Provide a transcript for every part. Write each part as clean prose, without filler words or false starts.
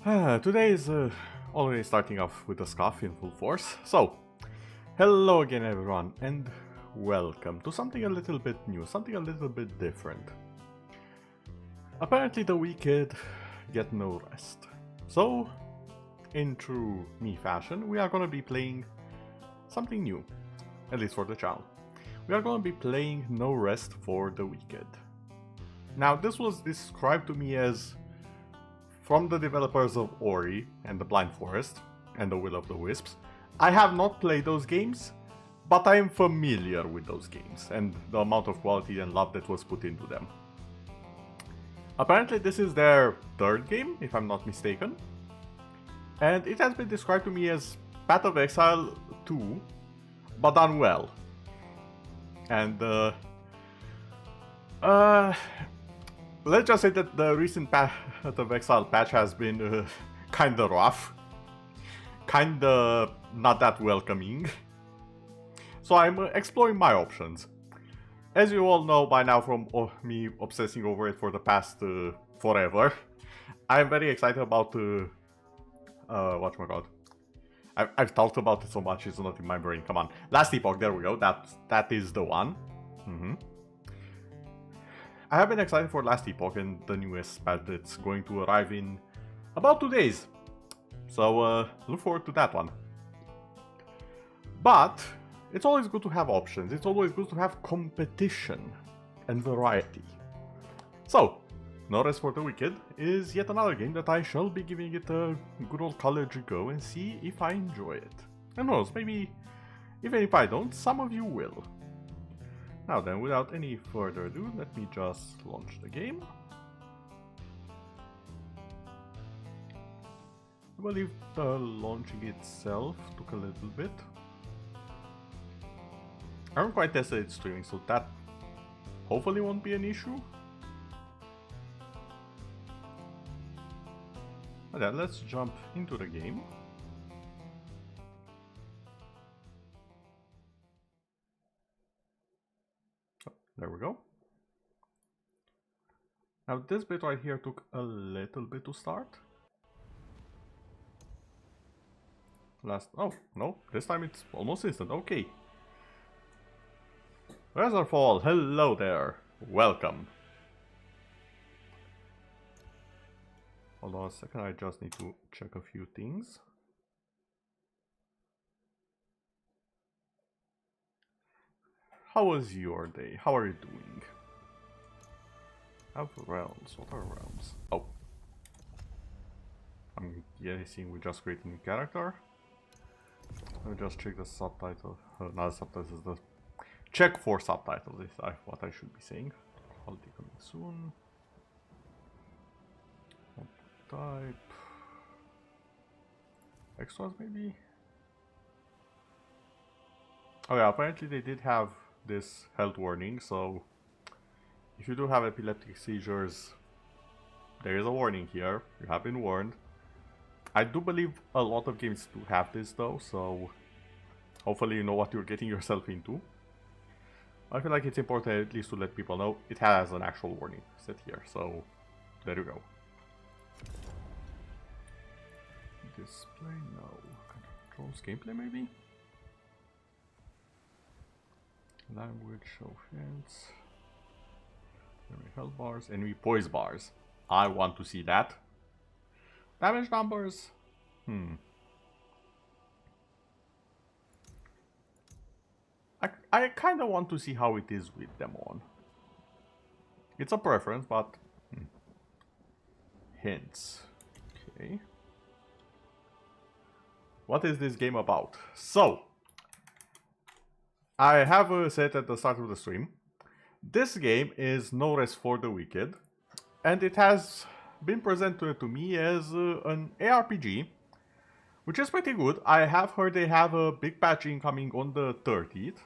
Today is already starting off with the scuff in full force. So, hello again everyone and welcome to something a little bit new, something a little bit different. Apparently the wicked get no rest. So, in true me fashion, we are going to be playing something new, at least for the channel. We are going to be playing No Rest for the Wicked. Now, this was described to me as from the developers of Ori and the Blind Forest and the Will of the Wisps. I have not played those games, but I am familiar with those games and the amount of quality and love that was put into them. Apparently this is their third game, if I'm not mistaken, and it has been described to me as Path of Exile 2, but done well. And let's just say that the recent Path of Exile patch has been kinda rough, kinda not that welcoming, so I'm exploring my options. As you all know by now from me obsessing over it for the past forever, I'm very excited about whatchamacallit. I've talked about it so much, it's not in my brain, come on. Last Epoch, there we go, that is the one. I have been excited for Last Epoch and the newest patch that's going to arrive in about 2 days. So look forward to that one. But it's always good to have options, it's always good to have competition and variety. So, No Rest for the Wicked is yet another game that I shall be giving it a good old college go and see if I enjoy it. And who knows, maybe even if I don't, some of you will. Now then, without any further ado, let me just launch the game. I believe the launching itself took a little bit. I haven't quite tested its streaming, so that hopefully won't be an issue. But then let's jump into the game. There we go. Now this bit right here took a little bit to start. Oh, no, this time it's almost instant, okay. Razorfall, hello there, welcome. Hold on a second, I just need to check a few things. How was your day? How are you doing? Have realms. What are realms? Oh. I'm guessing we just created a new character. Let me just check the subtitle. Not the subtitles, the check for subtitles is what I should be saying. Quality coming soon. What type? Extras maybe? Oh yeah, apparently they did have this health warning, so if you do have epileptic seizures, there is a warning here, you have been warned. I do believe a lot of games do have this though, so hopefully you know what you're getting yourself into. I feel like it's important at least to let people know it has an actual warning set here, so there you go. Display, no. Controls, gameplay maybe? Language, show hands. Enemy health bars, enemy poise bars. I want to see that. Damage numbers? I kind of want to see how it is with them on. It's a preference, but... Hints. Okay. What is this game about? So, I have said at the start of the stream, this game is No Rest for the Wicked, and it has been presented to me as an ARPG, which is pretty good. I have heard they have a big patch incoming on the 30th,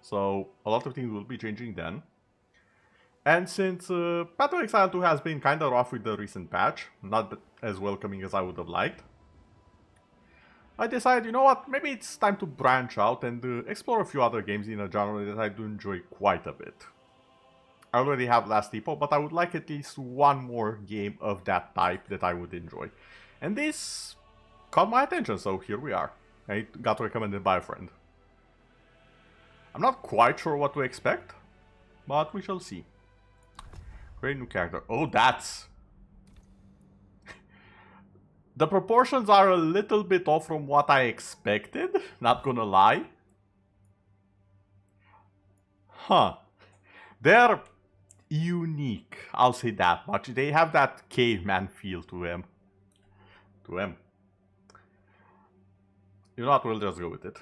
so a lot of things will be changing then. And since Path of Exile 2 has been kinda rough with the recent patch, not as welcoming as I would have liked, I decided, you know what, maybe it's time to branch out and explore a few other games in a genre that I do enjoy quite a bit. I already have Last Depot, but I would like at least one more game of that type that I would enjoy. And this caught my attention, so here we are. It got recommended by a friend. I'm not quite sure what to expect, but we shall see. Create new character. Oh, that's... The proportions are a little bit off from what I expected, not gonna lie. Huh. They're unique, I'll say that much. They have that caveman feel to them. You know what, we'll just go with it.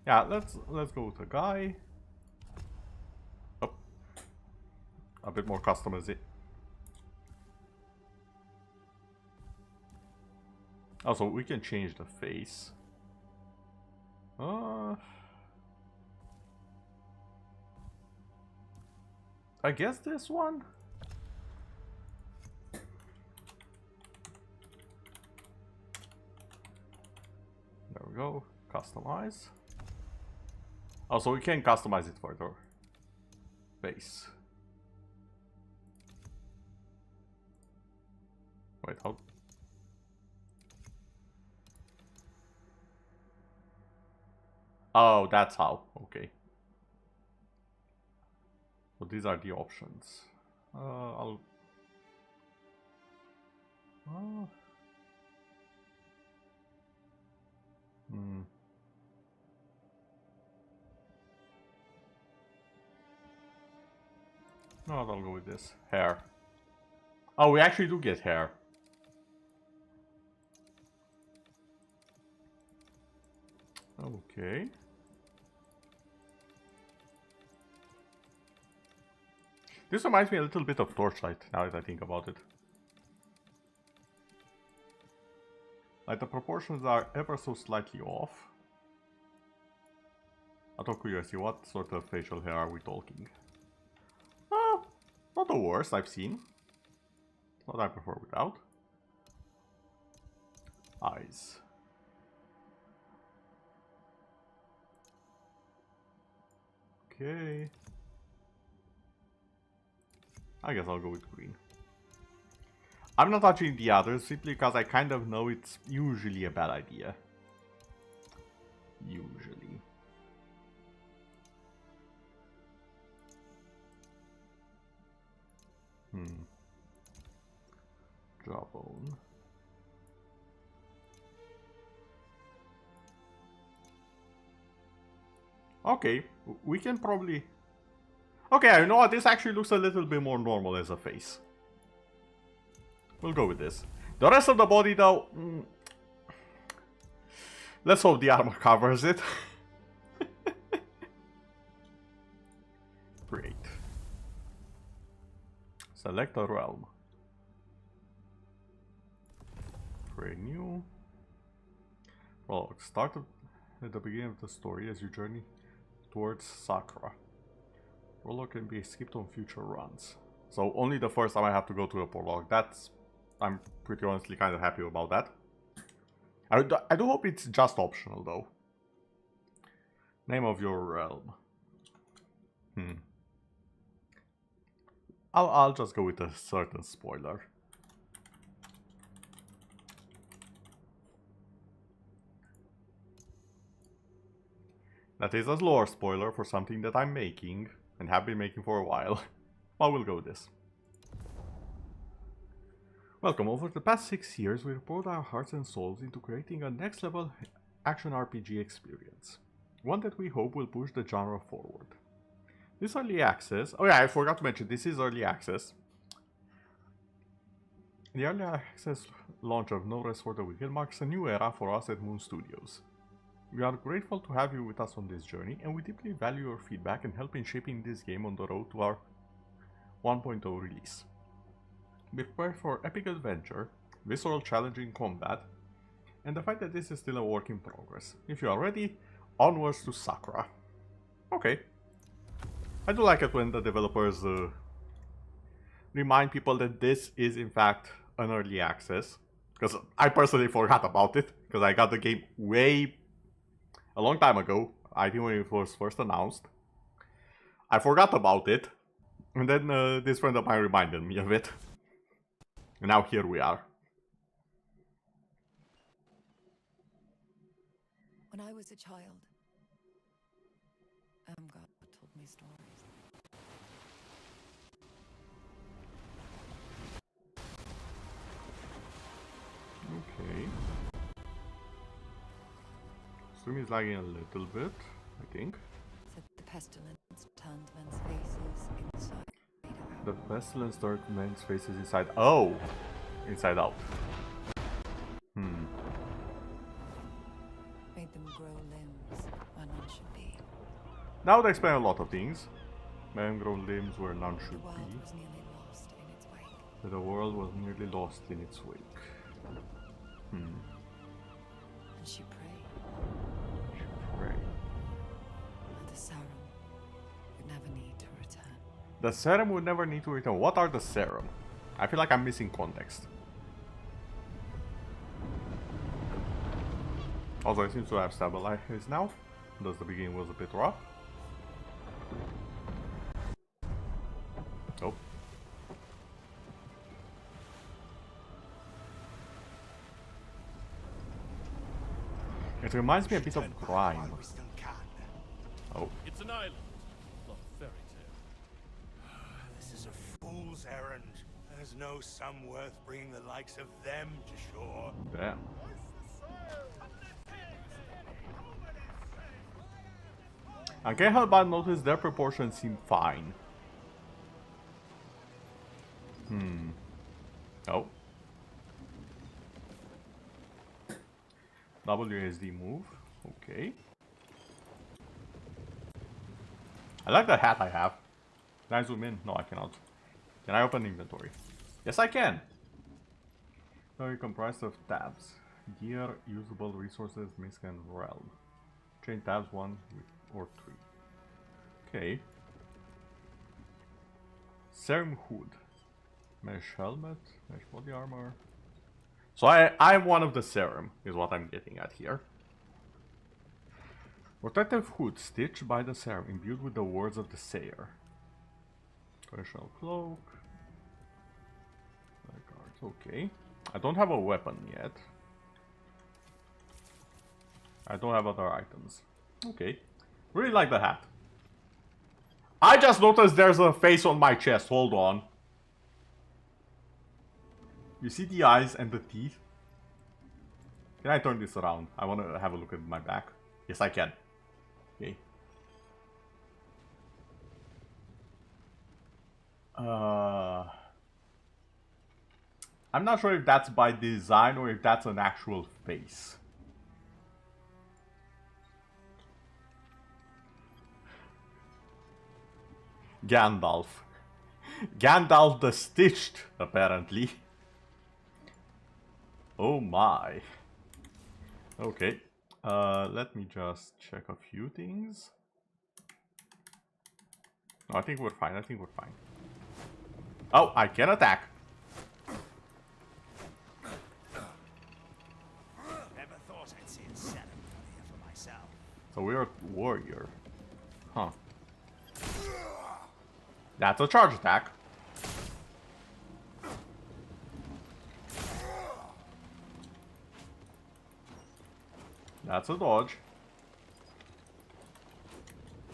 Yeah, let's go with a guy. Oh. A bit more customization. Also, we can change the face. I guess this one? There we go. Customize. Also, we can customize it further. Face. Wait, how? Oh, that's how. Okay. So these are the options. I'll... No, I'll go with this. Hair. Oh, we actually do get hair. Okay. This reminds me a little bit of Torchlight, now that I think about it. Like, the proportions are ever so slightly off. Out of curiosity, what sort of facial hair are we talking? Not the worst I've seen. What I prefer without. Eyes. Okay. I guess I'll go with green. I'm not touching the others simply because I kind of know it's usually a bad idea. Usually. Jawbone. Okay, we can probably... Okay, you know what? This actually looks a little bit more normal as a face. We'll go with this. The rest of the body, though... Let's hope the armor covers it. Great. Select a realm. Create new. Well, start at the beginning of the story as you journey towards Sakura. Prologue can be skipped on future runs. So only the first time I have to go to a prologue. That's... I'm pretty honestly kind of happy about that. I do hope it's just optional though. Name of your realm. I'll just go with a certain spoiler. That is a lore spoiler for something that I'm making and have been making for a while. But we'll go with this. Welcome. Over the past 6 years, we poured our hearts and souls into creating a next-level action RPG experience. One that we hope will push the genre forward. This early access... Oh yeah, I forgot to mention, this is early access. The early access launch of No Rest for the Wicked marks a new era for us at Moon Studios. We are grateful to have you with us on this journey, and we deeply value your feedback and help in shaping this game on the road to our 1.0 release. Be prepared for epic adventure, visceral challenging combat, and the fact that this is still a work in progress. If you are ready, onwards to Sakura. Okay. I do like it when the developers remind people that this is in fact an early access. Because I personally forgot about it, because I got the game a long time ago. I think when it was first announced. I forgot about it. And then this friend of mine reminded me of it. And now here we are. When I was a child, God told me stories. Okay. Stream is lagging a little bit, I think. Said the pestilence turned men's faces inside out. The pestilence turned men's faces inside. Oh! Inside out. Made them grow limbs where none should be. That would explain a lot of things. Men grow limbs where none should The world be. was nearly lost in its wake. The world was nearly lost in its wake. And she prayed. Right. And the serum would never need to return. The serum would never need to return. What are the serum? I feel like I'm missing context. Also, it seems to have stabilized now. Thus the beginning was a bit rough. Oh. It reminds me a bit of Grime. Oh. It's an island, not a fairy tale. This is a fool's errand. There's no sum worth bringing the likes of them to shore. Damn. I can't help but notice their proportions seem fine. Oh. WSD move. Okay. I like the hat I have. Can I zoom in? No, I cannot. Can I open inventory? Yes, I can. Very comprised of tabs. Gear, usable resources, misc and realm. Chain tabs 1 or 3. Okay. Serum hood. Mesh helmet, mesh body armor. So I'm one of the serum, is what I'm getting at here. Protective hood stitched by the serum, imbued with the words of the Sayer. Traditional cloak. Okay. I don't have a weapon yet. I don't have other items. Okay. Really like the hat. I just noticed there's a face on my chest. Hold on. You see the eyes and the teeth? Can I turn this around? I want to have a look at my back. Yes, I can. Okay. I'm not sure if that's by design or if that's an actual face. Gandalf. Gandalf the Stitched, apparently. Oh my. Okay. Let me just check a few things. No, I think we're fine. I think we're fine. Oh, I can attack. Never thought I'd see a setup here for myself. So we're a warrior. Huh. That's a charge attack. That's a dodge.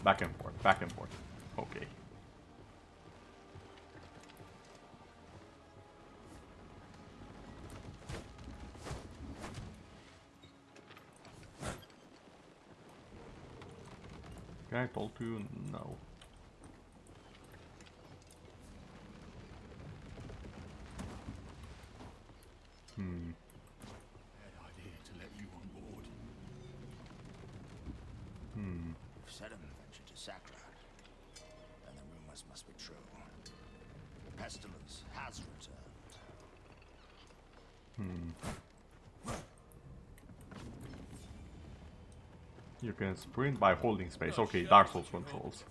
Back and forth, back and forth. Okay. Can I talk to you? No. Bad idea to let you on board. If Sedum ventured to Sakrad, then the rumors must be true. The pestilence has returned. You can sprint by holding space. Okay, Dark Souls controls.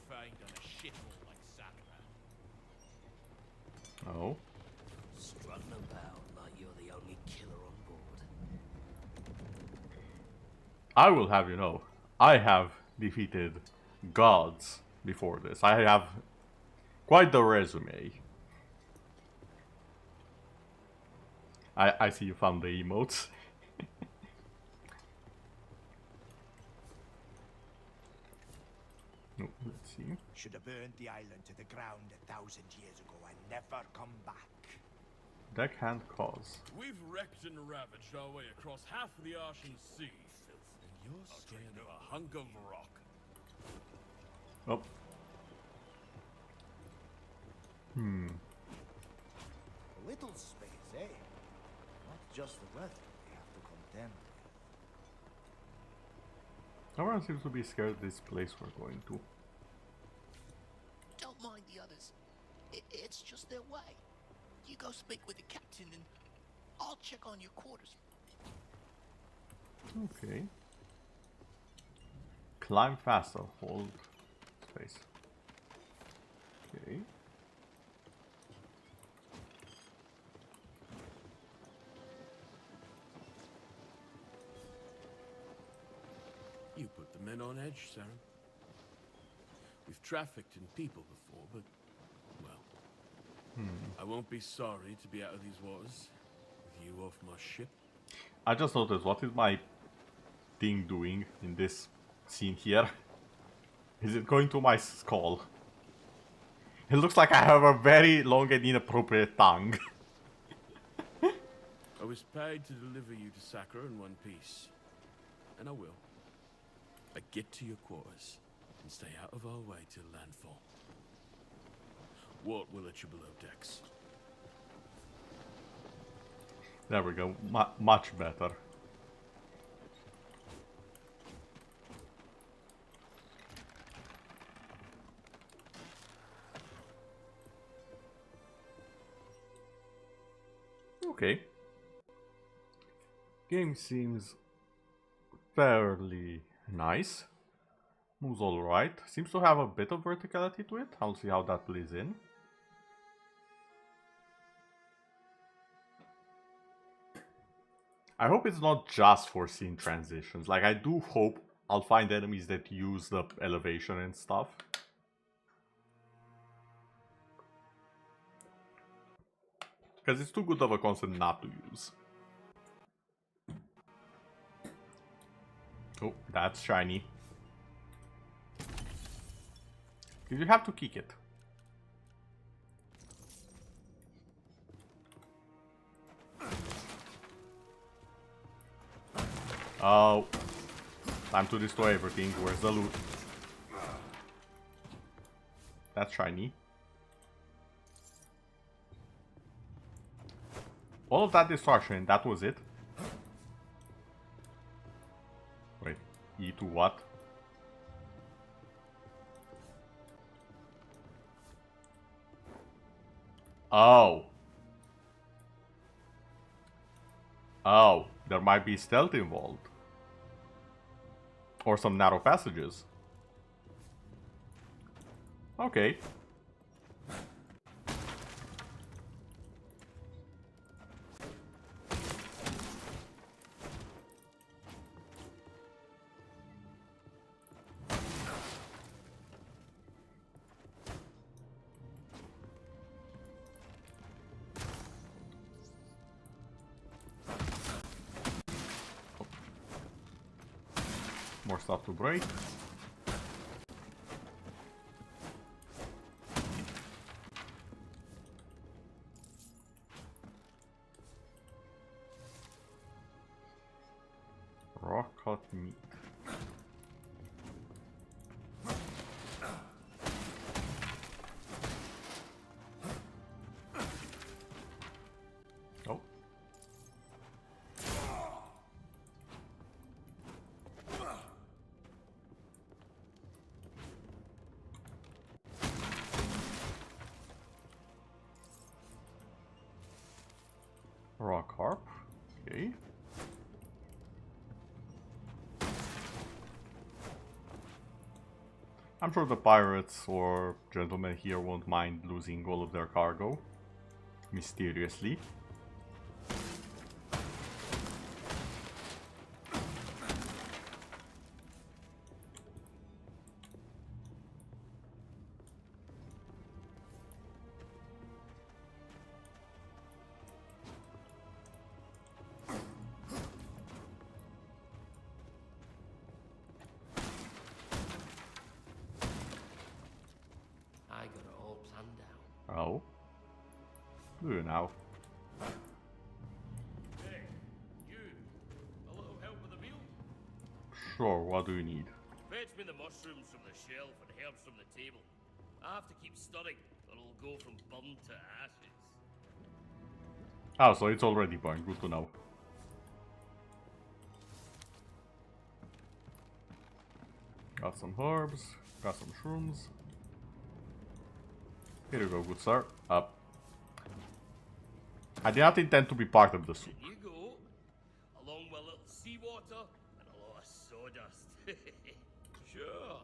Oh. Strutting about like you're the only killer on board. I will have you know, I have defeated gods before this. I have quite the resume. I see you found the emotes. No, let's see. Should have burned the island to the ground 1,000 years ago and never come back. Deckhand cause. We've wrecked and ravaged our way across half of the Artian Sea, filth, and you're scared of a hunk of rock. Oh. A little space, eh? Not just the weather we have to contend with. Everyone seems to be scared of this place we're going to. Don't mind the others. It's just their way. You go speak with the captain and I'll check on your quarters. Okay. Climb faster, hold space. Okay. You put the men on edge, Saren. We've trafficked in people before, but, well, I won't be sorry to be out of these waters with you off my ship. I just noticed, what is my thing doing in this scene here? Is it going to my skull? It looks like I have a very long and inappropriate tongue. I was paid to deliver you to Sakra in one piece. And I will. But get to your quarters and stay out of our way till landfall. Walt will let you below decks. There we go, much better. Okay. Game seems fairly nice. Moves alright. Seems to have a bit of verticality to it. I'll see how that plays in. I hope it's not just for scene transitions. Like, I do hope I'll find enemies that use the elevation and stuff. Because it's too good of a concept not to use. Oh, that's shiny. Did you have to kick it? Oh. Time to destroy everything. Where's the loot? That's shiny. All of that destruction, that was it? Wait, E to what? Oh. Oh, there might be stealth involved. Or some narrow passages. Okay. More stuff to break. Raw cut meat. Oh. Raw carp. Okay. I'm sure the pirates or gentlemen here won't mind losing all of their cargo. Mysteriously. Oh. Do you now? Hey, you. A little help with the meal? Sure, what do you need? Fetch me the mushrooms from the shelf and herbs from the table. I have to keep stirring, or it'll go from burned to ashes. Oh, so it's already burned. Good to know. Got some herbs. Got some shrooms. Here you go, good sir. Up. I did not intend to be part of the soup. In you go, along with a little seawater and a lot of sawdust. Sure,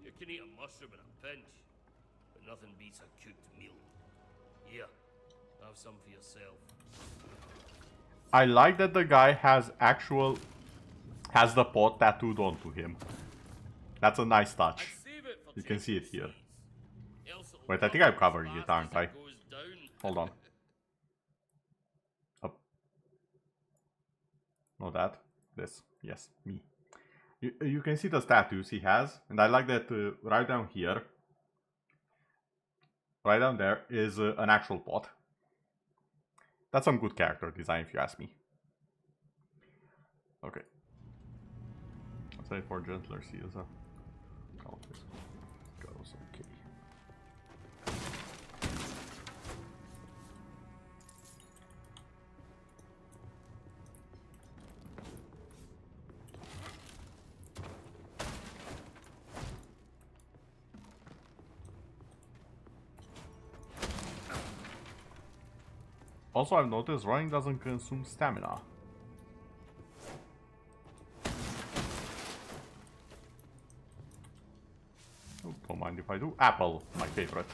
you can eat a mushroom in a pinch, but nothing beats a cooked meal. Here, have some for yourself. I like that the guy has the pot tattooed onto him. That's a nice touch. Save it for You can see it here. Else it'll Wait, I think rot I'm covering as it, fast aren't as I? it goes down. Hold on. Up. No, that. This. Yes, me. You can see the tattoos he has, and I like that right down here, right down there, is an actual pot. That's some good character design, if you ask me. Okay. Let's say for gentler Caesar. Oh, this goes okay. Also, I've noticed running doesn't consume stamina. Oh, don't mind if I do. Apple, my favorite.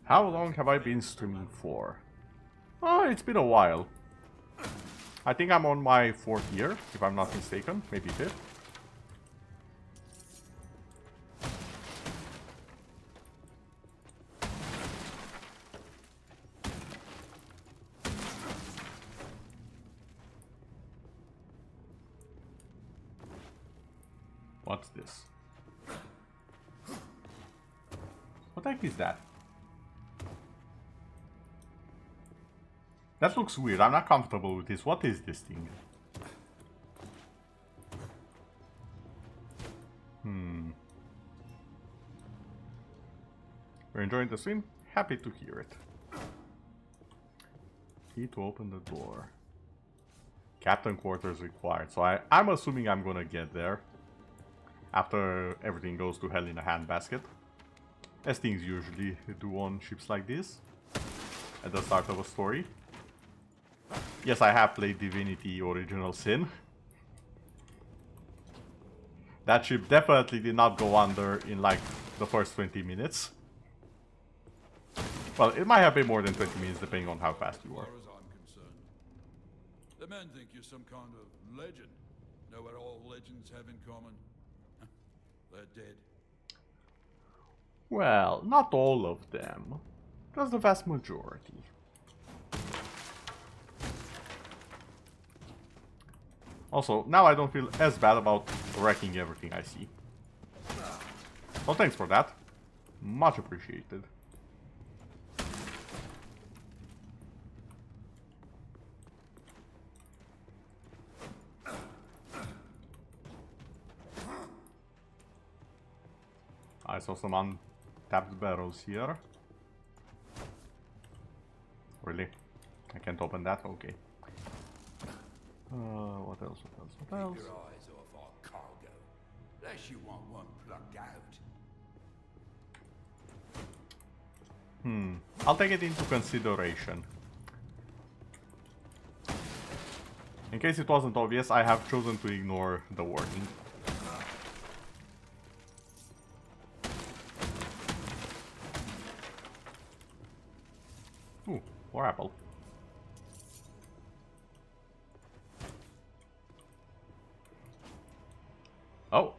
How long have I been streaming for? Oh, it's been a while. I think I'm on my 4th year, if I'm not mistaken. Maybe 5th. What's this? What the heck is that? That looks weird. I'm not comfortable with this. What is this thing? We're enjoying the stream? Happy to hear it. Key to open the door. Captain quarters required. So I'm assuming I'm gonna get there after everything goes to hell in a handbasket, as things usually do on ships like this at the start of a story. Yes, I have played Divinity Original Sin. That ship definitely did not go under in like the first 20 minutes. Well, it might have been more than 20 minutes depending on how fast you As were. far as I'm concerned, the men think you're some kind of legend. Know what all legends have in common? They're dead. Well, not all of them. Just the vast majority. Also, now I don't feel as bad about wrecking everything I see. So thanks for that. Much appreciated. I saw some untapped barrels here. Really? I can't open that? Okay. What else? What else? What else? Keep your eyes off our cargo, unless you want one plucked out. I'll take it into consideration. In case it wasn't obvious, I have chosen to ignore the warning. Ooh, more apple. Oh.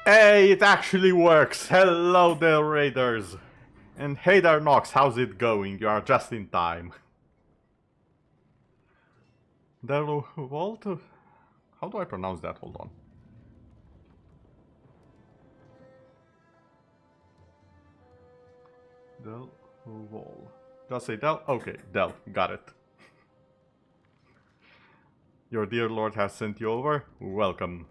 Hey, it actually works! Hello there, Raiders! And hey there, Nox, how's it going? You are just in time. Vault? How do I pronounce that? Hold on. Del Wall. Just say Del? Okay, Del. Got it. Your dear lord has sent you over? Welcome.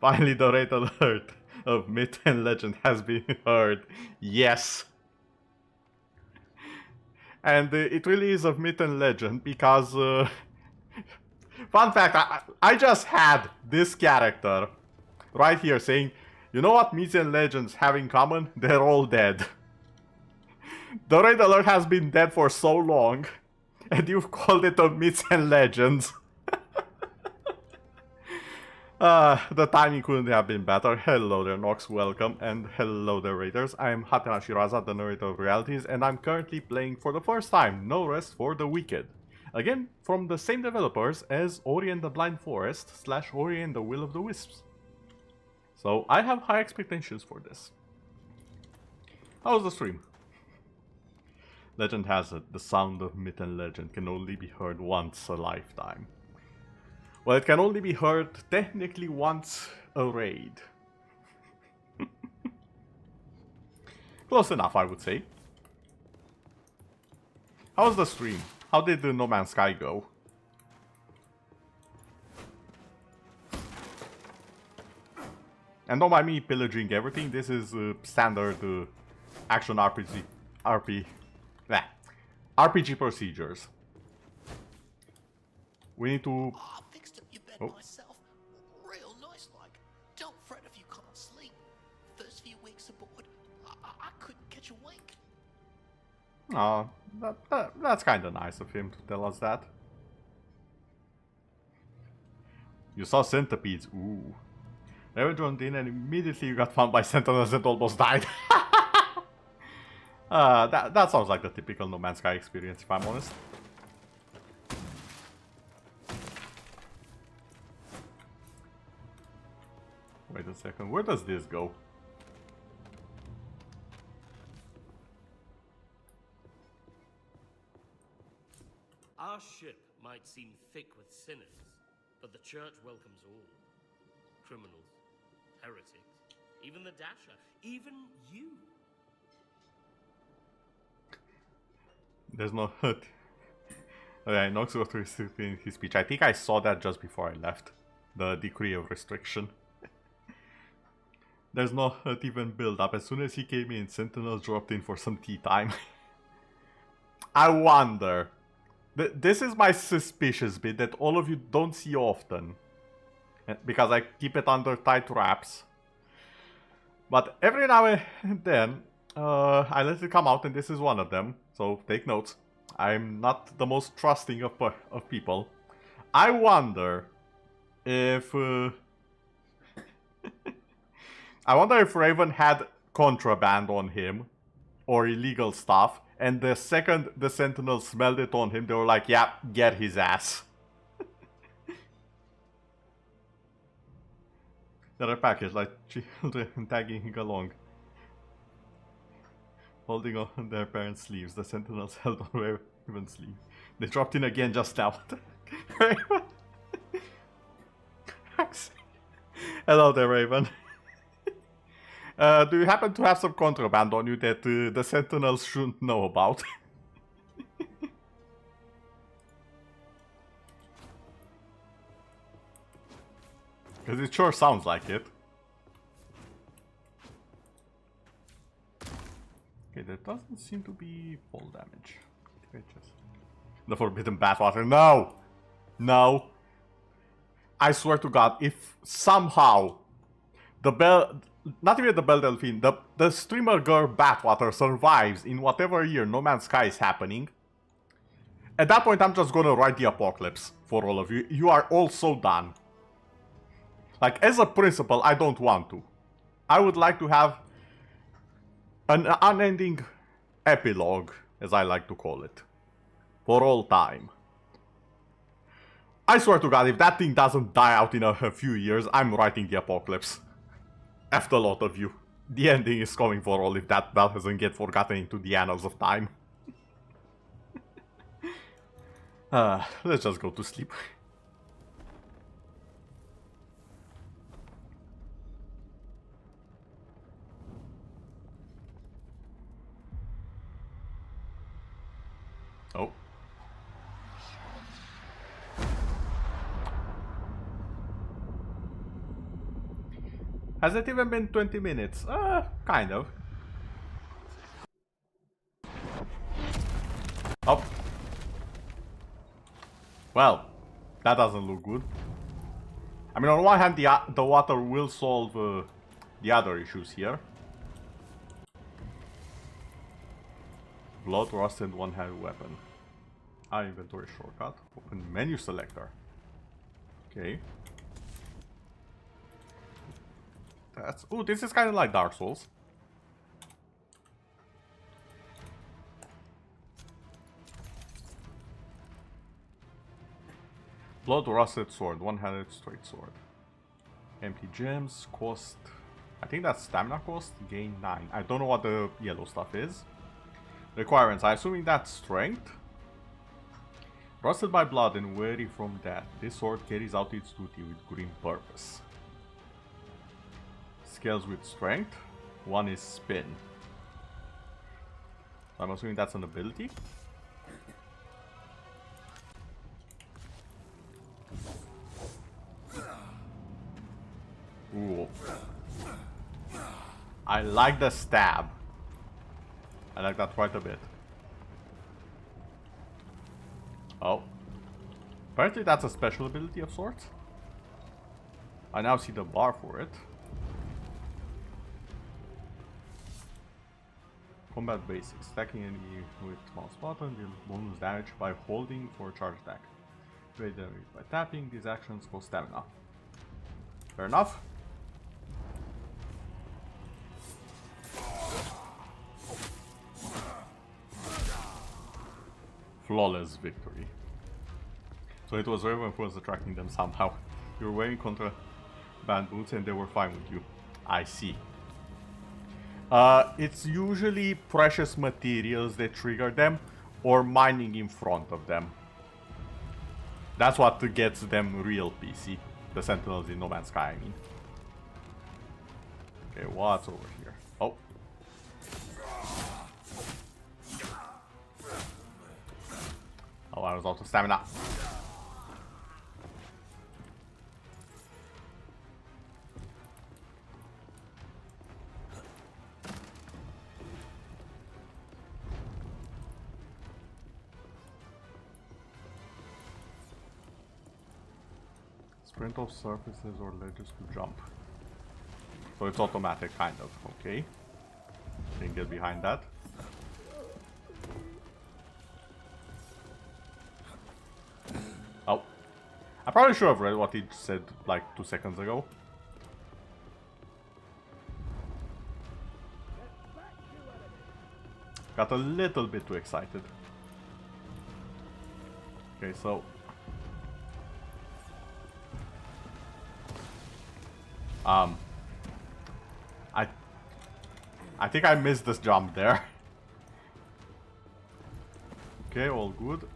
Finally, the red alert of myth and legend has been heard. Yes! And it really is of myth and legend because... fun fact, I just had this character right here saying, you know what myths and legends have in common? They're all dead. The red alert has been dead for so long, and you've called it a myths and legends. The timing couldn't have been better. Hello there, Nox, welcome, and hello there, Raiders. I'm Hatem Shiraza, the narrator of realities, and I'm currently playing for the first time No Rest for the Wicked. Again, from the same developers as Ori and the Blind Forest / Ori and the Will of the Wisps. So I have high expectations for this. How was the stream? Legend has it, the sound of myth and legend can only be heard once a lifetime. Well, it can only be heard technically once a raid. Close enough, I would say. How was the stream? How did the No Man's Sky go? And don't mind me pillaging everything, this is standard action RPG procedures. We need to... Oh, I fixed up your bed Oh. myself. Real nice like. Don't fret if you can't sleep. First few weeks aboard, I couldn't catch a wink. Aw, that's kinda nice of him to tell us that. You saw centipedes, ooh. Never joined in and immediately you got found by sentinels and almost died. That sounds like the typical No Man's Sky experience, if I'm honest. Wait a second, where does this go? Our ship might seem thick with sinners, but the church welcomes all. Criminals, heretics, even the Dasher, even you. There's no... Okay, Nox got restricted in his speech. I think I saw that just before I left. The decree of restriction. There's no hurt even build up. As soon as he came in, Sentinels dropped in for some tea time. I wonder. This is my suspicious bit that all of you don't see often. Because I keep it under tight wraps. But every now and then, I let it come out and this is one of them. So take notes. I'm not the most trusting of people. I wonder if... I wonder if Raven had contraband on him. Or illegal stuff. And the second the Sentinels smelled it on him, they were like, yeah, get his ass. They're a package, like children tagging along. Holding on their parents' sleeves. The Sentinels held on Raven's sleeve. They dropped in again just now. Raven. Hello there, Raven. Do you happen to have some contraband on you that the Sentinels shouldn't know about? Because it sure sounds like it. Okay, there doesn't seem to be fall damage. The forbidden bathwater. No! No! I swear to God, if somehow the bell... Not even the Belle Delphine, the streamer girl bathwater survives in whatever year No Man's Sky is happening. At that point, I'm just gonna write the apocalypse for all of you. You are all so done. Like, as a principle, I don't want to. I would like to have an unending epilogue, as I like to call it. For all time. I swear to God, if that thing doesn't die out in a few years, I'm writing the apocalypse. After a lot of you. The ending is coming for all if that doesn't get forgotten into the annals of time. Let's just go to sleep. Oh. Has it even been 20 minutes? Kind of. Oh. Well, that doesn't look good. I mean, on one hand, the water will solve the other issues here. Blood rusted one-handed weapon. Inventory shortcut. Open menu selector. Okay. That's... Ooh, this is kind of like Dark Souls. Blood rusted sword. One-handed straight sword. Empty gems. Cost... I think that's stamina cost. Gain 9. I don't know what the yellow stuff is. Requirements. I'm assuming that's strength. Rusted by blood and weary from death. This sword carries out its duty with grim purpose. Scales with strength. One is spin. I'm assuming that's an ability. Ooh. I like the stab. I like that quite a bit. Oh. Apparently that's a special ability of sorts. I now see the bar for it. Combat basics. Attacking enemy with mouse button deals bonus damage by holding for a charge attack. Evade damage by tapping. These actions cost stamina. Fair enough. Flawless victory. So it was Raven who was attracting them somehow. You were wearing contraband boots and they were fine with you. I see. It's usually precious materials that trigger them, or mining in front of them. That's what gets them real PC. The Sentinels in No Man's Sky, I mean. Okay, what's over here? Oh. Oh, I was out of stamina. Sprint off surfaces or ledges to jump. So it's automatic, kind of. Okay. Can get behind that. Oh. I probably should have read what he said like 2 seconds ago. Got a little bit too excited. Okay, so... I think I missed this jump there. Okay, all good.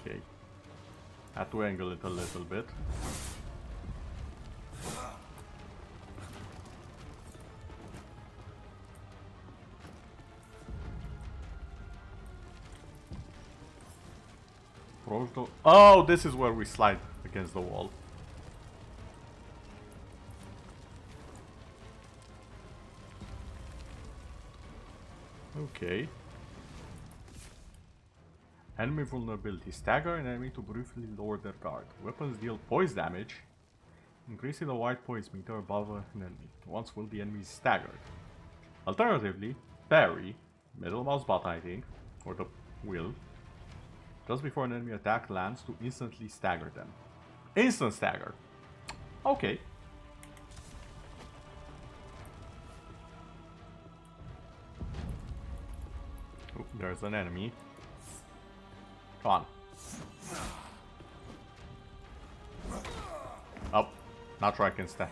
Okay. Had to angle it a little bit. Oh, this is where we slide against the wall. Okay. Enemy vulnerability. Stagger an enemy to briefly lower their guard. Weapons deal poise damage, increasing the white poise meter above an enemy. Once will the enemy is staggered. Alternatively, parry, middle mouse button I think, or the wheel, just before an enemy attack lands to instantly stagger them. Instant stagger. Okay. Oh, there's an enemy. Come on. Oh, not sure I can stag.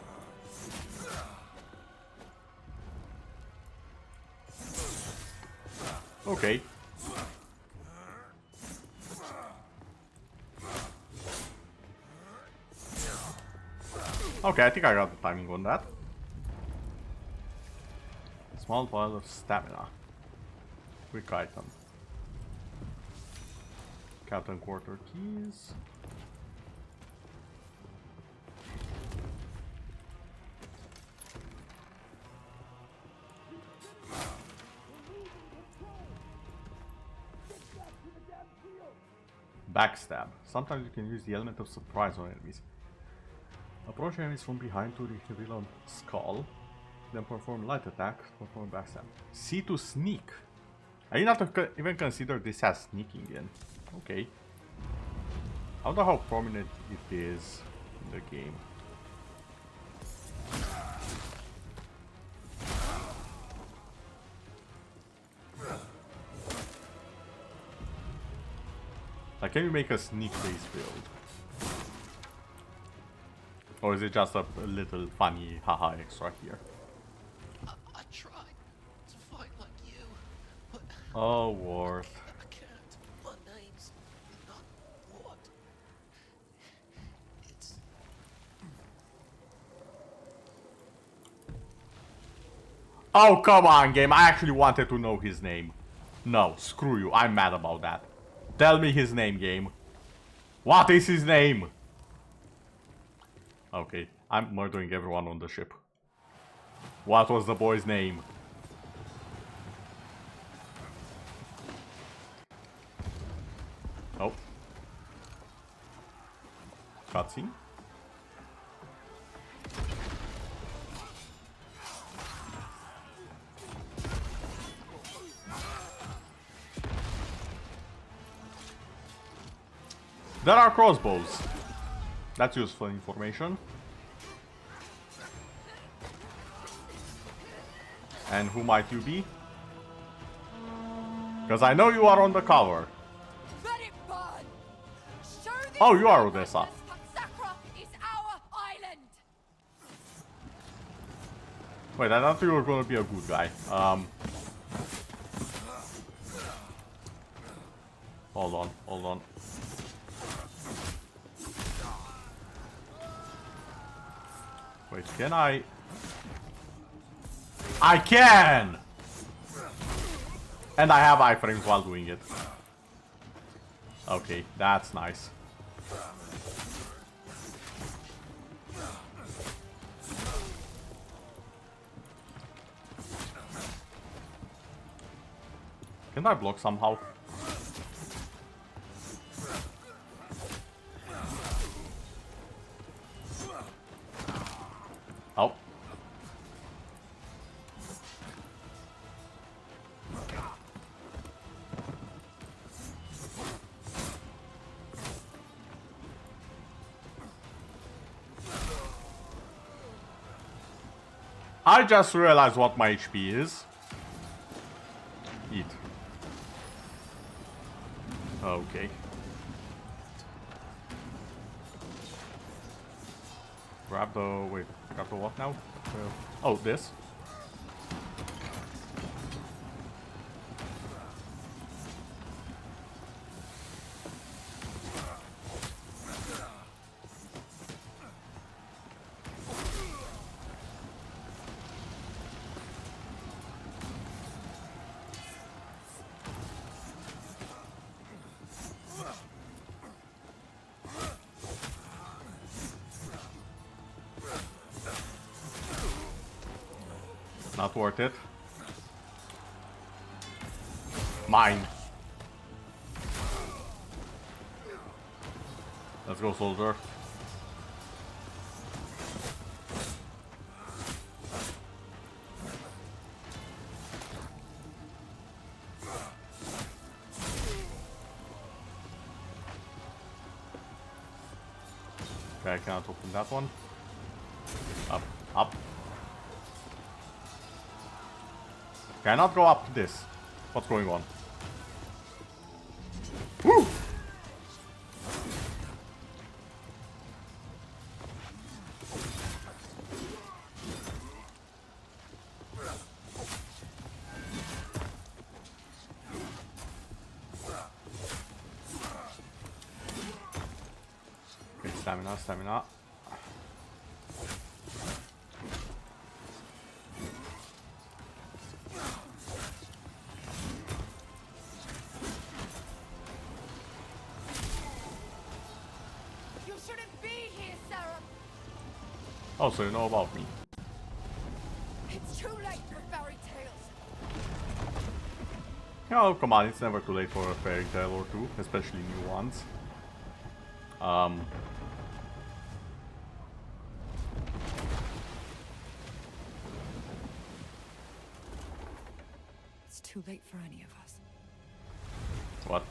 Okay. Okay, I think I got the timing on that. Small vial of stamina. Quick item. Captain Quarter keys. Backstab. Sometimes you can use the element of surprise on enemies. Approach enemies from behind to reveal a skull. Then perform light attack, perform backstab. C to sneak. I did not even consider this as sneaking in. Okay. I wonder how prominent it is in the game. Like, can you make a sneak-based build? Or is it just a little funny haha extra here? I tried to fight like you, but Oh, Worth. I can't. My name's not what. It's Oh, come on, game. I actually wanted to know his name. No, screw you. I'm mad about that. Tell me his name, game. What is his name? Okay, I'm murdering everyone on the ship. What was the boy's name? Oh. Cutscene? There are crossbows. That's useful information. And who might you be? Because I know you are on the cover. Let it burn! Show the Oh, you are Odessa. Sacra is our island! Wait, I thought you were gonna be a good guy. Hold on, hold on. Wait, can I? I can! And I have iframes while doing it. Okay, that's nice. Can I block somehow? Oh. I just realized what my HP is. Eat. Okay. Grab the... wait, grab the what now? Oh, this. Not worth it. Mine. Let's go, soldier. Okay, I cannot open that one. Up, up. Cannot go up this. What's going on? Woo! Okay, stamina, stamina. Oh, so you know about me. It's too late for fairy tales. Oh, come on, it's never too late for a fairy tale or two, especially new ones. It's too late for any of us. What?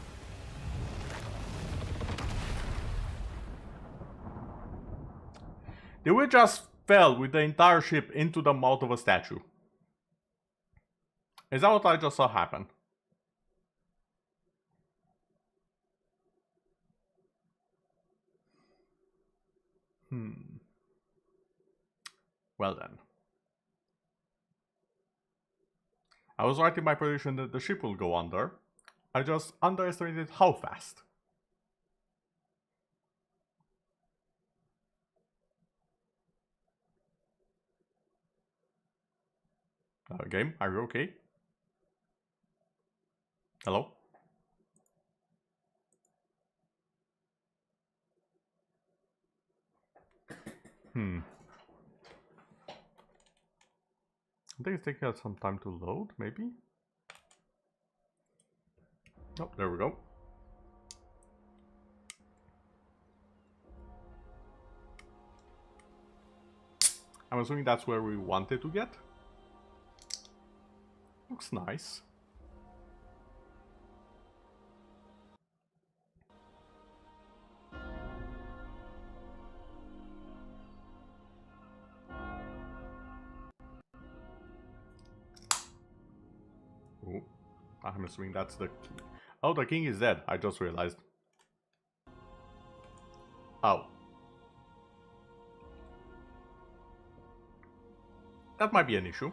The witch just fell with the entire ship into the mouth of a statue. Is that what I just saw happen? Well then. I was right in my prediction that the ship will go under. I just underestimated how fast. Game, are you okay? Hello? I think it's taking some time to load, maybe? Oh, there we go. I'm assuming that's where we wanted to get. Looks nice. Ooh, I'm assuming that's the key. Oh, the king is dead. I just realized. Oh. That might be an issue.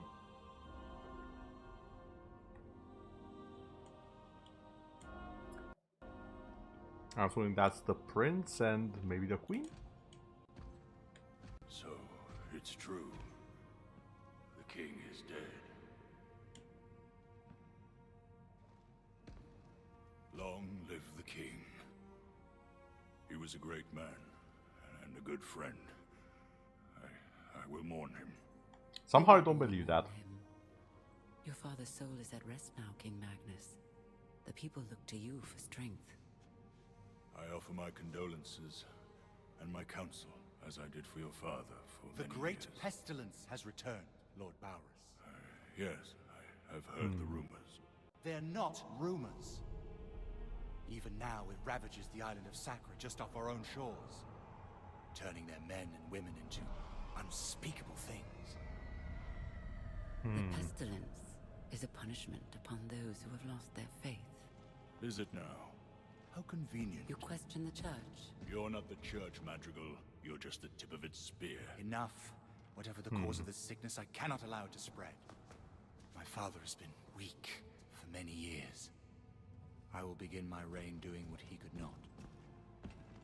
I'm assuming that's the prince and maybe the queen? So, it's true. The king is dead. Long live the king. He was a great man and a good friend. I will mourn him. Somehow I don't believe that. Your father's soul is at rest now, King Magnus. The people look to you for strength. I offer my condolences and my counsel, as I did for your father for The many great years. pestilence has returned, Lord Bowers. Yes, I have heard the rumors. They're not rumors. Even now, it ravages the island of Sacra just off our own shores, turning their men and women into unspeakable things. The pestilence is a punishment upon those who have lost their faith. Is it now? How convenient. You question the church. You're not the church, Madrigal. You're just the tip of its spear. Enough. Whatever the cause of this sickness, I cannot allow it to spread. My father has been weak for many years. I will begin my reign doing what he could not.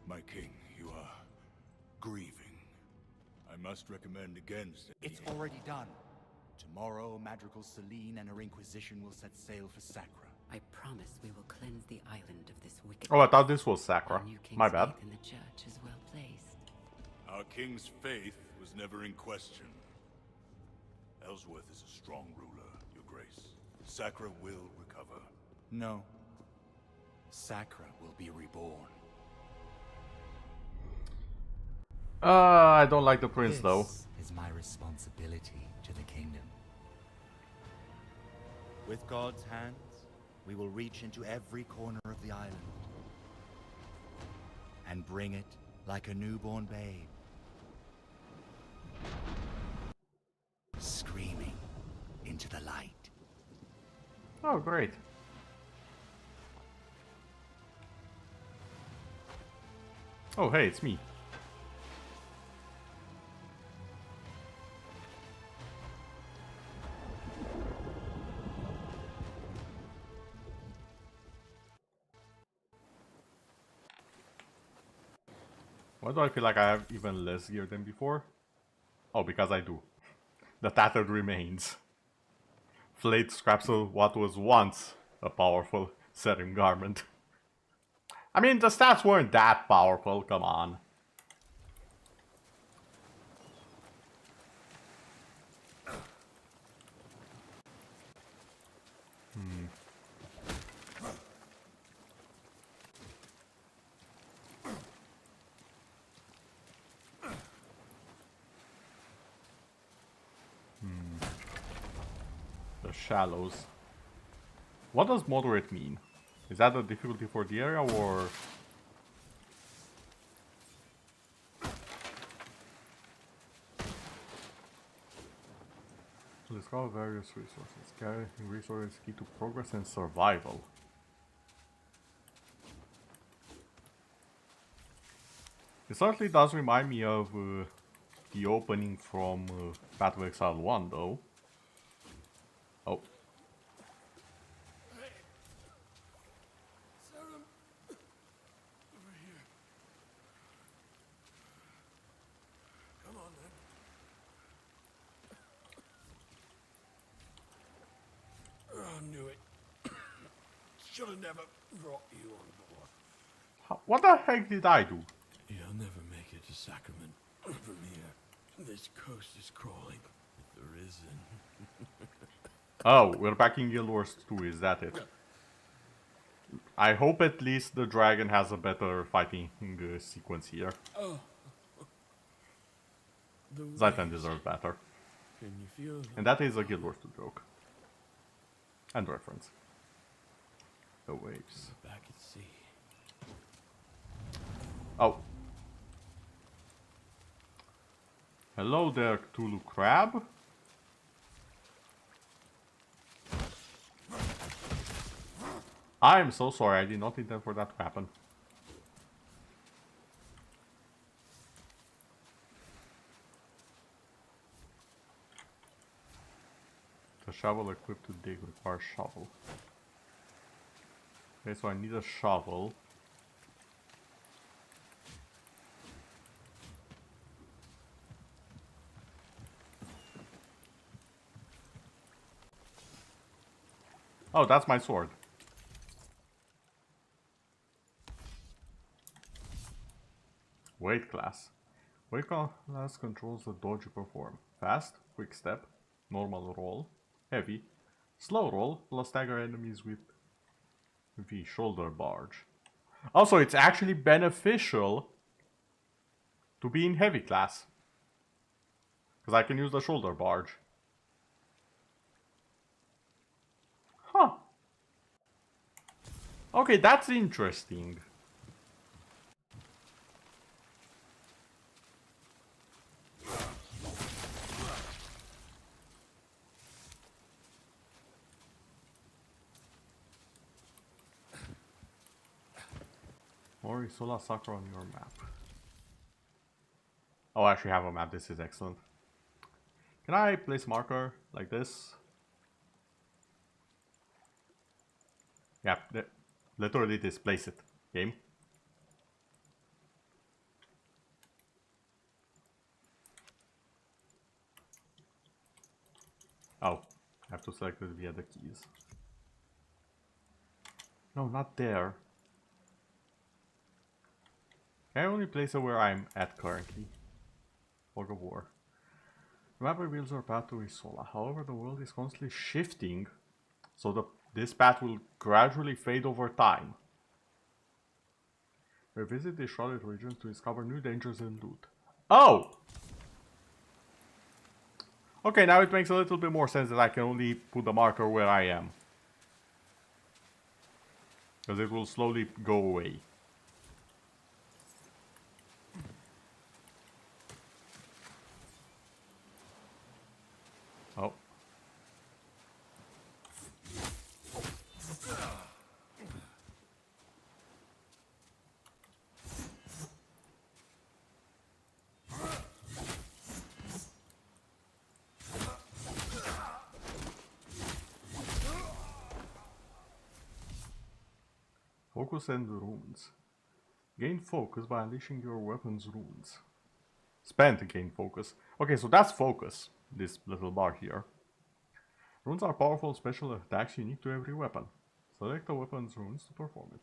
My king, you are grieving. I must recommend against it. It's already done. Tomorrow, Madrigal Celine and her Inquisition will set sail for Sacra. I promise we will cleanse the island of this wicked. Oh, I thought this was Sacra. Our new king's My bad. faith in the church is well placed. Our king's faith was never in question. Ellsworth is a strong ruler, your grace. Sacra will recover. No. Sacra will be reborn. I don't like the prince though. This is my responsibility to the kingdom. With God's hands, we will reach into every corner of the island and bring it like a newborn babe, screaming into the light. Oh, great. Oh, hey, it's me. Why do I feel like I have even less gear than before? Oh, because I do. The tattered remains. Flayed scraps of what was once a powerful Serim garment. I mean, the stats weren't that powerful, come on. Shallows. What does moderate mean? Is that the difficulty for the area or... Discover various resources. Gathering resources key to progress and survival. It certainly does remind me of the opening from Path of Exile 1 though. Oh. Sarah, over here. Come on, then. Oh, I knew it. Should have never brought you on board. What the heck did I do? You'll never make it to Sacrament from here. This coast is crawling. If there isn't. Oh, we're back in Guild Wars 2, is that it? I hope at least the dragon has a better fighting sequence here. Oh. Zaytan deserves better. Can you feel them? And that is a Guild Wars 2 joke. And reference. The waves. Back at sea. Oh. Hello there, Cthulhu Crab. I am so sorry, I did not intend for that to happen. The shovel equipped to dig requires shovel. Okay, so I need a shovel. Oh, that's my sword. Weight class. Weight class controls the dodge you perform. Fast, quick step, normal roll, heavy, slow roll, plus stagger enemies with the shoulder barge. Also, it's actually beneficial to be in heavy class. Because I can use the shoulder barge. Huh. Okay, that's interesting. Morisola Sakura on your map. Oh, I actually have a map. This is excellent. Can I place marker like this? Yeah, literally displace it. Game. Oh, I have to select it via the keys. No, not there. Can I only place it where I'm at currently? Fog of War. The map reveals our path to Isola. However, the world is constantly shifting, so this path will gradually fade over time. Revisit the shrouded regions to discover new dangers and loot. Oh! Okay, now it makes a little bit more sense that I can only put the marker where I am. Because it will slowly go away. Oh. Focus and runes. Gain focus by unleashing your weapon's runes. Spend to gain focus. Okay, so that's focus. This little bar here. Runes are powerful special attacks unique to every weapon. Select a weapon's runes to perform it.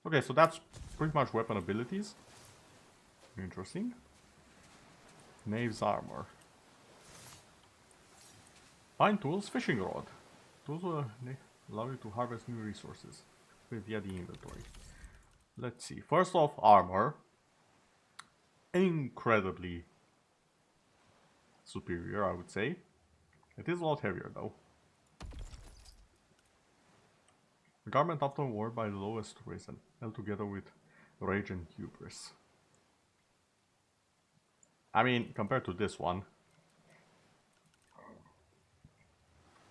Okay, so that's pretty much weapon abilities. Interesting. Knave's armor. Find tools, fishing rod. Tools will allow you to harvest new resources via the inventory. Let's see. First off, armor. Incredibly superior, I would say. It is a lot heavier though. A garment often worn by the lowest risen, held together with rage and hubris. I mean, compared to this one.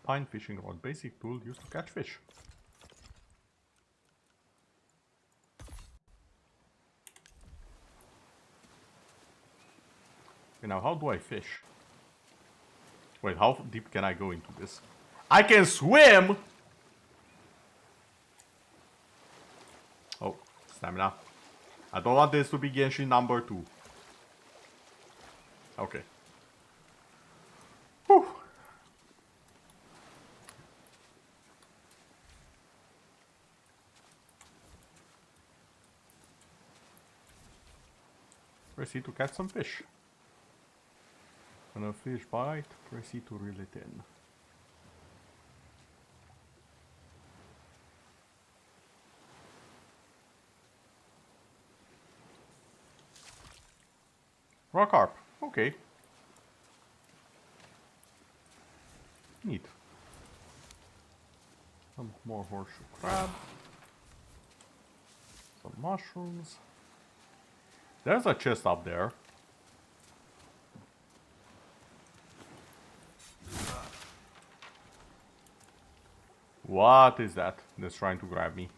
Pine fishing rod, basic tool used to catch fish. Okay, now how do I fish? Wait, how deep can I go into this? I can swim! Oh, stamina. I don't want this to be Genshin number 2. Okay. Whew. Proceed to catch some fish. When a fish bite, proceed to reel it in. Rock harp. Okay. Neat. Some more horseshoe crab. Some mushrooms. There's a chest up there. What is that that's trying to grab me?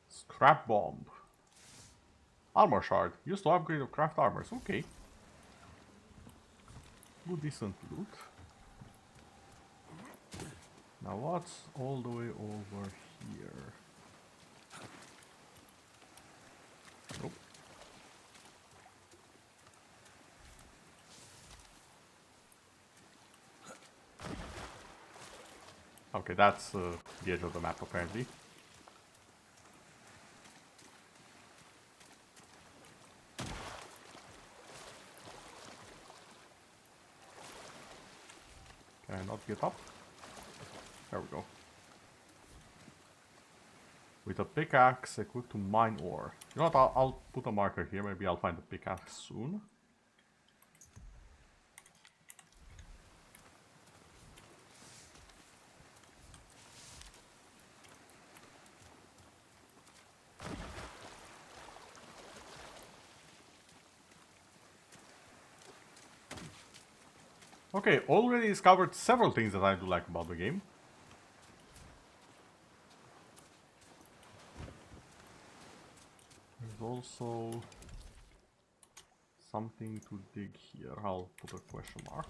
Scrap bomb. Armor shard. Used to upgrade or craft armors. Okay. Good decent loot. Now what's all the way over here? Nope. Okay, that's the edge of the map apparently. Can I not get up? There we go. With a pickaxe equipped to mine ore. You know what, I'll put a marker here, maybe I'll find the pickaxe soon. Okay, already discovered several things that I do like about the game. There's also something to dig here. I'll put a question mark.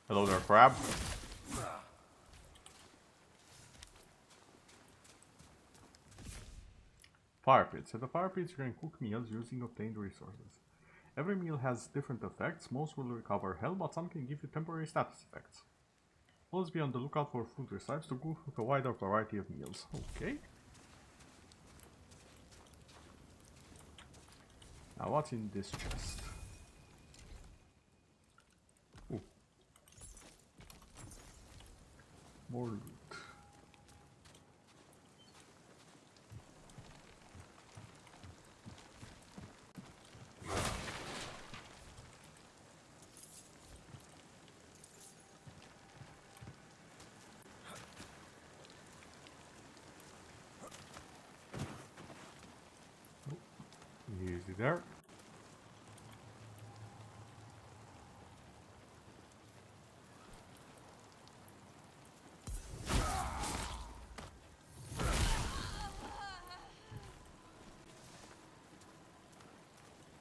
Hello there, crab. Fire pits. At the fire pits you can cook meals using obtained resources. Every meal has different effects. Most will recover health, but some can give you temporary status effects. Always be on the lookout for food recipes to cook with a wider variety of meals. Okay. Now what's in this chest? Ooh. More loot. Easy there.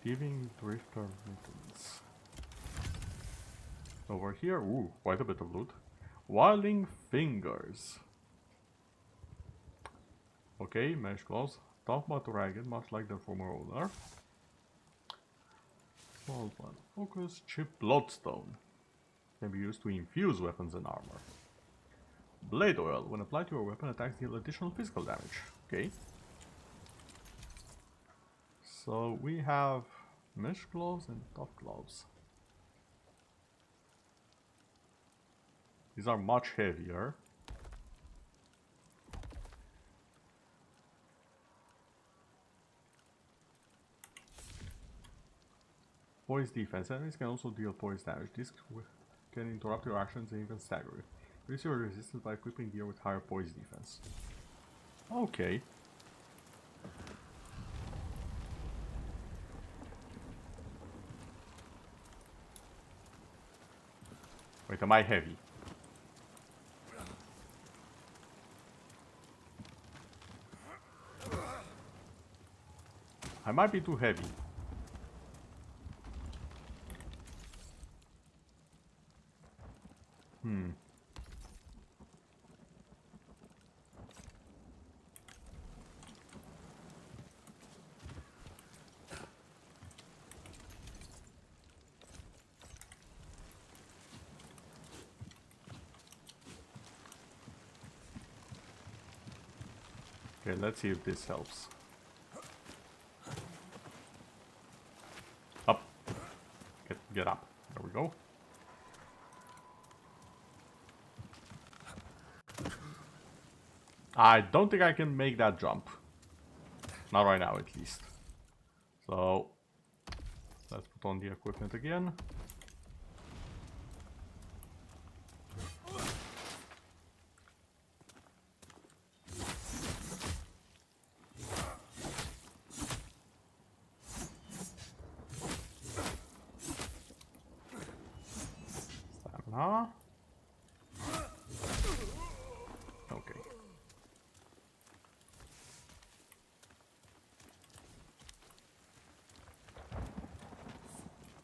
Giving Drifter mittens. Over here, ooh, quite a bit of loot. Wilding Fingers. Okay, mesh gloves. Tough but ragged, much like their former owner. Small plant focus. Chip Bloodstone. Can be used to infuse weapons and armor. Blade oil. When applied to your weapon, attacks deal additional physical damage. Okay. So we have Mesh gloves and tough gloves. These are much heavier. Poise defense. Enemies can also deal poise damage. This can interrupt your actions and even stagger you. Increase your resistance by equipping gear with higher poise defense. Okay. Wait, am I heavy? I might be too heavy. Okay, let's see if this helps. Up. Get up. There we go. I don't think I can make that jump. Not right now, at least. So, let's put on the equipment again. Stamina. Okay.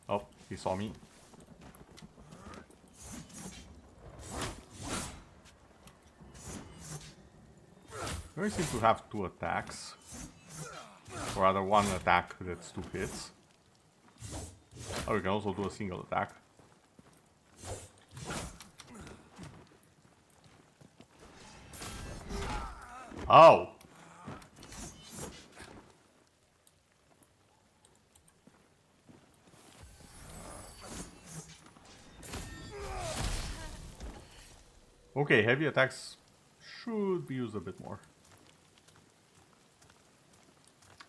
Oh, he saw me. We seem to have 2 attacks. Or rather, 1 attack that's 2 hits. Oh, we can also do a single attack. Oh! Okay, heavy attacks should be used a bit more.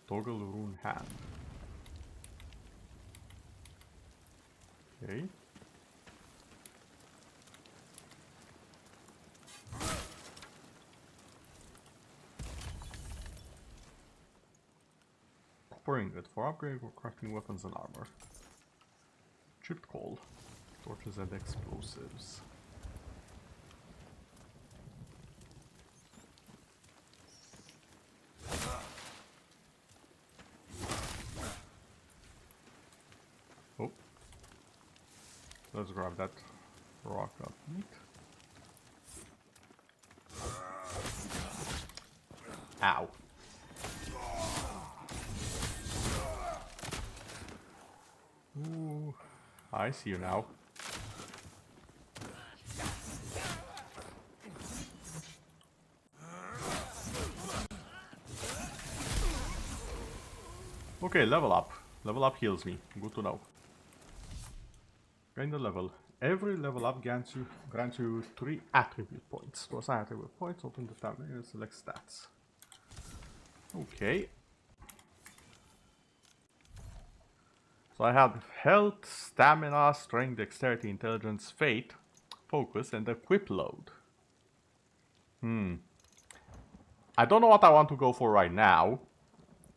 Toggle rune hand. Okay. Copper ingot for upgrade or crafting weapons and armor. Chipped coal. Torches and explosives. Oh. Let's grab that rock up meat. Ow. Ooh, I see you now. Okay, level up. Level up heals me. Good to know. Gain the level. Every level up grants you 3 attribute points. To assign attribute points, open the tab menu and select stats. Okay. So I have health, stamina, strength, dexterity, intelligence, fate, focus, and equip load. I don't know what I want to go for right now,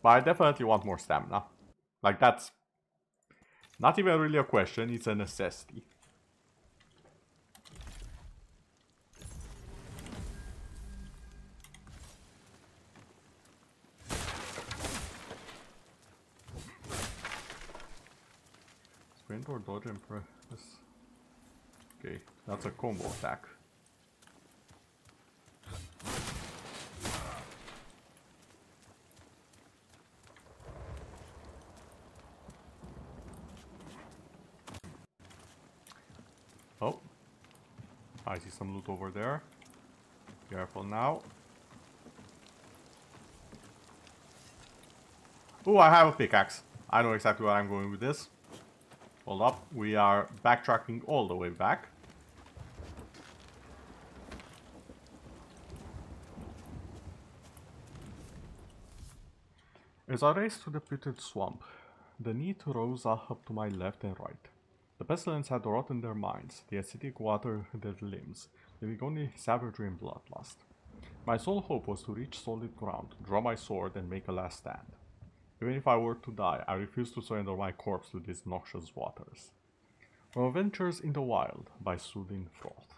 but I definitely want more stamina. Like, that's not even really a question, it's a necessity. Sprint or dodge and press. Okay, that's a combo attack. Oh, I see some loot over there. Careful now. Oh, I have a pickaxe. I know exactly where I'm going with this. Hold up, we are backtracking all the way back. As I raced through the pitted swamp, the neat rose up to my left and right. The pestilence had rotten their minds, the acidic water their limbs, leaving only savagery and bloodlust. My sole hope was to reach solid ground, draw my sword, and make a last stand. Even if I were to die, I refused to surrender my corpse to these noxious waters. From Adventures in the Wild by Sudin Froth.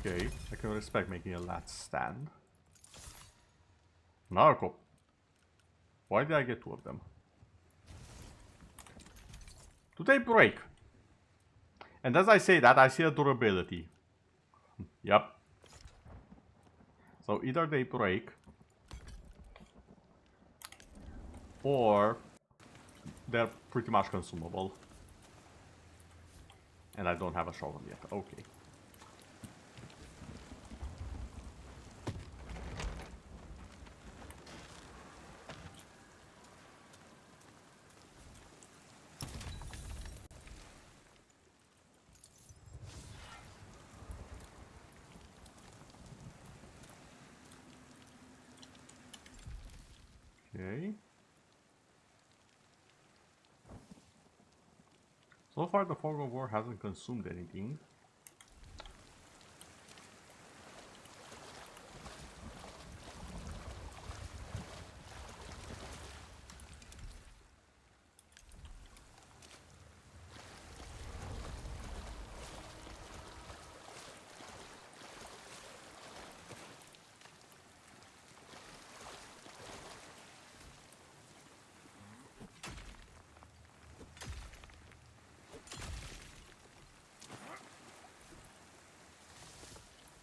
Okay, I can respect making a last stand. Narco. Why did I get 2 of them? Do they break? And as I say that, I see a durability. Yep. So either they break, or they're pretty much consumable. And I don't have a shovel yet. Okay. Okay. So far the fog of war hasn't consumed anything.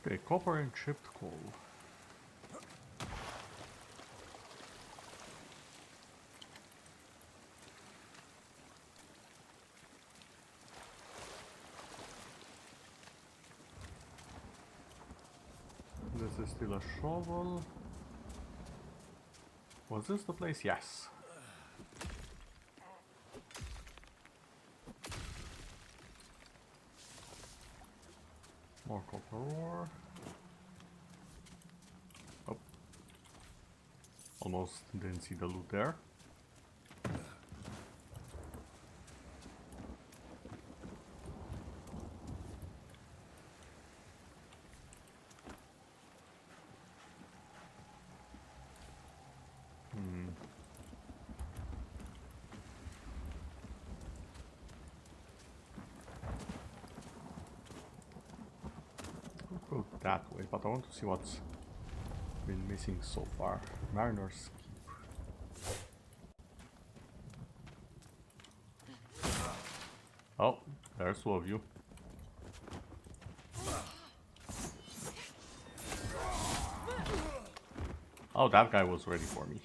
Okay, copper and chipped coal. This is still a shovel. Was this the place? Yes. More copper ore. Oh. Almost didn't see the loot there. Go that way, but I want to see what's been missing so far. Mariner's Keep. Oh, there's 2 of you. Oh, that guy was ready for me.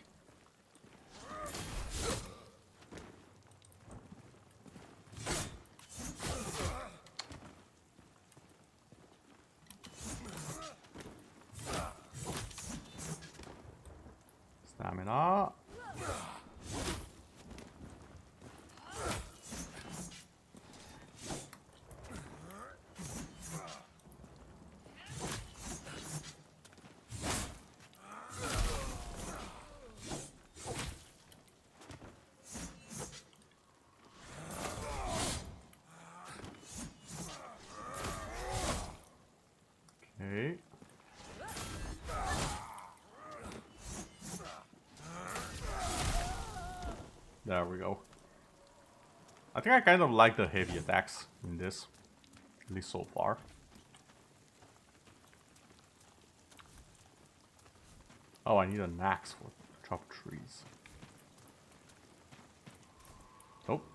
Stamina. Okay. There we go. I think I kind of like the heavy attacks in this, at least so far. Oh, I need an axe for chop trees. Nope.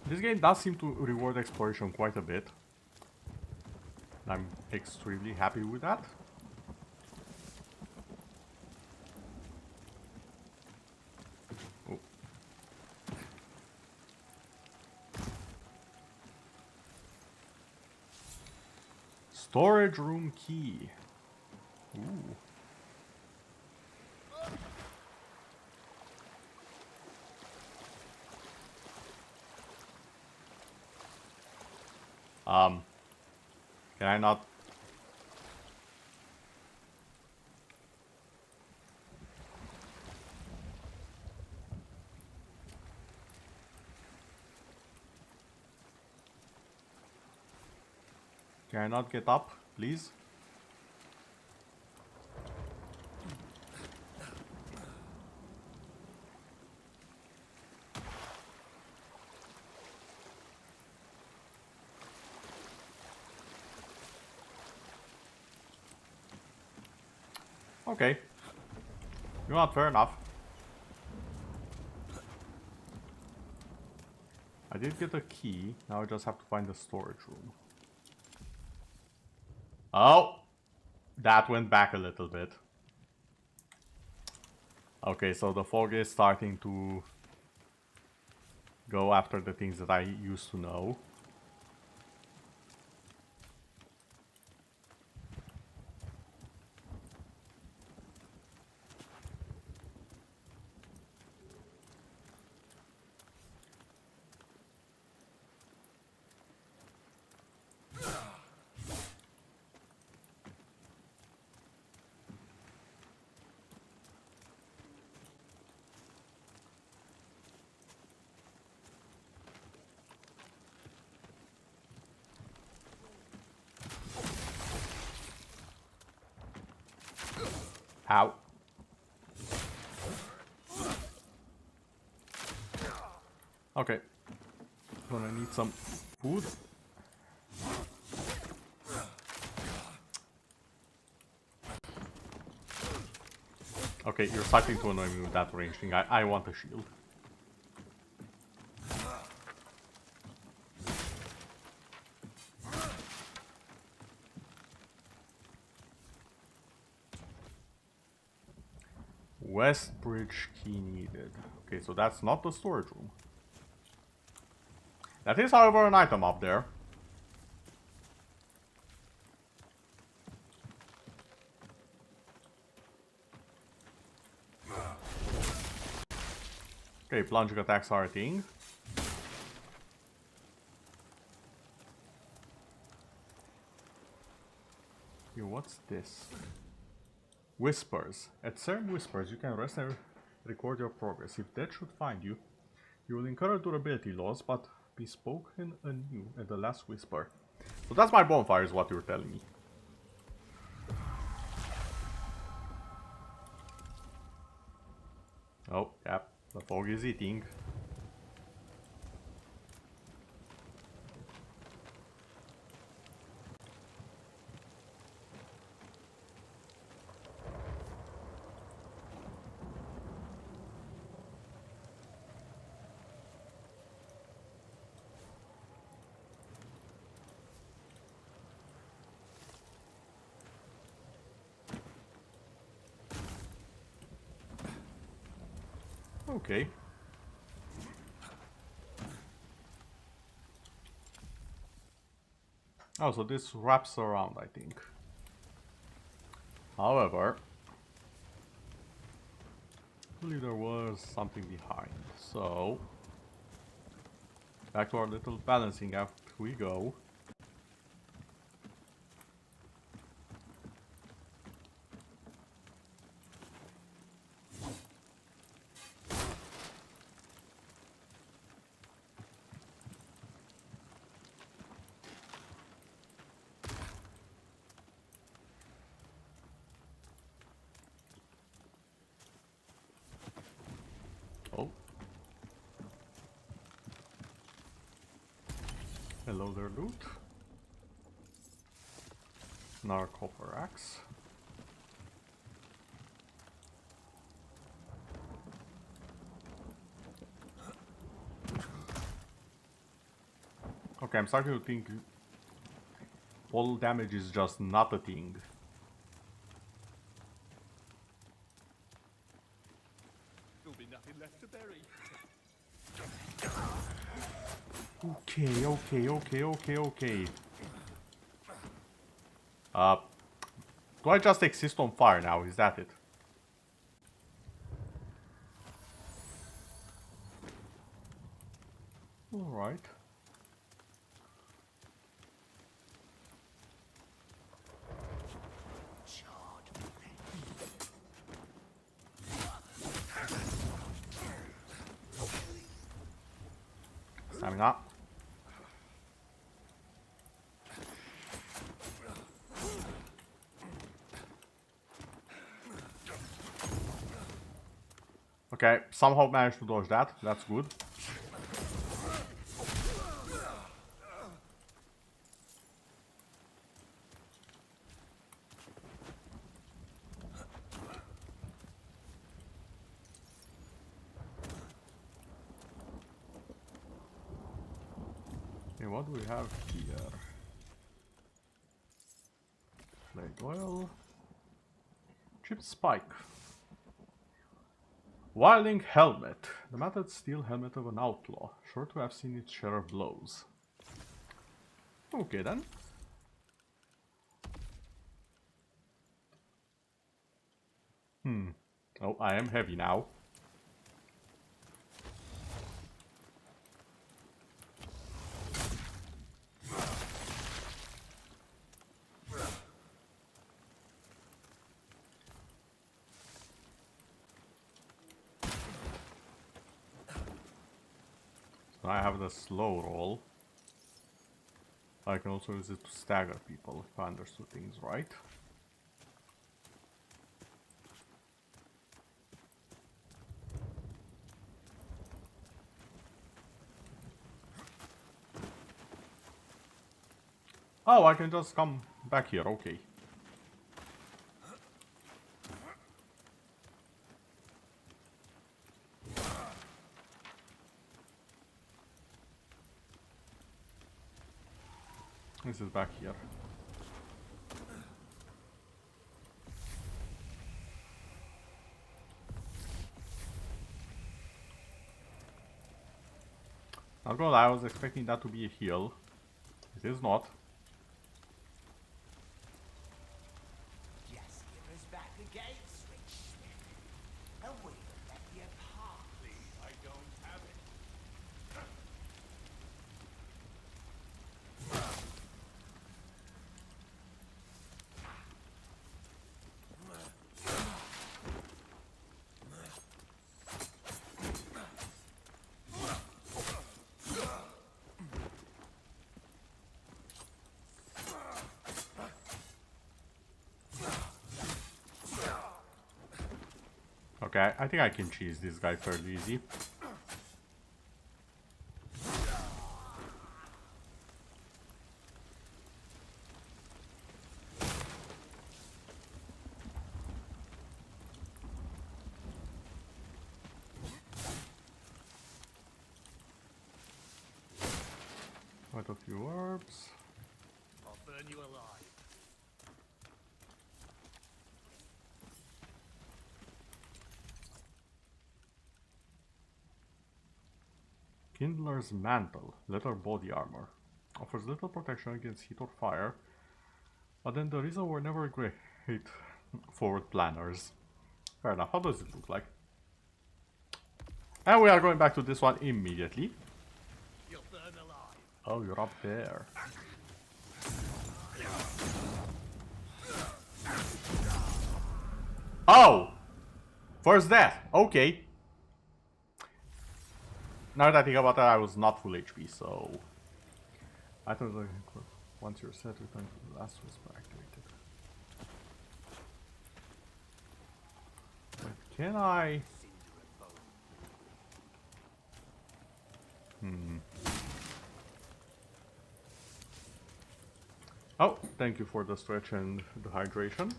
This game does seem to reward exploration quite a bit. I'm extremely happy with that. Oh. Storage room key. Ooh. Can I not? Can I not get up, please? Okay. You know what, fair enough. I did get a key, now I just have to find the storage room. Oh! That went back a little bit. Okay, so the fog is starting to go after the things that I used to know. Ow. Okay. Gonna need some food. Okay, you're starting to annoy me with that range thing. I want a shield. West Bridge key needed. Okay, so that's not the storage room. That is, however, an item up there. Okay, plunging attacks are a thing. Yo, what's this? Whispers. At certain whispers, you can rest and record your progress. If death should find you, you will incur durability loss, but be spoken anew at the last whisper. So that's my bonfire, is what you're telling me. Oh, yeah, the fog is eating. Okay. Oh, so this wraps around, I think. However, I believe there was something behind. So, back to our little balancing act we go. Oh. Hello there, loot. Another copper axe. Okay, I'm starting to think fall damage is just not a thing. There'll be nothing left to bury. Okay. Do I just exist on fire now? Is that it? Alright. Stamina. Okay, somehow managed to dodge that. That's good. Okay, what do we have here? Blade oil. Chip spike. Wilding helmet. The matted steel helmet of an outlaw. Sure to have seen its share of blows. Okay then. Oh, I am heavy now. I have the slow roll. I can also use it to stagger people, if I understood things right. Oh, I can just come back here, okay. This is back here. Not gonna lie, I was expecting that to be a heal. It is not. Just give us back the gate switch, and we'll let you part. Please, I don't have it. Okay, I think I can cheese this guy fairly easy. Quite a few herbs. I'll burn you alive. Kindler's Mantle, leather body armor. Offers little protection against heat or fire, but then the reason were never great forward planners. Fair enough, how does it look like? And we are going back to this one immediately. You'll burn alive. Oh, you're up there. Oh! First death, okay. Now that I think about that, I was not full HP, so... Items are once you're set, return to the last whisper activated. But can I... Oh, thank you for the stretch and the hydration.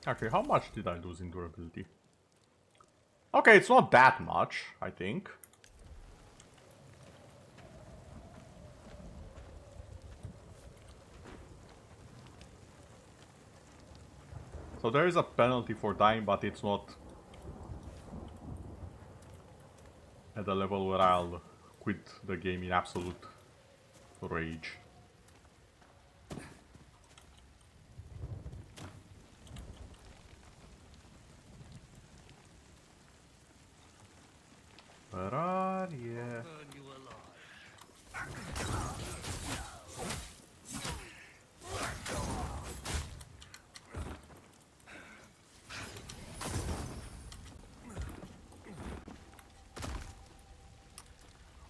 Actually, how much did I lose in durability? Okay. Okay, it's not that much, I think. So there is a penalty for dying, but it's not at the level where I'll quit the game in absolute rage. Where are you?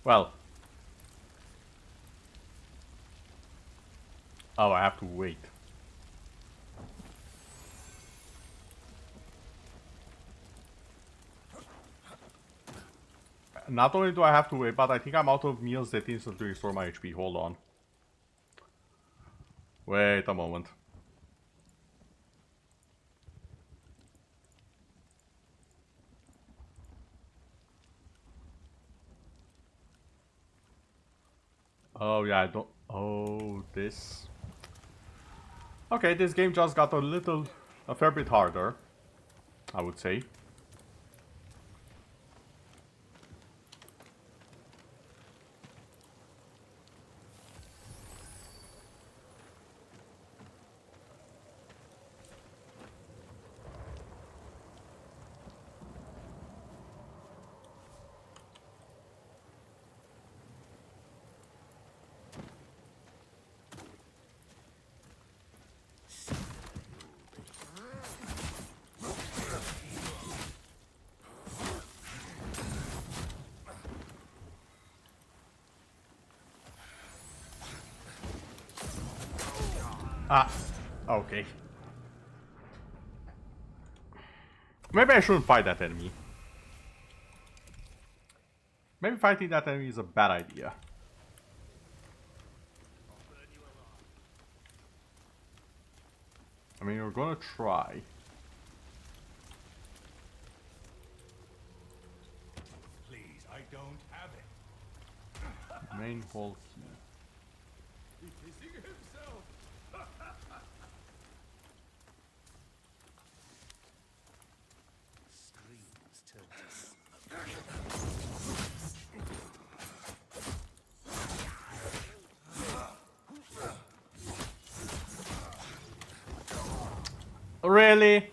Well. Oh, I have to wait. Not only do I have to wait, but I think I'm out of meals that instantly restore my HP. Hold on. Wait a moment. Oh yeah, I don't... Oh, this... Okay, this game just got a fair bit harder, I would say. Ah, okay. Maybe I shouldn't fight that enemy. Maybe fighting that enemy is a bad idea. I mean, we're gonna try. Please, I don't have it. Main hall key. Really?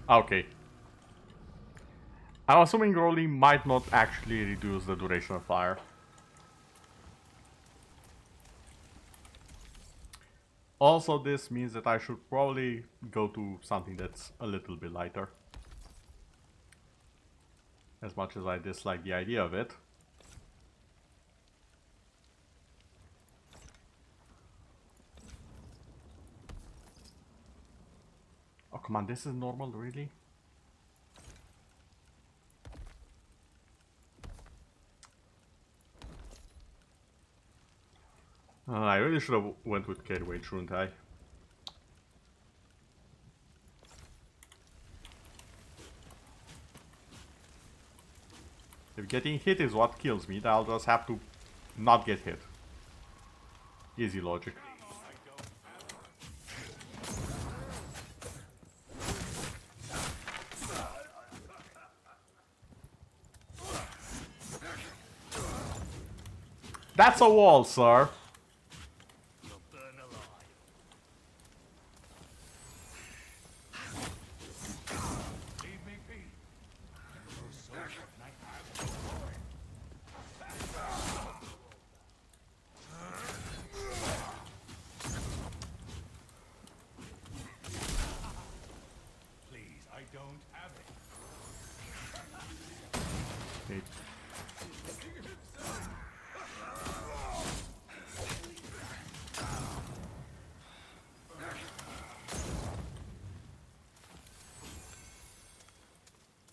Okay. I'm assuming rolling might not actually reduce the duration of fire. Also, this means that I should probably go to something that's a little bit lighter. As much as I dislike the idea of it. Oh, come on, this is normal, really? I really should have went with Carriway, shouldn't I? If getting hit is what kills me, then I'll just have to not get hit. Easy logic. That's a wall, sir.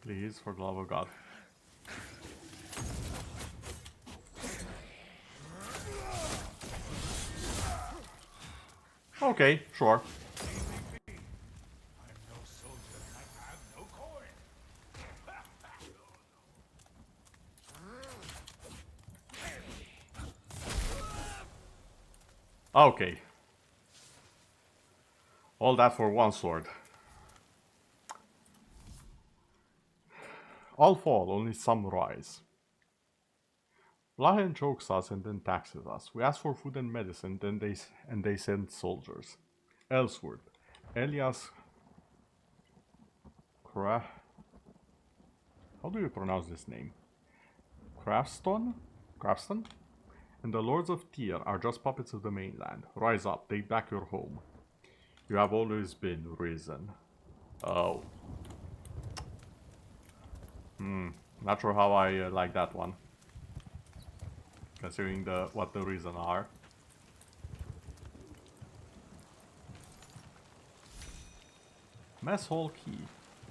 Please, for the love of God. Okay, sure. I'm no soldier. I have no coin. Okay. All that for one sword. All fall, only some rise. Blahen chokes us and then taxes us. We ask for food and medicine, then they send soldiers. Elseword, Elias How do you pronounce this name? Craftston? And the lords of Tyr are just puppets of the mainland. Rise up, take back your home. You have always been risen. Oh. Not sure how I like that one. Considering what the reason are. Mess hall key.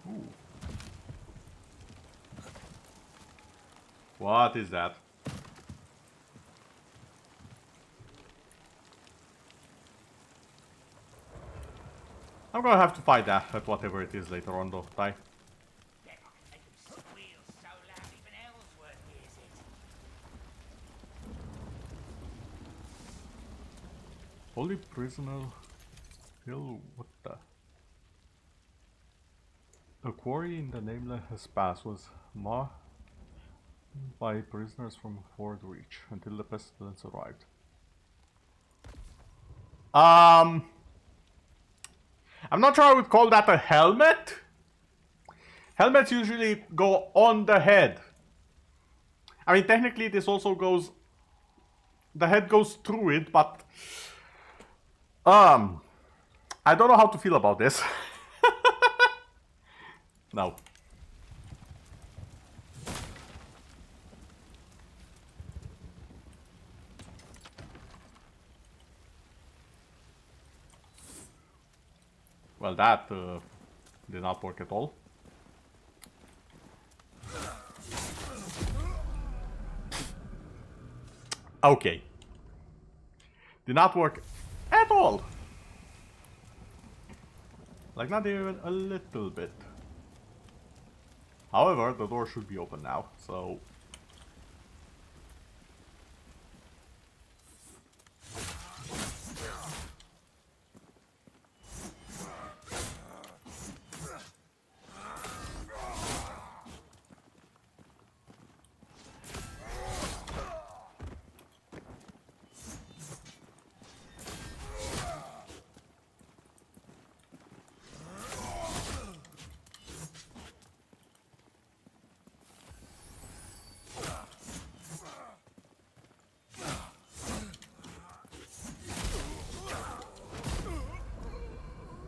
Ooh. What is that? I'm gonna have to fight that at whatever it is later on though, Ty. Holy prisoner hill, what the? The quarry in the Nameless Pass was marked by prisoners from Ford Reach until the pestilence arrived. I'm not sure I would call that a helmet. Helmets usually go on the head. I mean, technically this also goes... The head goes through it, but... I don't know how to feel about this. No. Well, that did not work at all. Okay. Did not work at all. Like, not even a little bit. However, the door should be open now, so...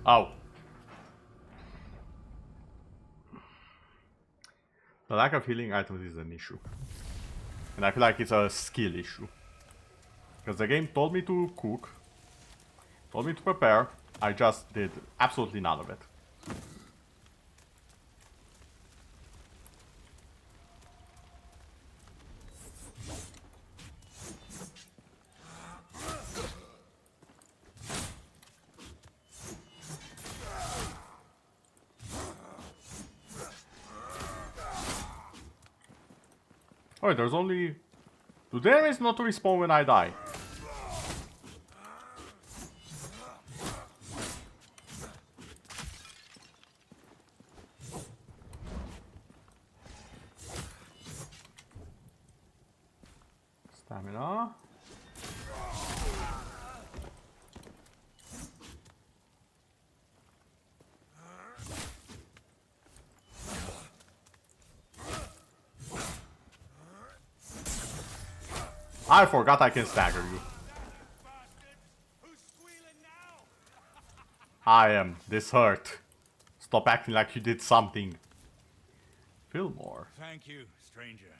Oh. The lack of healing items is an issue. And I feel like it's a skill issue. Because the game told me to cook, told me to prepare, I just did absolutely none of it. Oh, wait, there's only... Do the enemies not respawn when I die? Stamina. I forgot I can stagger you. I am this hurt. Stop acting like you did something. Fillmore. Thank you, stranger.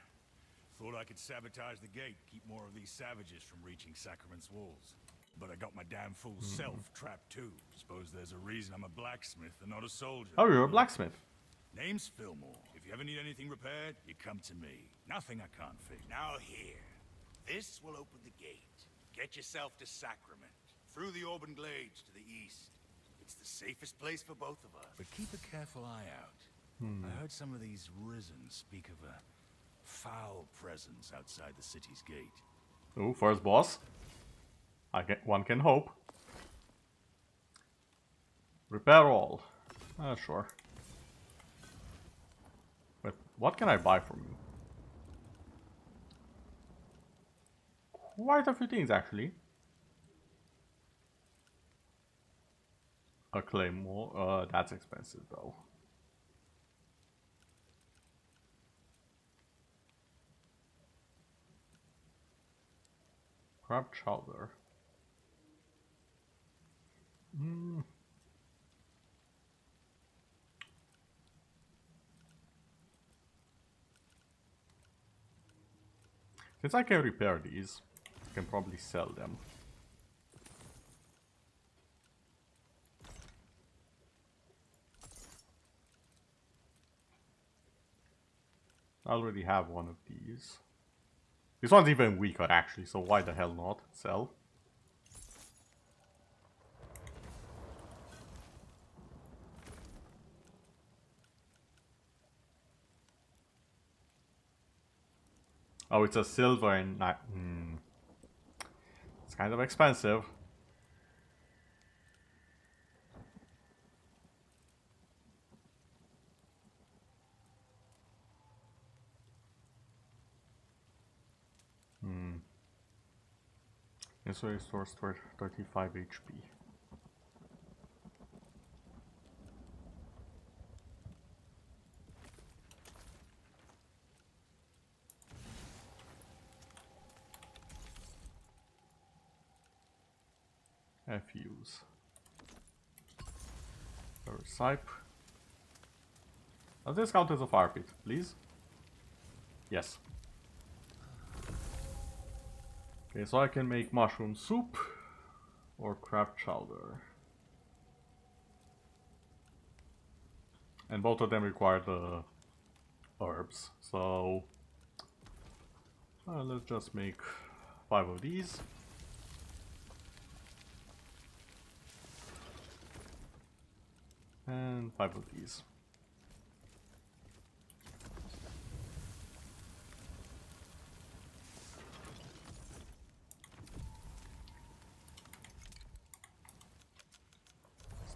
Thought I could sabotage the gate, keep more of these savages from reaching Sacrament's walls. But I got my damn fool self trapped too. Suppose there's a reason I'm a blacksmith and not a soldier. Oh, you're a blacksmith. Name's Fillmore. If you ever need anything repaired, you come to me. Nothing I can't fix. Now here. This will open the gate. Get yourself to Sacrament. through the Auburn Glades to the east. It's the safest place for both of us. But keep a careful eye out. I heard some of these Risen speak of a foul presence outside the city's gate. Ooh, first boss. One can hope. Repair all. Sure. But what can I buy from you? Quite a few things, actually. A claymore. That's expensive, though. Crab chowder. Since I can repair these, I can probably sell them. I already have one of these. This one's even weaker actually, so why the hell not sell? Oh, it's a silver and it's kind of expensive. This way restores 35 HP. Fuse. Sipe. Does this count as a fire pit, please? Yes. Okay, so I can make mushroom soup or crab chowder. And both of them require the herbs, so let's just make 5 of these. And 5 of these.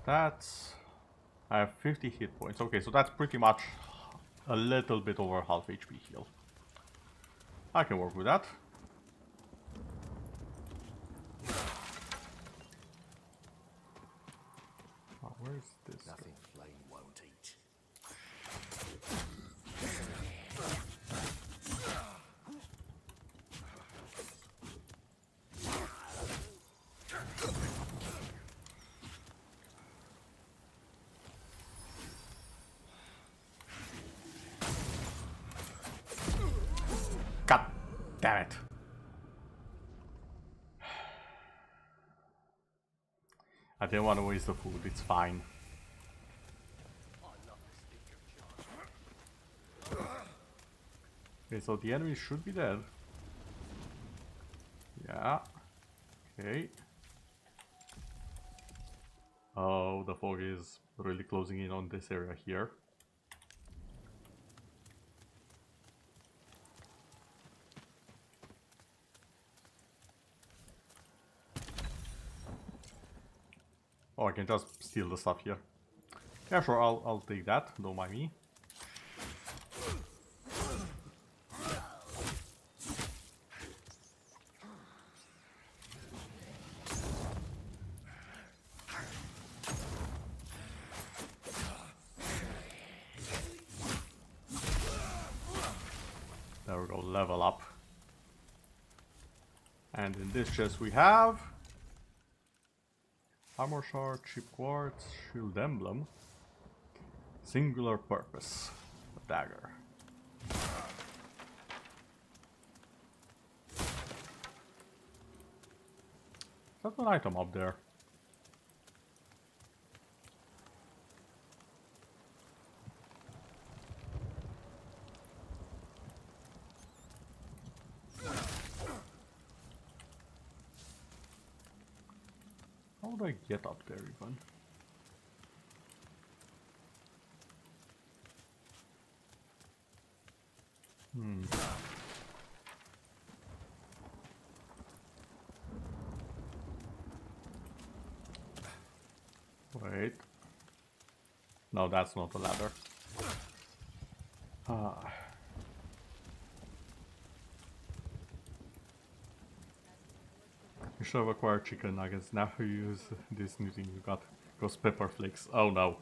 Stats. I have 50 hit points. Okay, so that's pretty much a little bit over half HP heal. I can work with that. Oh, where's this? Nothing flame won't eat. God damn it. I didn't want to waste the food, it's fine. Okay, so the enemy should be dead. Yeah. Okay. Oh, the fog is really closing in on this area here. Oh, I can just steal the stuff here. Yeah, sure, I'll take that, don't mind me. There we go, level up. And in this chest we have armor shard, cheap quartz, shield emblem, singular purpose, a dagger. Is that an item up there? do I get up there even? Wait. No, that's not a ladder. You should have acquired chicken nuggets. Now you use this new thing you got. Goes pepper flakes. Oh no.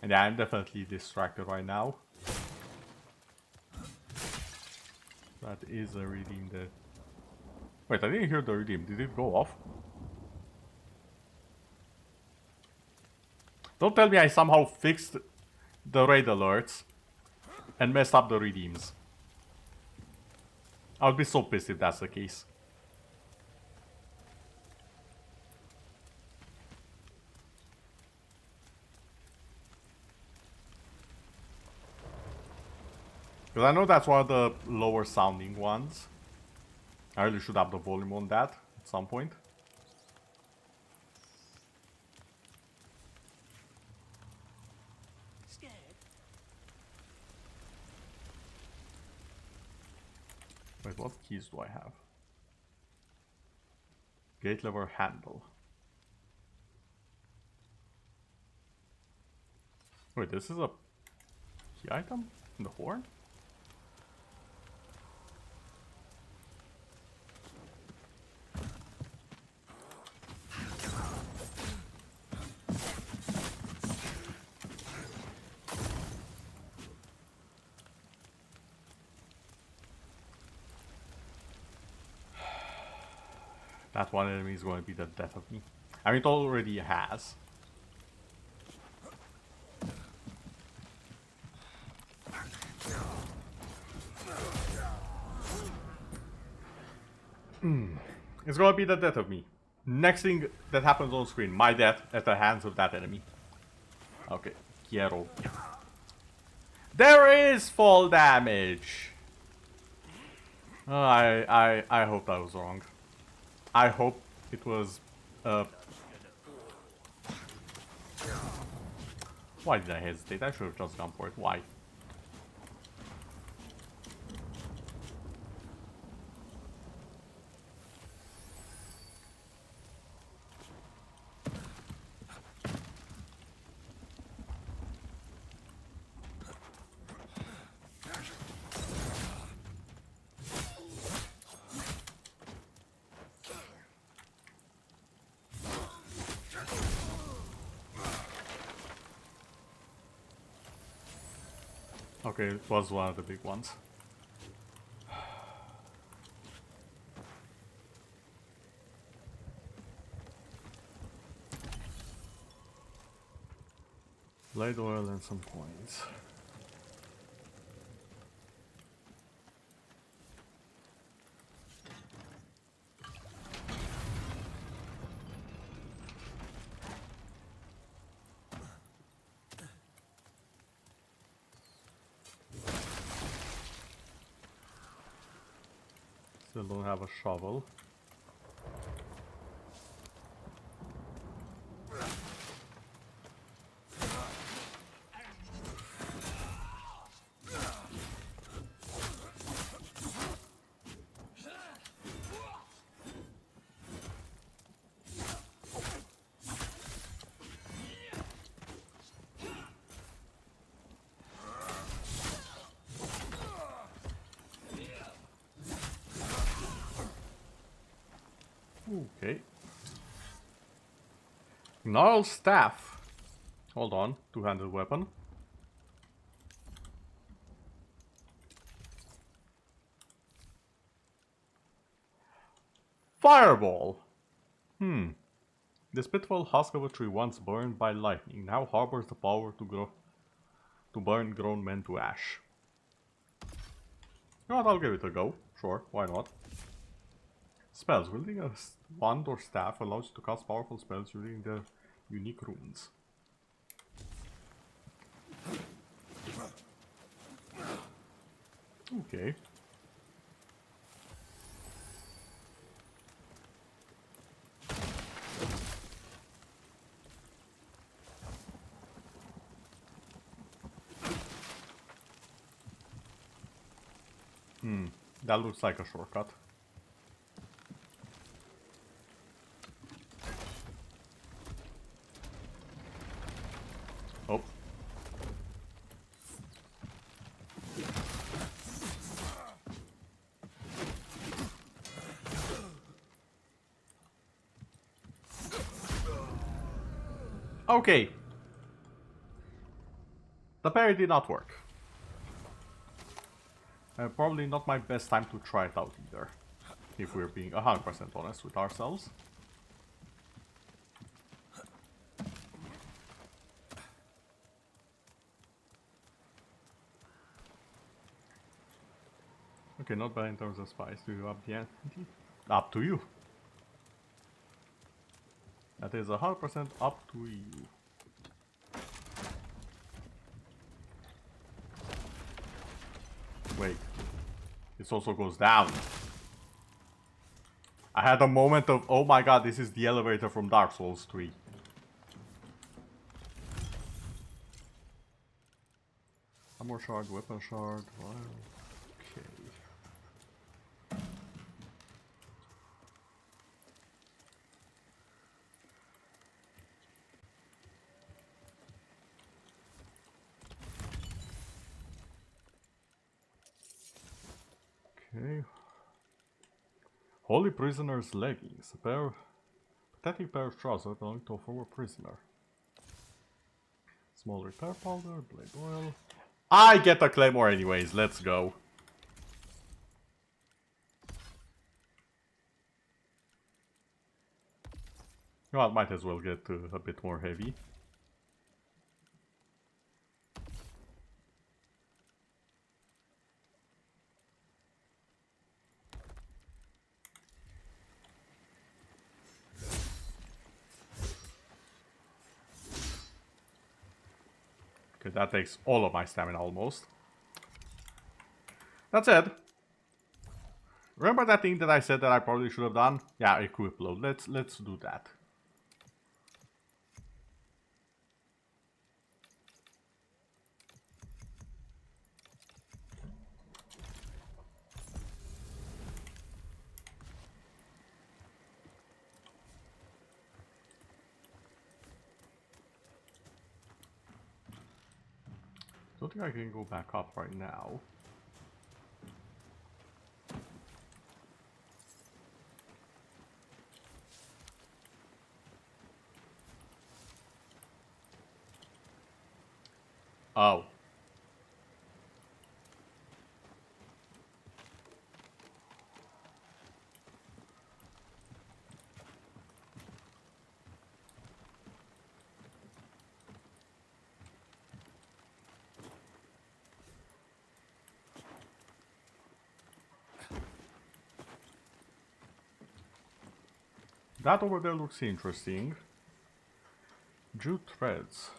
And yeah, I'm definitely distracted right now. That is a redeem there. Wait, I didn't hear the redeem. Did it go off? Don't tell me I somehow fixed the raid alerts and messed up the redeems. I would be so pissed if that's the case. Because I know that's one of the lower sounding ones. I really should have the volume on that at some point. Scared? Wait, what keys do I have? Gate lever handle. Wait, this is a key item? In the horn? That one enemy is going to be the death of me. I mean, it already has. It's going to be the death of me. Next thing that happens on screen, my death at the hands of that enemy. Okay, quiero. There is fall damage. I hope that was wrong. I hope it was, why did I hesitate? I should have just gone for it. Why? Okay, it was one of the big ones. Blade oil and some coins. Still don't have a shovel. Okay. Gnarl staff. Hold on, two-handed weapon. Fireball. This pitiful husk of a tree once burned by lightning now harbors the power to burn grown men to ash. You know what, I'll give it a go. Sure, why not? Spells. Wielding a wand or staff allows you to cast powerful spells using their unique runes. Okay. That looks like a shortcut. Oh. Okay. The parry did not work. Probably not my best time to try it out either. If we're being 100% honest with ourselves. Okay, not bad in terms of spice. Do you up the ante? Up to you. That is 100% up to you. Wait. This also goes down. I had a moment of, oh my god, this is the elevator from Dark Souls 3. Armor shard, weapon shard. Well, okay. Okay. Holy Prisoner's Leggings. A pathetic pair of trousers belonging to a former prisoner. Small repair powder, blade oil. I get a claymore anyways, let's go. Well, might as well get a bit more heavy. Okay, that takes all of my stamina almost. That said, remember that thing that I said that I probably should have done? Yeah, equip load. Let's do that. Don't think I can go back up right now. Oh. That over there looks interesting. Jute threads.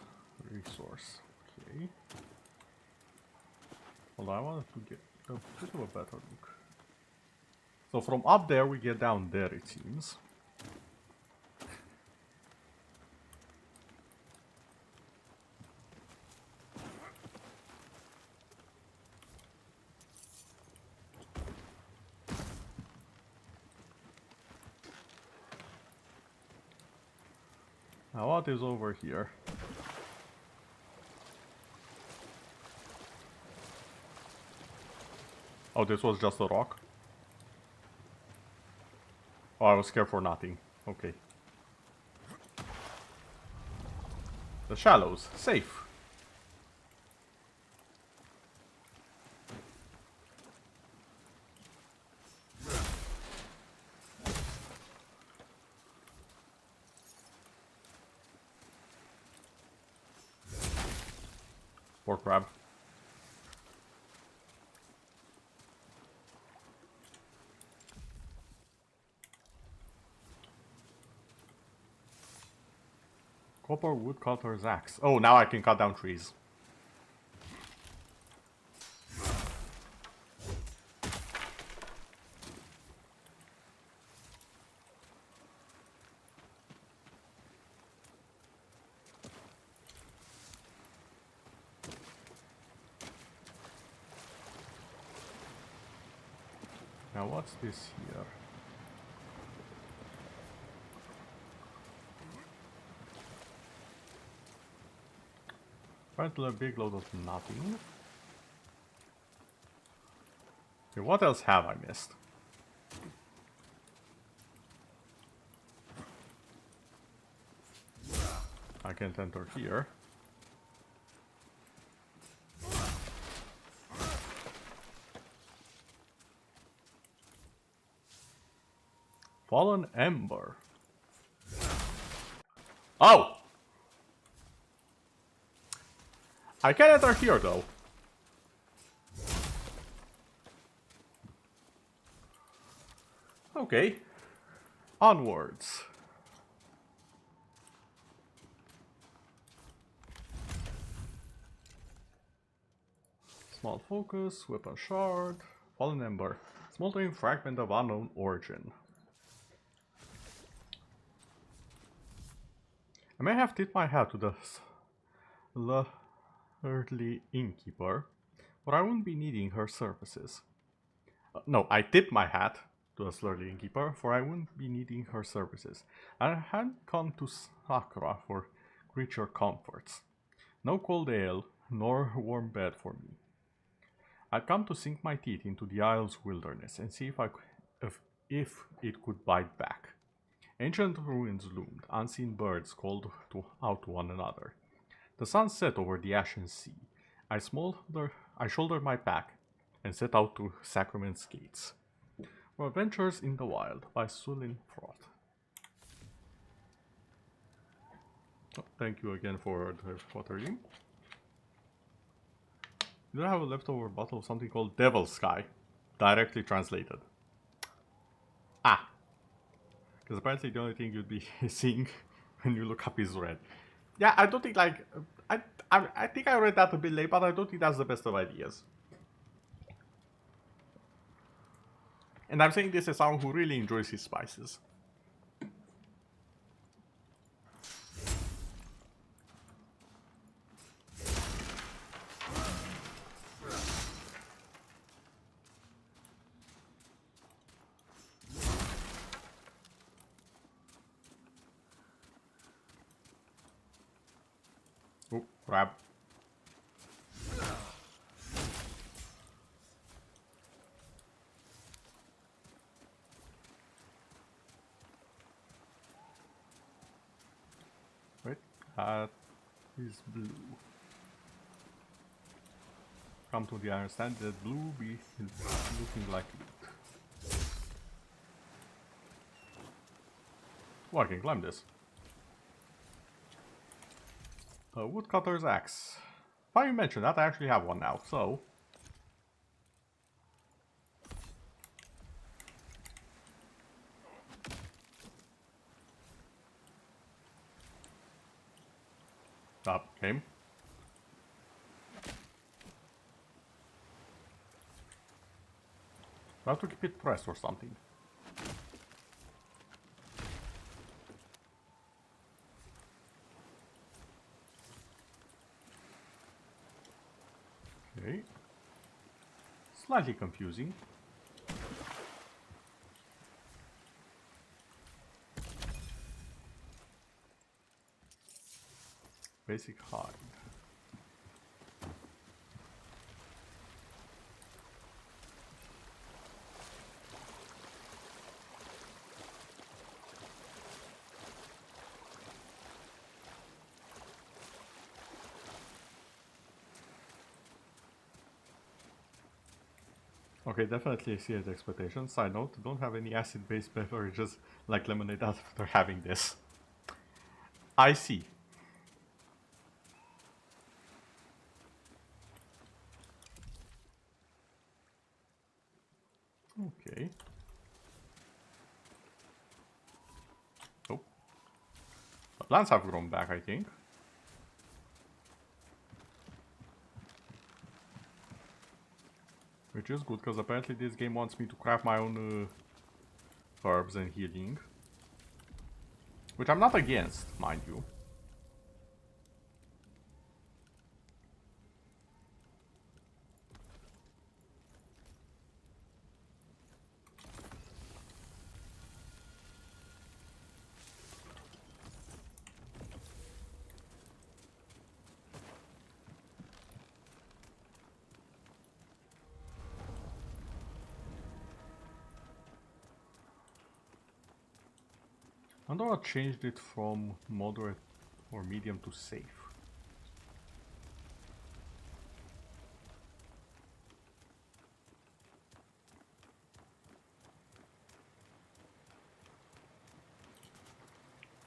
Resource. Okay. Hold on, I wanted to get a bit of a better look. So from up there we get down there, it seems. Now what is over here? Oh, this was just a rock? Oh, I was scared for nothing. Okay. The shallows. Safe. Poor crab. Copper woodcutter's axe. Oh, now I can cut down trees. Now what's this here? Apparently a big load of nothing. Okay, what else have I missed? I can't enter here. Fallen Ember. Oh! I can enter here though. Okay. Onwards. Small focus, weapon shard, fallen ember, smoldering fragment of unknown origin. I may have tipped my hat to the earthly innkeeper, but I wouldn't be needing her services. No, I tipped my hat to the slurly innkeeper, for I wouldn't be needing her services. I hadn't come to Sakra for creature comforts. No cold ale, nor warm bed for me. I'd come to sink my teeth into the Isle's wilderness and see if it could bite back. Ancient ruins loomed, unseen birds called out to one another. The sun set over the ashen sea. I shouldered my pack and set out to Sacrament's gates. For Adventures in the Wild by Sulin Froth. Oh, thank you again for the watering. You don't have a leftover bottle of something called Devil's Sky, directly translated. Ah! Because apparently the only thing you'd be seeing when you look up is red. Yeah, I don't think like... I think I read that a bit late, but I don't think that's the best of ideas. And I'm saying this as someone who really enjoys his spices. Oh, grab. Wait, that is blue. Come to the understand that blue be looking like it. Oh, I can climb this. A woodcutter's axe. Why you mentioned that, I actually have one now, so... Stop, game. I have to keep it pressed or something. Okay. Slightly confusing. Basic hide. Okay, definitely exceeded expectations. Side note, don't have any acid-based beverages like lemonade after having this. I see. Okay. Oh. The plants have grown back, I think. Which is good, because apparently this game wants me to craft my own herbs and healing. Which I'm not against, mind you. I wonder what changed it from moderate or medium to safe.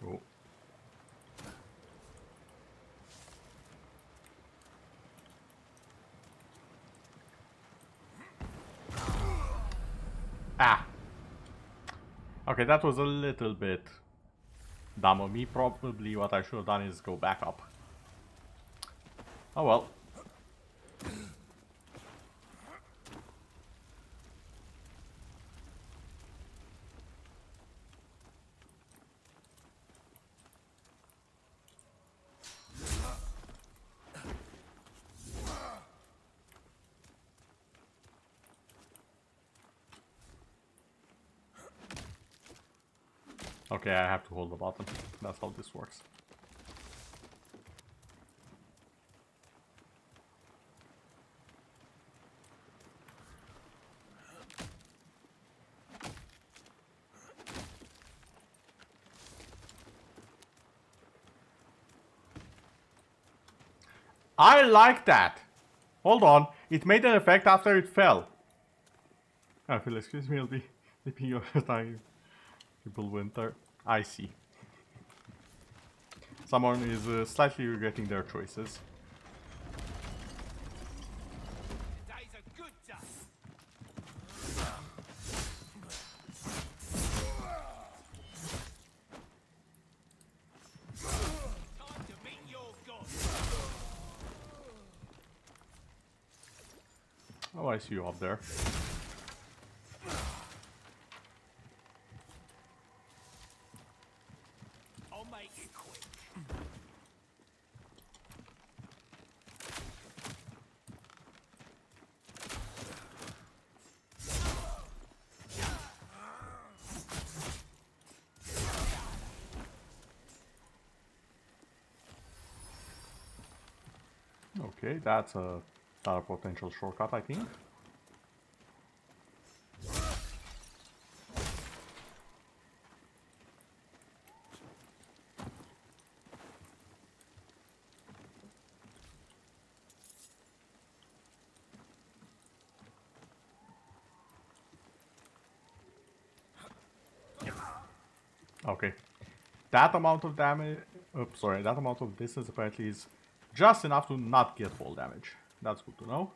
Oh. Ah. Okay, that was a little bit dumb of me. Probably what I should have done is go back up. Oh well. Okay, I have to hold the button. That's how this works. I like that! Hold on, it made an effect after it fell. I feel, excuse me, I'll be sleeping your time. People winter. I see. Someone is slightly regretting their choices. Today's a good day. Time to meet your god. Oh, I see you up there. I'll make it quick. Okay, that's a potential shortcut, I think. Okay, that amount of damage, oops, sorry, that amount of distance apparently is just enough to not get fall damage. That's good to know.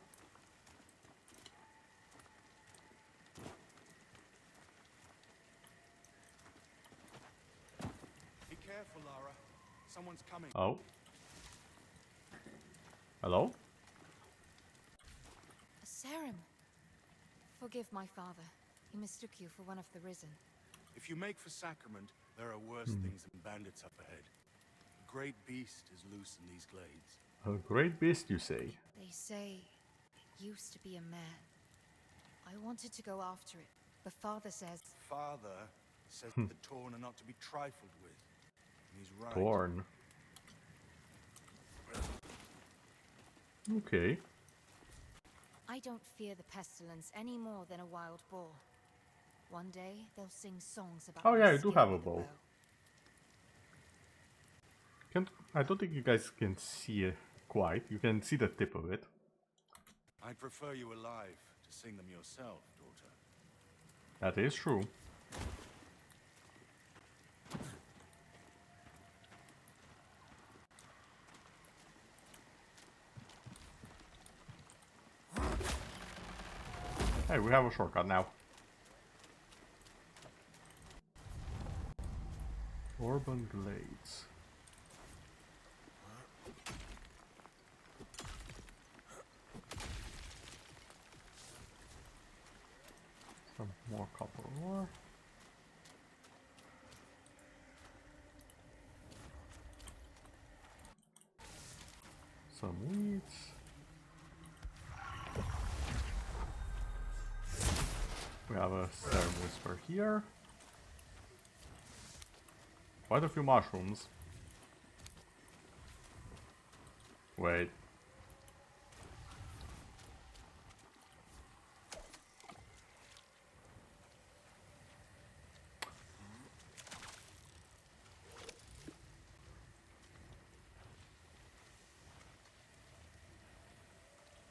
Be careful, Lara. Someone's coming. Oh. Hello? Sarum. Forgive my father. He mistook you for one of the Risen. If you make for Sacrament, there are worse things than bandits up ahead. A great beast is loose in these glades. A great beast, you say? They say it used to be a man. I wanted to go after it, but father says... Father says the Torn are not to be trifled with. And he's right. Torn. Okay. I don't fear the pestilence any more than a wild boar. One day they'll sing songs about... Oh my yeah, you do skill have a with the bow. I don't think you guys can see it quite. You can see the tip of it. I'd prefer you alive to sing them yourself, daughter. That is true. Hey, we have a shortcut now. Urban Glades. Some more copper ore. Some weeds. We have a Serum Whisper here. Quite a few mushrooms. Wait.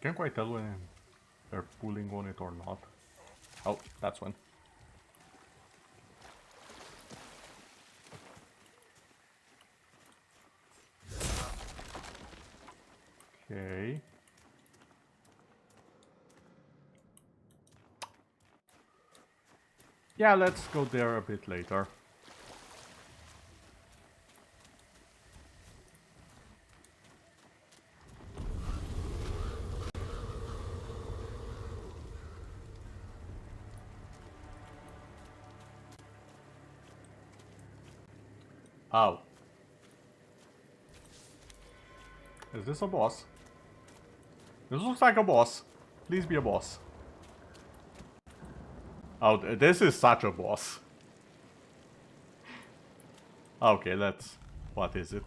Can't quite tell when they're pulling on it or not. Oh, that's one. Okay. Yeah, let's go there a bit later. Oh. Is this a boss? This looks like a boss. Please be a boss. Oh, this is such a boss. Okay, let's... What is it?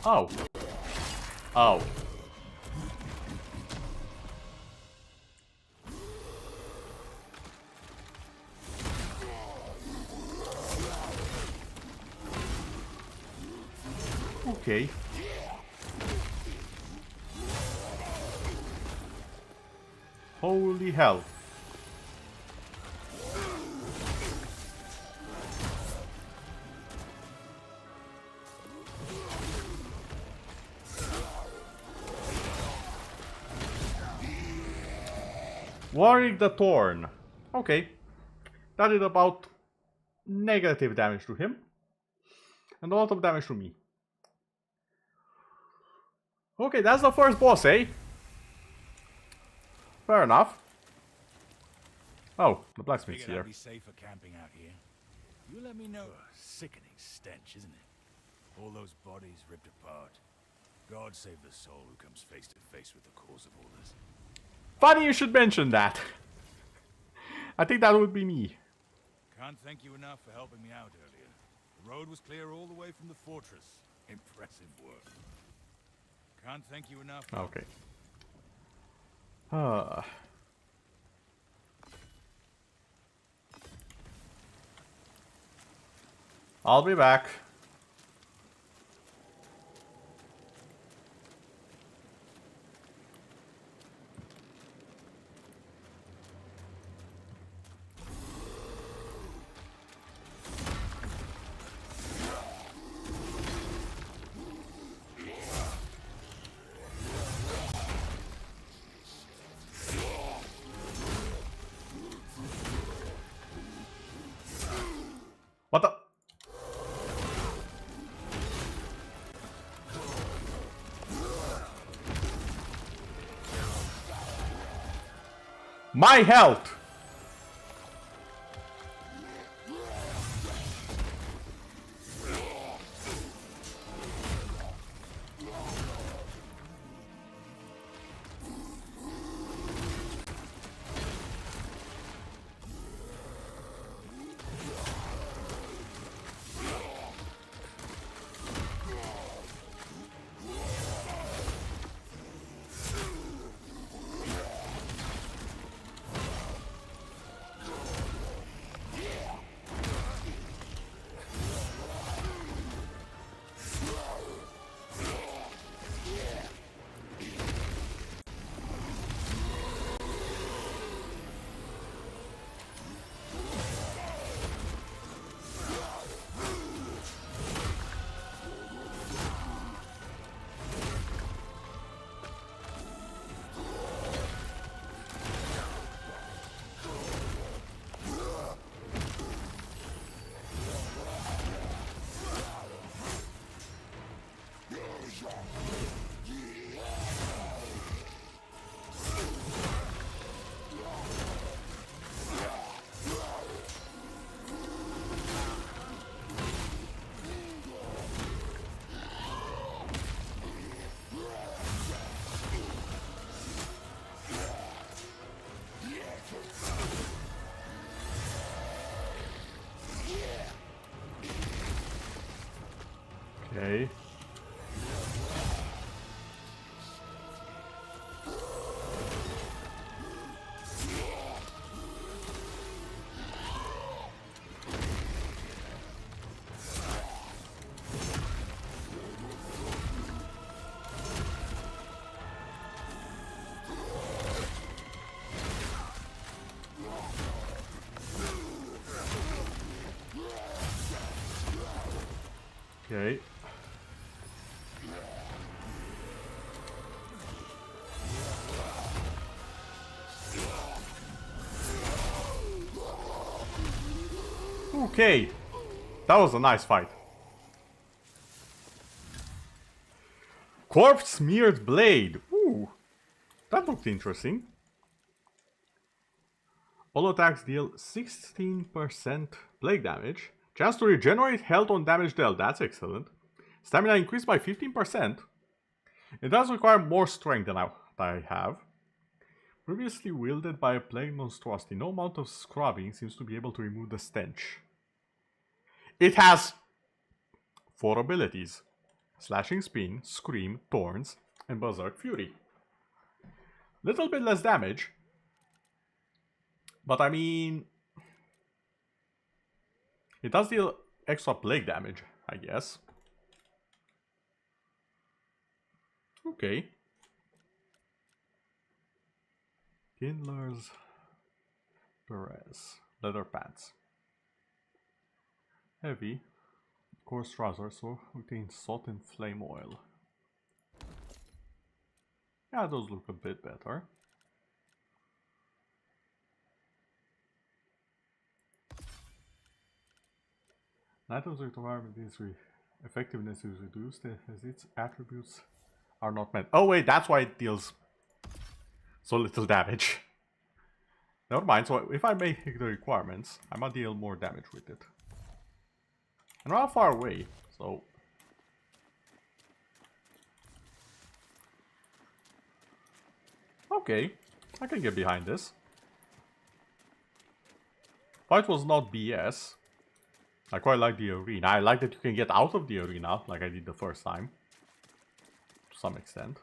Oh. Oh. Okay. Holy hell. Warwick the Thorn. Okay. That did about negative damage to him. And a lot of damage to me. Okay, that's the first boss, eh? Fair enough. Oh, the blacksmith's Figured here. I'd be safer camping out here. You let me know. Sickening stench, isn't it? All those bodies ripped apart. God save the soul who comes face to face with the cause of all this. Funny you should mention that. I think that would be me. Can't thank you enough for helping me out earlier. The road was clear all the way from the fortress. Impressive work. Can't thank you enough. Okay. I'll be back. What the? My health! Okay. Okay. Okay. That was a nice fight. Corpse Smeared Blade. Ooh. That looked interesting. All attacks deal 16% plague damage. Chance to regenerate health on damage dealt. That's excellent. Stamina increased by 15%. It does require more strength than I have. Previously wielded by a plague monstrosity, no amount of scrubbing seems to be able to remove the stench. It has 4 abilities. Slashing Spin, Scream, Thorns, and Berserk Fury. Little bit less damage. But I mean... it does deal extra plague damage, I guess. Okay. Kindler's Perez. Leather pants. Heavy. Coarse trousers, so contains salt and flame oil. Yeah, those look a bit better. Item's requirement is effectiveness is reduced as its attributes are not met. Oh wait, that's why it deals so little damage. Never mind, so if I make the requirements, I might deal more damage with it. And we're not far away, so... okay, I can get behind this. Fight was not BS. I quite like the arena. I like that you can get out of the arena, like I did the first time. To some extent.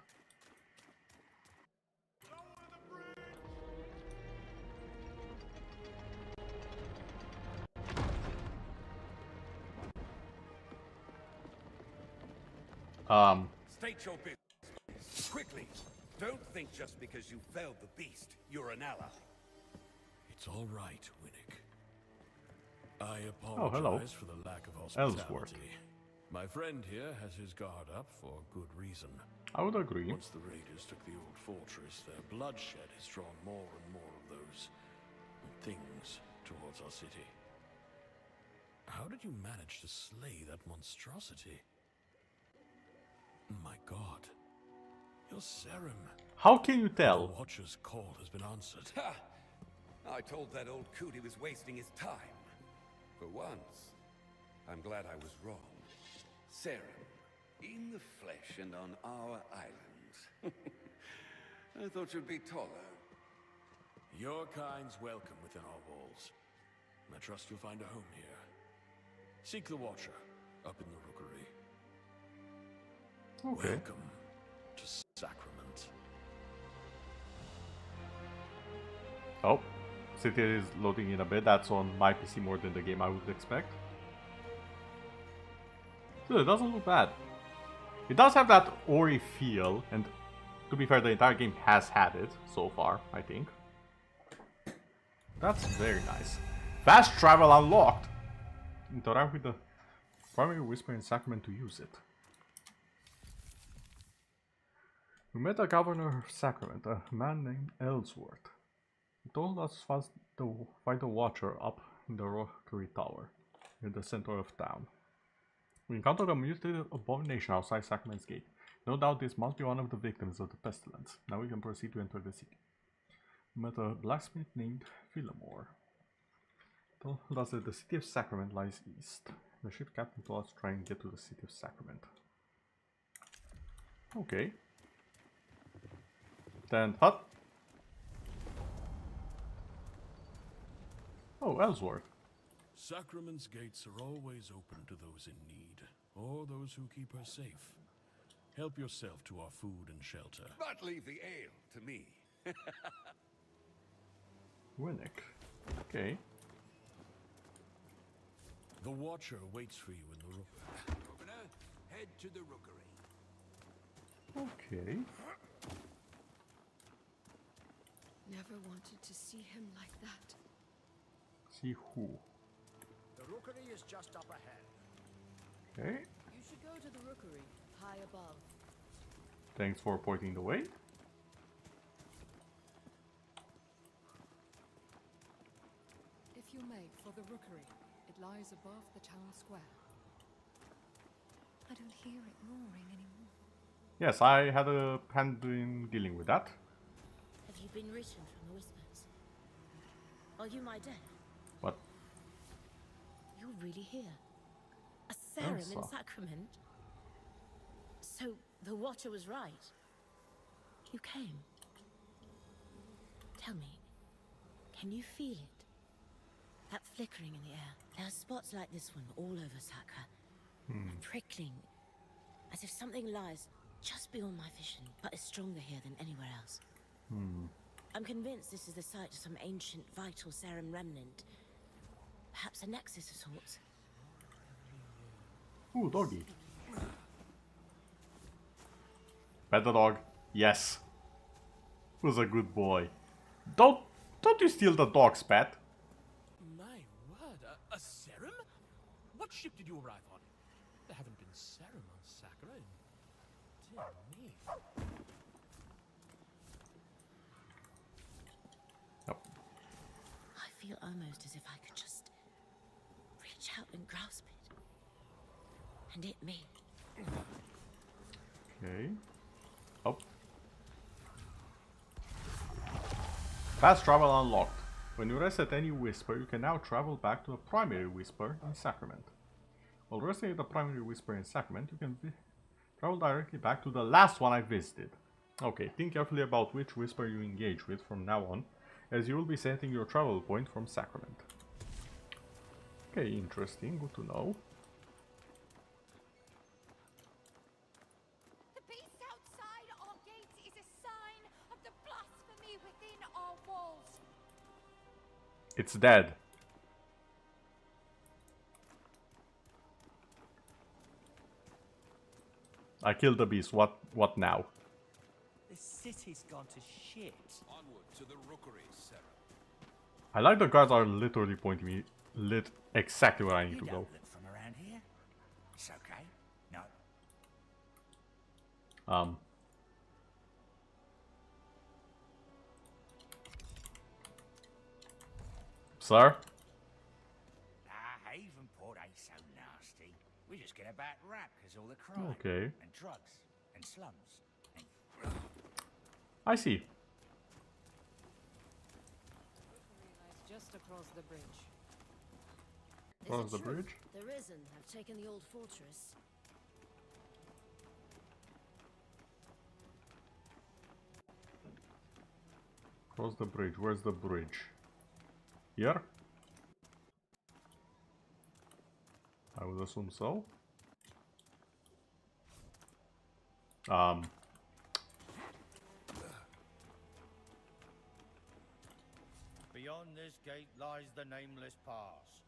State your business. Quickly. Don't think just because you felled the beast, you're an ally. It's all right, Winnick. I Oh, hello. apologize for the lack of hospitality. Ellsworth. My friend here has his guard up for good reason. I would agree. Once the raiders took the old fortress, their bloodshed has drawn more and more of those things towards our city. How did you manage to slay that monstrosity? My God. You're Serim. How can you tell? The Watcher's call has been answered. Ha! I told that old coot he was wasting his time. For once, I'm glad I was wrong. Serim, in the flesh and on our island. I thought you'd be taller. Your kind's welcome within our walls. I trust you'll find a home here. Seek the Watcher up in the rookery. Okay. Welcome to Sacrament. Oh, city is loading in a bit. That's on my PC more than the game I would expect. Still, it doesn't look bad. It does have that Ori feel, and to be fair, the entire game has had it so far, I think. That's very nice. Fast travel unlocked! Interact with the primary whisper in Sacrament to use it. We met the governor of Sacrament, a man named Ellsworth. He told us to find the Watcher up in the Rockery Tower, in the center of town. We encountered a mutated abomination outside Sacrament's gate. No doubt this must be one of the victims of the pestilence. Now we can proceed to enter the city. We met a blacksmith named Philomore. Told us that the city of Sacrament lies east. The ship captain told us to try and get to the city of Sacrament. Okay. Then hut. Oh, Ellsworth. Sacrament's gates are always open to those in need, or those who keep her safe. Help yourself to our food and shelter. But leave the ale to me. Winnick. Okay. The Watcher waits for you in the rookery. Governor, head to the rookery. Okay. Never wanted to see him like that. See who? The rookery is just up ahead. Okay. You Go to the rookery, high above. Thanks for pointing the way. If you make for the rookery, it lies above the town square. I don't hear it roaring anymore. Yes, I had a hand in dealing with that. Have you been written from the whispers? Are you my death? What? You're really here. A serum in Elsa. Sacrament? So the Watcher was right. You came. Tell me, can you feel it? That flickering in the air. There are spots like this one all over Sacra. Prickling. As if something lies just beyond my vision, but is stronger here than anywhere else. I'm convinced this is the site of some ancient vital serum remnant. Perhaps a nexus of sorts. Ooh, doggy. Pet the dog. Yes. Who's a good boy. Don't you steal the dog's pet. My word, a serum? What ship did you arrive on? There haven't been serum on Sacra in... Dear me. I feel almost as if I could just reach out and grasp it. And it me. Okay. Oh. Fast travel unlocked. When you rest at any whisper, you can now travel back to the primary whisper in Sacrament. While resting at the primary whisper in Sacrament, you can travel directly back to the last one I visited. Okay, think carefully about which whisper you engage with from now on, as you will be setting your travel point from Sacrament. Okay, interesting, good to know. The beast outside our gates is a sign of the blasphemy within our walls. It's dead. I killed the beast. What now? The city's gone to shit. Onward to the rookery, Sarah. I like the guards are literally pointing me exactly where I need to go. Look from around here. It's okay. No. Sir? Havenport ain't so nasty. We just get a bad rap because all the crime. Okay. And drugs. And slums. And... I see. Just across the bridge. Across the bridge? The Risen have taken the old fortress. Across the bridge. Where's the bridge? Here? I would assume so. Beyond this gate lies the Nameless Pass.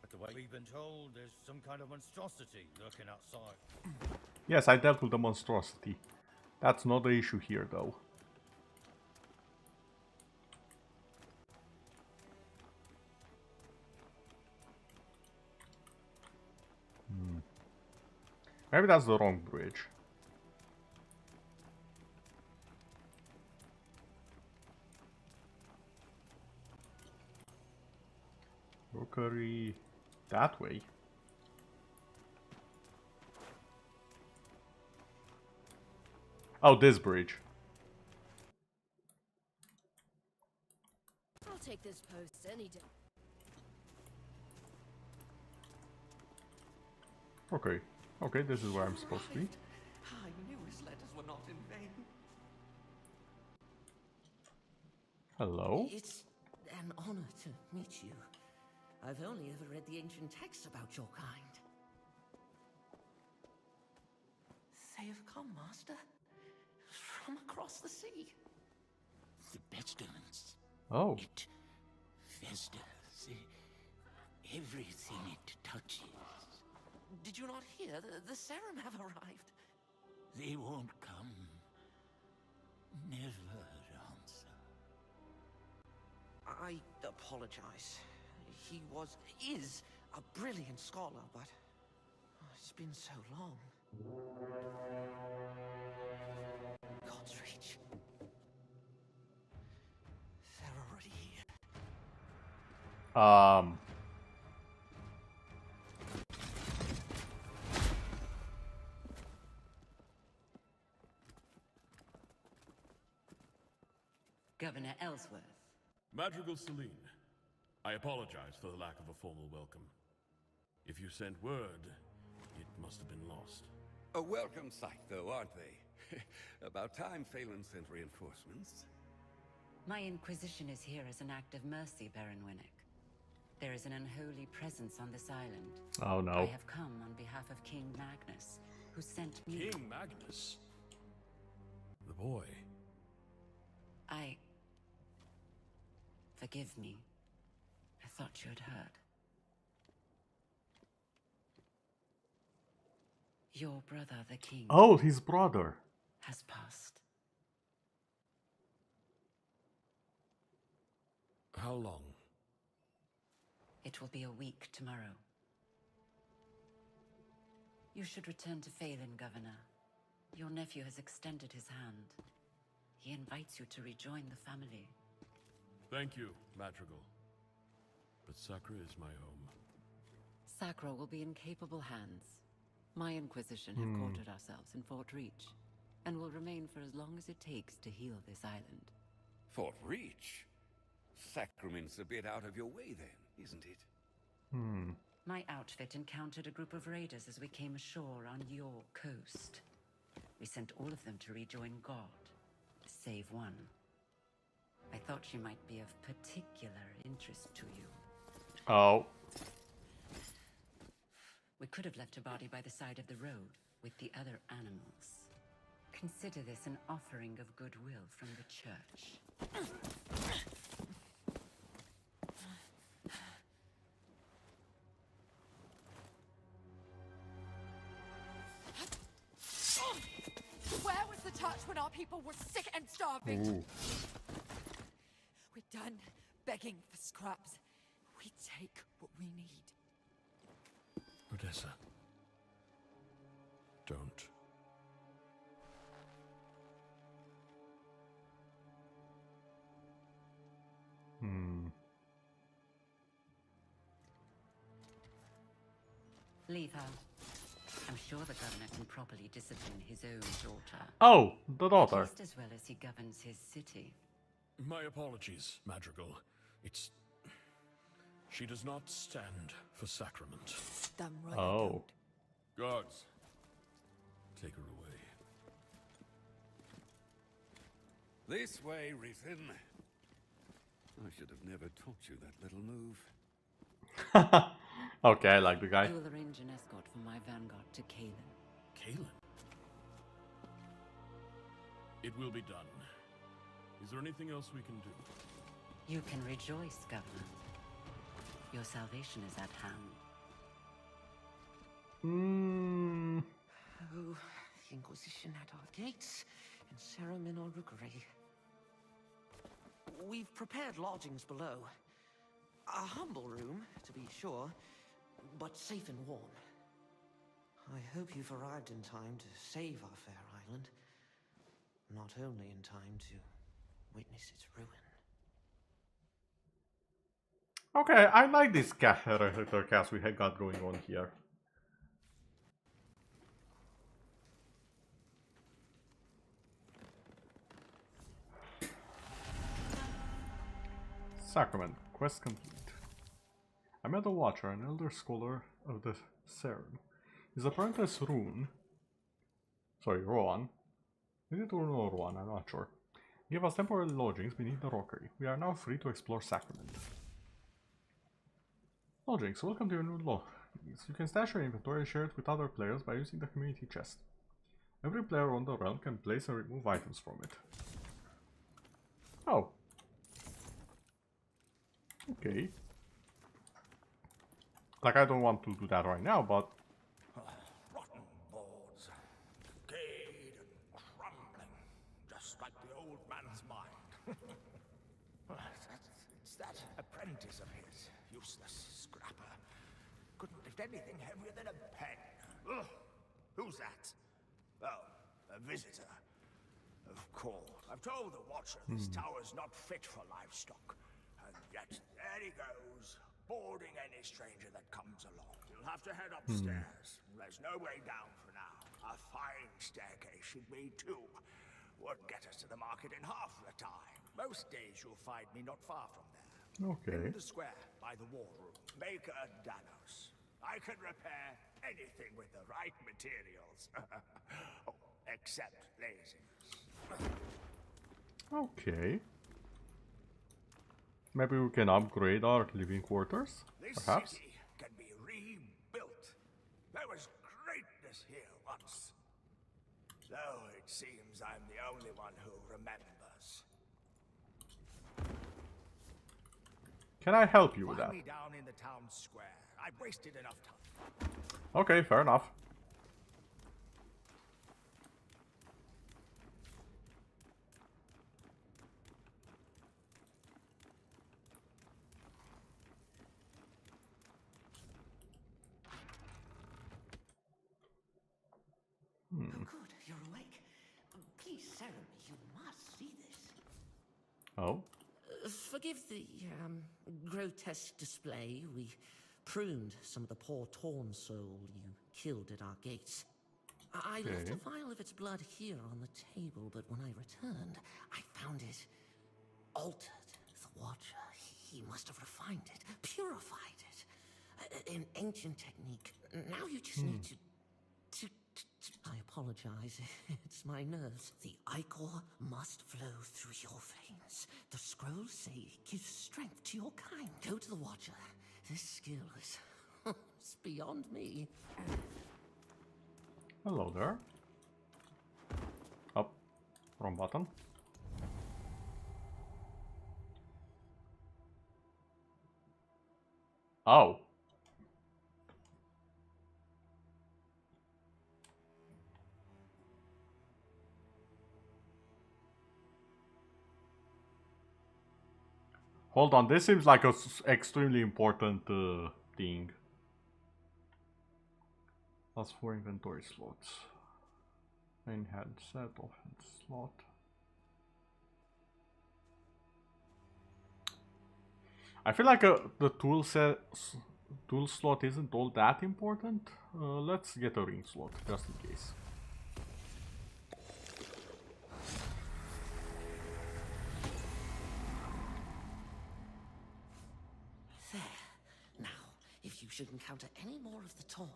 But the way we've been told, there's some kind of monstrosity lurking outside. Yes, I dealt with the monstrosity. That's not the issue here, though. Maybe that's the wrong bridge. Rookery that way. Oh, this bridge. I'll take this post any day. Okay. Okay, this is where I'm supposed to be. I knew his letters were not in vain. Hello? It's an honor to meet you. I've only ever read the ancient texts about your kind. They have come, Master. From across the sea. The pestilence. Oh. It festers. Everything it touches. Did you not hear? The serum have arrived. They won't come. Never answer. I apologize. He is a brilliant scholar, but It's been so long. God's Reach. They're already here. Governor Ellsworth. Madrigal Celine, I apologize for the lack of a formal welcome. If you sent word, it must have been lost. A welcome sight, though, aren't they? About time Phelan sent reinforcements. My Inquisition is here as an act of mercy, Baron Winnick. There is an unholy presence on this island. Oh no. I have come on behalf of King Magnus, who sent me... King Magnus? The boy. Forgive me. I thought you had heard. Your brother, the king... Oh, his brother. ...has passed. How long? It will be a week tomorrow. You should return to Phelan, Governor. Your nephew has extended his hand. He invites you to rejoin the family. Thank you, Madrigal. But Sacra is my home. Sacra will be in capable hands. My Inquisition have quartered ourselves in Fort Reach, and will remain for as long as it takes to heal this island. Fort Reach? Sacrament's a bit out of your way then, isn't it? My outfit encountered a group of raiders as we came ashore on your coast. We sent all of them to rejoin God, save one. I thought she might be of particular interest to you. Oh. We could have left her body by the side of the road with the other animals. Consider this an offering of goodwill from the church. Where was the church when our people were sick and starving? Ooh. We're done begging for scraps. We take what we need. Odessa. Don't. Leave her. I'm sure the governor can properly discipline his own daughter. Oh, the daughter. Just as well as he governs his city. My apologies, Madrigal. She does not stand for sacrament. Damn right. Oh. Guards, take her away. This way, Rhythm. I should have never taught you that little move. Okay, I like the guy. I will arrange an escort for my vanguard to Kalen. Kalen? It will be done. Is there anything else we can do? You can rejoice, Governor. Your salvation is at hand. Oh, the Inquisition at our gates, and Sarum in our rookery. We've prepared lodgings below. A humble room, to be sure, but safe and warm. I hope you've arrived in time to save our fair island. Not only in time to witness its ruin. Okay, I like this character cast we had got going on here. Sacrament, quest complete. I met a Watcher, an elder scholar of the Serum. His apprentice Rowan. Is it Rowan or Rowan? I'm not sure. Give us temporary lodgings beneath the rockery. We are now free to explore Sacrament. Lodgings, welcome to your new lodgings. You can stash your inventory and share it with other players by using the community chest. Every player on the realm can place and remove items from it. Oh. Okay. Like, I don't want to do that right now, but... Rotten boards. Decayed and crumbling. Just like the old man's mind. It's that apprentice of his. Useless scrapper. Couldn't lift anything heavier than a pen. Ugh. Who's that? Oh, a visitor. Of course. I've told the Watcher this tower's not fit for livestock. And yet, there he goes, boarding any stranger that comes along. You'll have to head upstairs. There's no way down for now. A fine staircase should be, too. Would get us to the market in half the time. Most days you'll find me not far from there. Okay. In the square, by the war room. Maker Danos. I can repair anything with the right materials. Oh, except laziness. Okay. Maybe we can upgrade our living quarters, This perhaps? city can be rebuilt. There was greatness here once. Though it seems I'm the only one who remembers. Can I help you with that? Find me down in the town square. I've wasted enough time. Okay, fair enough. Oh, good, you're awake. Please, Sarah, you must see this. Oh? Forgive the grotesque display. We pruned some of the poor torn soul you killed at our gates. I left a vial of its blood here on the table, but when I returned, I found it altered. The Watcher, he must have refined it, purified it. An ancient technique. Now you just need to I apologize. It's my nerves. The ichor must flow through your veins. The scrolls say it gives strength to your kind. Go to the Watcher. This skill is it's beyond me. Hello there. Up. Wrong button. Oh. Hold on, this seems like a extremely important thing. Plus 4 inventory slots. Main headset, offense slot. I feel like the tool slot isn't all that important. Let's get a ring slot, just in case. There. Now, if you should encounter any more of the Torn,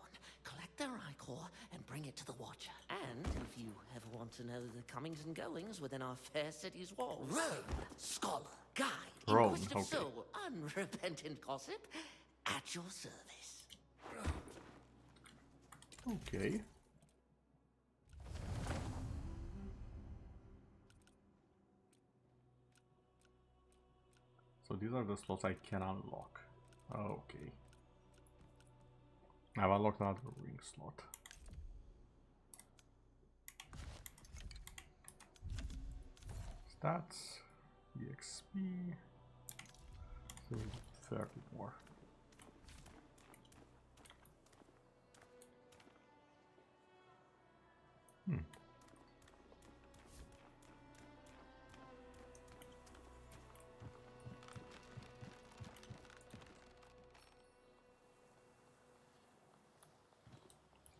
collect their ichor and bring it to the Watcher. And if you ever want to know the comings and goings within our fair city's walls, rogue, scholar, guide, inquisitive soul, unrepentant gossip, at your service. Okay. So these are the slots I can unlock. Okay. I've unlocked another ring slot. Stats, EXP, so 30 more.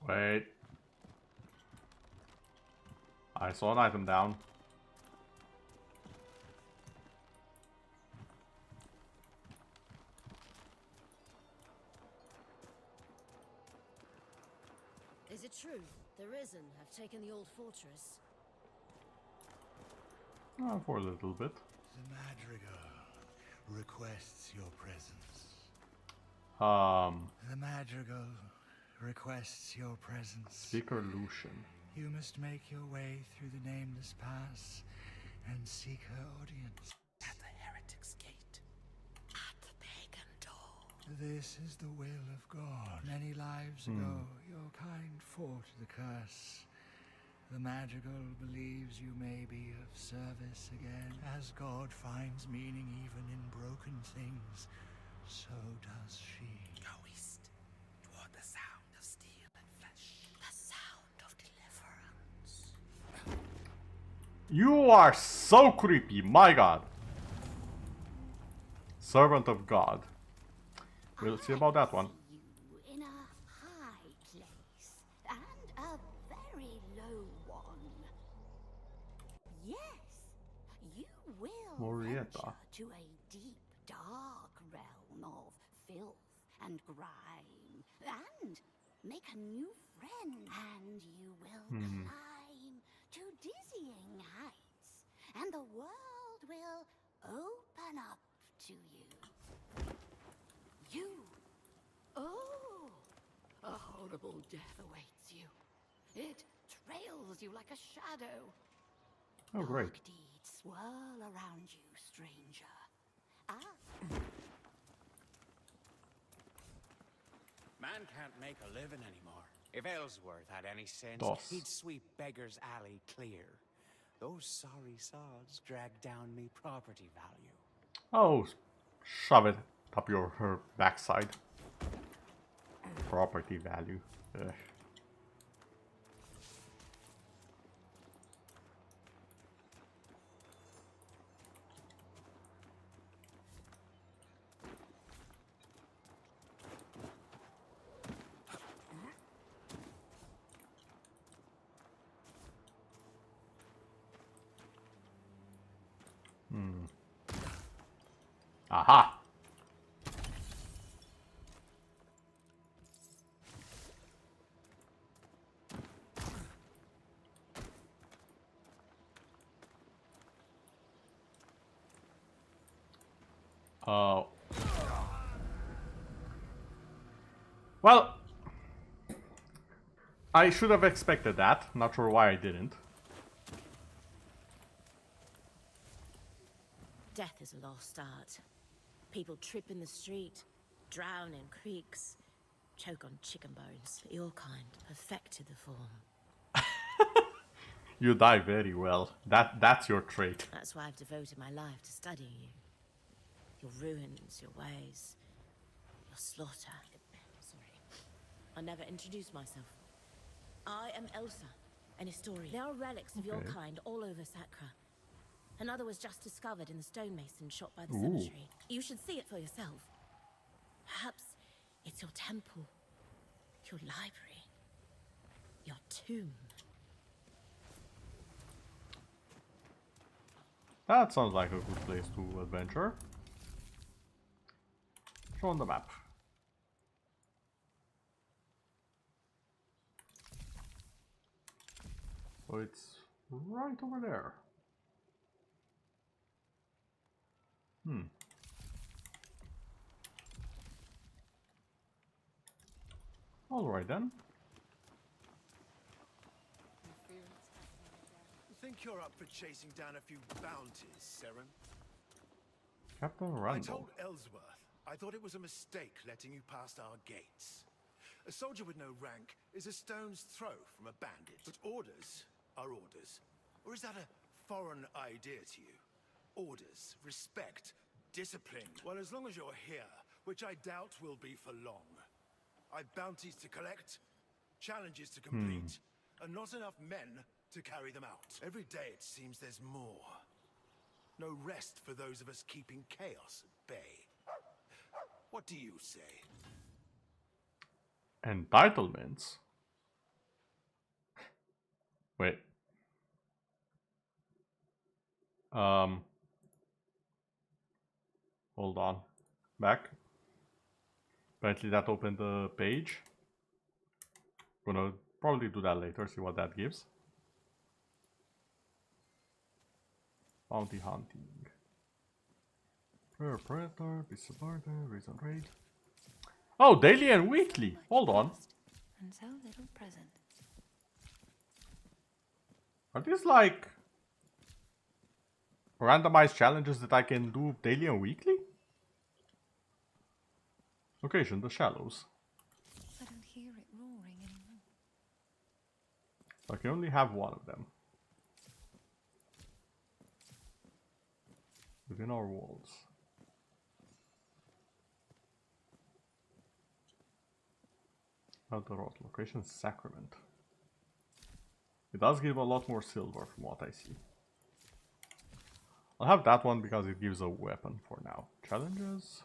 Wait. I saw an item down. Is it true? The Risen have taken the old fortress? For a little bit. The Madrigal requests your presence. The Madrigal requests your presence. Speaker Lucian. You must make your way through the Nameless Pass and seek her audience. At the Heretic's Gate. At the pagan door. This is the will of God. Many lives ago, your kind fought the curse. The Madrigal believes you may be of service again. As God finds meaning even in broken things, so does she. Go east, toward the sound of steel and flesh. You are so creepy, my god. Servant of God. We'll see about that one. In a high place, and a very low one. Yes, you will Morietta. venture to a deep, dark realm of filth and grime, and make a new friend, and you will climb to dizzying heights, and the world will open up to you. Oh, a horrible death awaits you. It trails you like a shadow. Oh, great. Dark deeds swirl around you, stranger. Man can't make a living anymore. If Ellsworth had any sense, Dos. he'd sweep Beggar's Alley clear. Those sorry sods drag down me property value. Oh, shove it up her backside. Property value. Ugh. Aha! Oh. Well, I should have expected that. Not sure why I didn't. Death is a lost art. People trip in the street, drown in creeks, choke on chicken bones. Your kind perfected the form. You die very well. That's your trait. That's why I've devoted my life to studying you. Your ruins, your ways, your slaughter. Sorry. I'll never introduce myself. I am Elsa, an historian. There are relics of your kind all over Sakra. Another was just discovered in the stonemason shot by the cemetery. You should see it for yourself. Perhaps it's your temple, your library, your tomb. That sounds like a good place to adventure. Show on the map. So it's right over there. Alright then. Think you're up for chasing down a few bounties, Seren? Captain I Randall. told Ellsworth I thought it was a mistake letting you past our gates. A soldier with no rank is a stone's throw from a bandit. But orders are orders. Or is that a foreign idea to you? Orders, respect, discipline. Well, as long as you're here, which I doubt will be for long. I've bounties to collect, challenges to complete, and not enough men to carry them out. Every day it seems there's more. No rest for those of us keeping chaos at bay. What do you say? Entitlements? Wait. Hold on. Back. Apparently that opened the page. Gonna probably do that later, see what that gives. Bounty hunting. Predator, Beast of Burden, Reason Raid. Oh, daily and weekly. Hold on. And so little present. Are these like randomized challenges that I can do daily and weekly? Location, the Shallows. I don't hear it roaring anymore. I can only have one of them. Within our walls. Out the road. Location, Sacrament. It does give a lot more silver from what I see. I'll have that one because it gives a weapon for now. Challenges.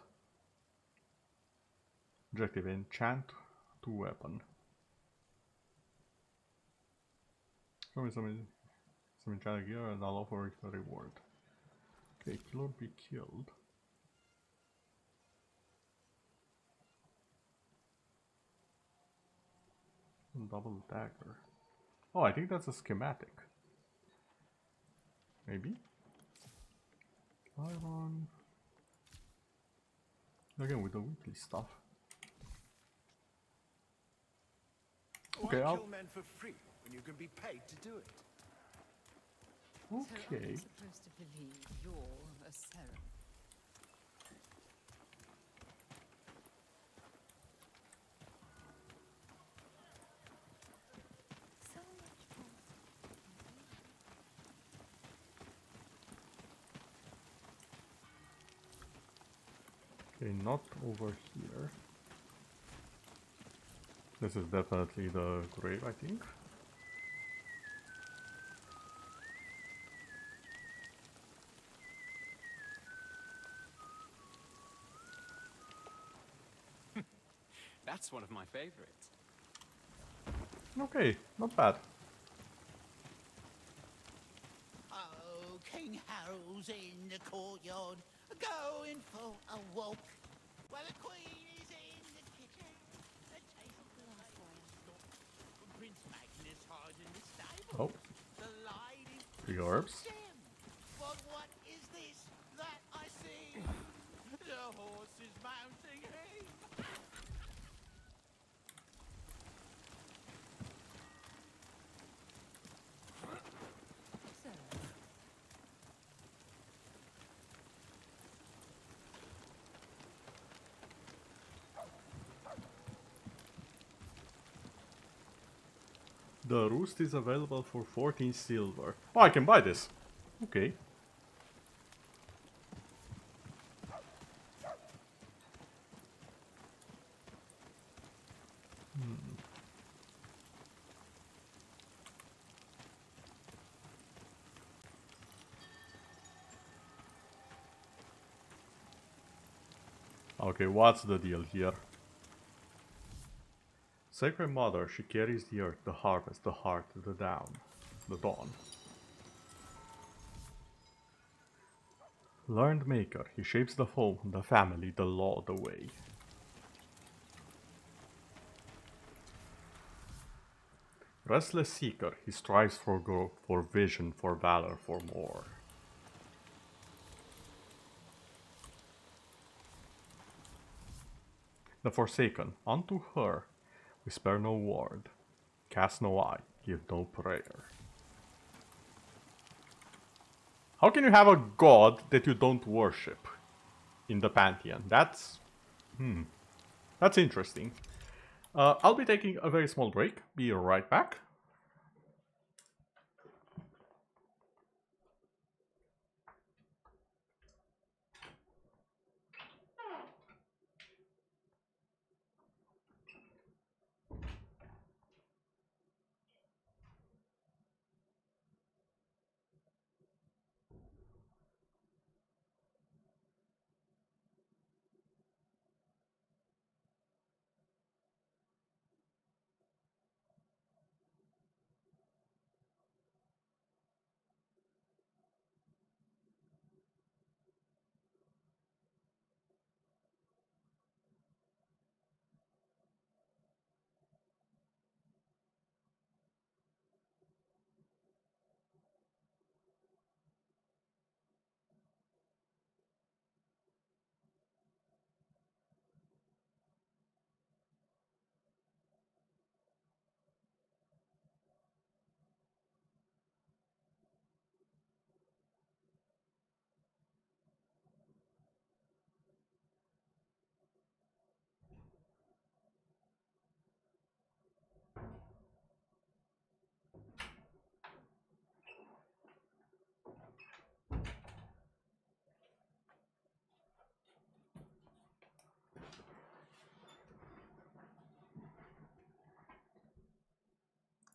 Objective: enchant to weapon. Show me some enchanted gear and I'll offer it a reward. Okay, kill or be killed. Double dagger. Oh, I think that's a schematic. Maybe? Iron. Again with the weekly stuff. Okay, Why I'll... kill men for free when you can be paid to do it? So Okay. I'm supposed to believe you're a Seren. Okay, not over here. This is definitely the grave, I think. That's one of my favorites. Okay, not bad. Oh, King Harold's in the courtyard, going for a walk. While the Queen is in the kitchen, a taste glass wine. Prince Magnus hides in the stable. Oh. The ladies. 3 orbs. But what is this that I see? The horse is mounting him. The roost is available for 14 silver. Oh, I can buy this. Okay. Okay, what's the deal here? Sacred Mother, she carries the earth, the harvest, the heart, the dawn. Learned Maker, he shapes the home, the family, the law, the way. Restless Seeker, he strives for growth, for vision, for valor, for more. The Forsaken, unto her, we spare no word, cast no eye, give no prayer. How can you have a god that you don't worship in the Pantheon? That's interesting. I'll be taking a very small break. Be right back.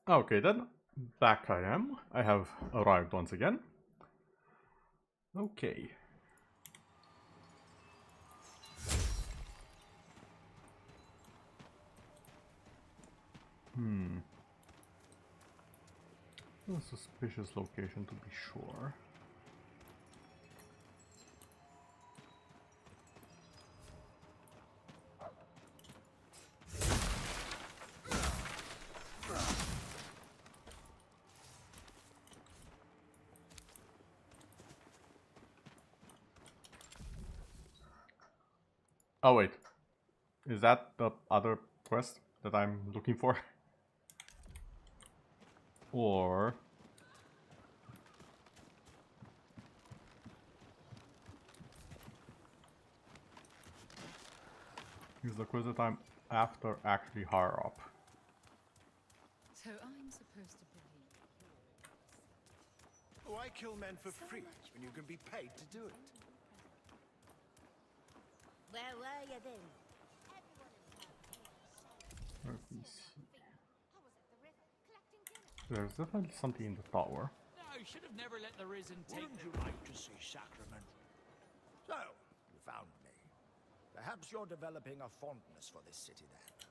Okay, then back I am. I have arrived once again. Okay. A suspicious location to be sure. Oh wait, is that the other quest that I'm looking for? Or... is the quest that I'm after actually higher up? So I'm supposed to believe Why kill men for free when you can be paid to do it? Where were you then? Let me see. There's definitely something in the tower. No, you should have never let the Risen take. Wouldn't you like to see Sacrament? So, you found me. Perhaps you're developing a fondness for this city then.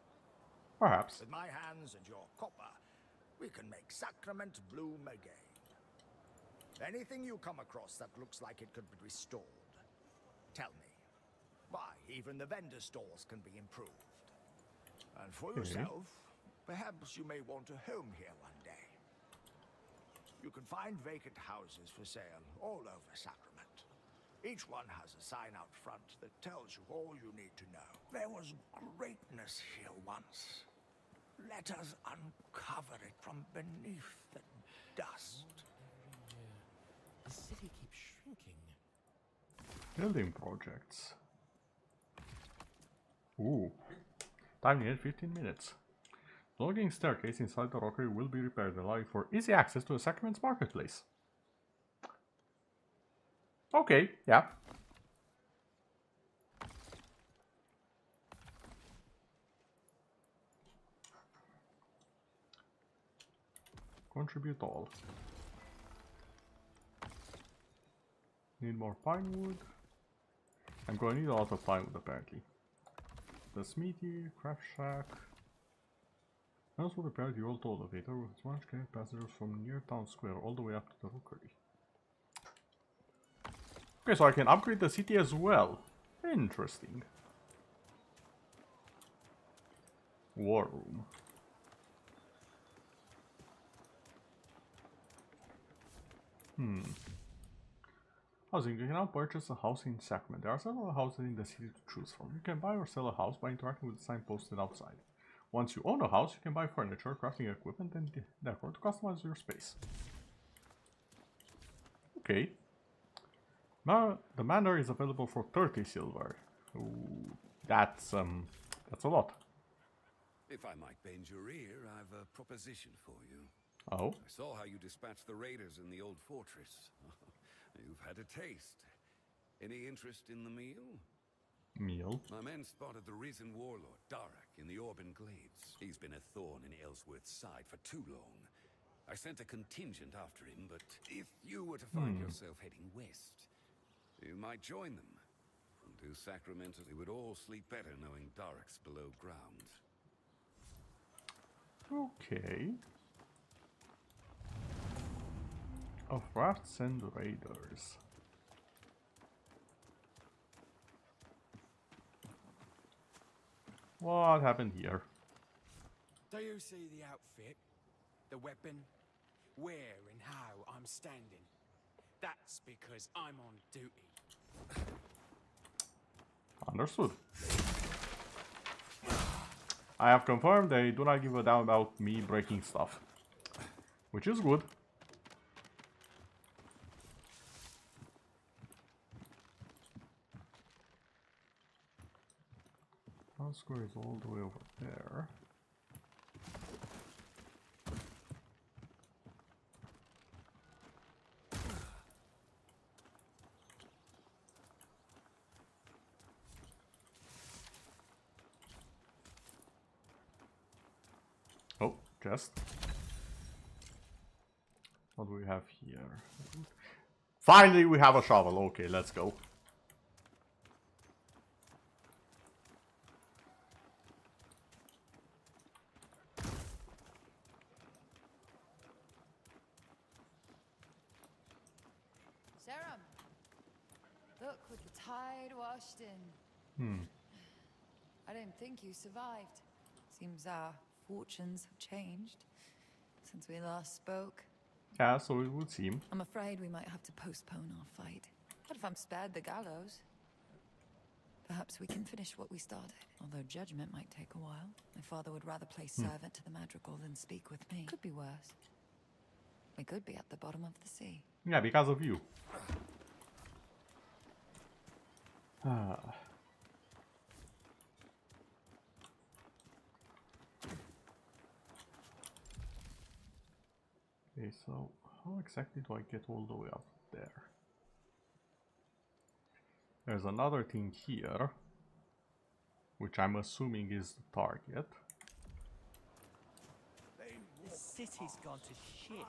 Perhaps. With my hands and your copper, we can make Sacrament bloom again. Anything you come across that looks like it could be restored, tell me. Why, even the vendor stalls can be improved. And for yourself, perhaps you may want a home here one day. You can find vacant houses for sale all over Sacrament. Each one has a sign out front that tells you all you need to know. There was greatness here once. Let us uncover it from beneath the dust. The city keeps shrinking. Building projects. Ooh. Time needed 15 minutes. The logging staircase inside the rockery will be repaired, allowing for easy access to the Sacrament's marketplace. Okay, yeah. Contribute all. Need more pine wood. I'm going to need a lot of pine wood apparently. The smithy, craft shack. Also repair the old elevator with large carrying passengers from near town square all the way up to the rookery. Okay, so I can upgrade the city as well. Interesting. War room. Housing. You can now purchase a house in Sacrament. There are several houses in the city to choose from. You can buy or sell a house by interacting with the sign posted outside. Once you own a house, you can buy furniture, crafting equipment, and decor to customize your space. Okay. Now, the manor is available for 30 silver. Ooh, that's a lot. If I might bend your ear, I've a proposition for you. Oh? I saw how you dispatched the raiders in the old fortress. You've had a taste. Any interest in the meal? Meal? My men spotted the risen warlord, Darak, in the Orban Glades. He's been a thorn in Ellsworth's side for too long. I sent a contingent after him, but if you were to find yourself heading west, you might join them. To Sacramento, they would all sleep better knowing Darak's below ground. Okay. Of rafts and raiders. What happened here? Do you see the outfit? The weapon? Where and how I'm standing? That's because I'm on duty. Understood. I have confirmed they do not give a damn about me breaking stuff. Which is good. Town square is all the way over there. Oh, chest. What do we have here? Finally, we have a shovel. Okay, let's go. Serum, look what the tide washed in. I don't think you survived. Seems our fortunes have changed since we last spoke. Yeah, so it would seem. I'm afraid we might have to postpone our fight. But if I'm spared the gallows, perhaps we can finish what we started. Although judgment might take a while. My father would rather play servant to the madrigal than speak with me. Could be worse. We could be at the bottom of the sea. Yeah, because of you. Okay, so how exactly do I get all the way up there? There's another thing here, which I'm assuming is the target. The city's gone to shit.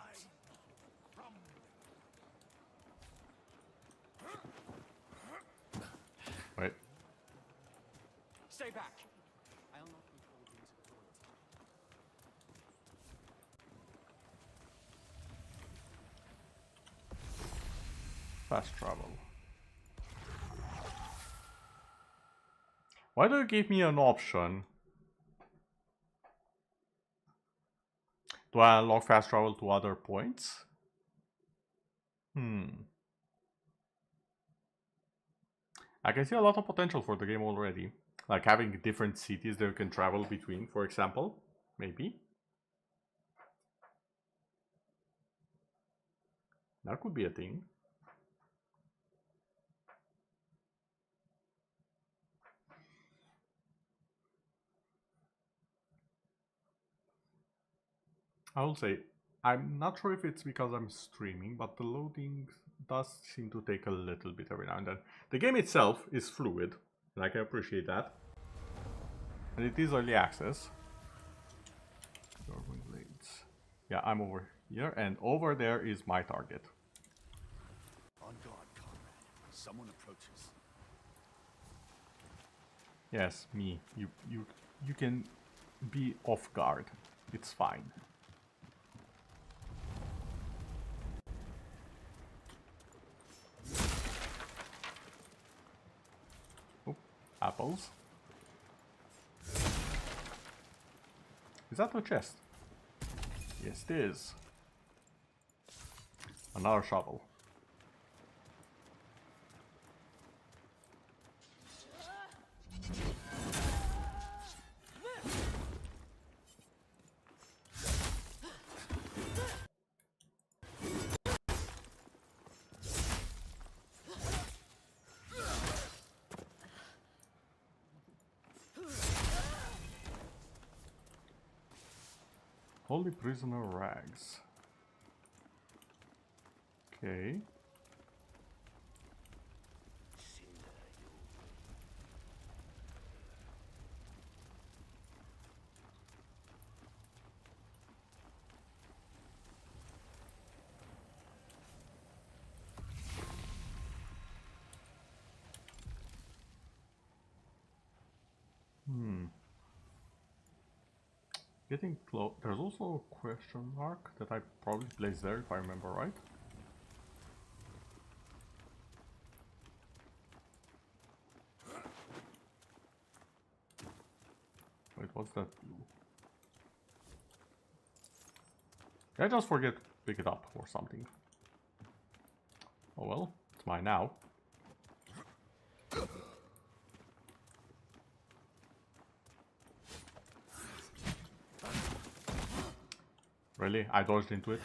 Wait. Stay back. I'll not be called into the toilet. Fast travel. Why do you give me an option to unlock fast travel to other points? I can see a lot of potential for the game already. Like having different cities that you can travel between, for example. Maybe. That could be a thing. I will say, I'm not sure if it's because I'm streaming, but the loading does seem to take a little bit every now and then. The game itself is fluid, and I can appreciate that. And it is early access. Dwarven Blades. Yeah, I'm over here, and over there is my target. On guard, Conrad. Someone approaches. Yes, me. You can be off guard. It's fine. Apples. Is that a chest? Yes, it is. Another shovel. Holy prisoner rags. Okay. Getting close. There's also a question mark that I probably placed there if I remember right. Wait, what's that blue? Did I just forget to pick it up or something? Oh well, it's mine now. Really? I dodged into it?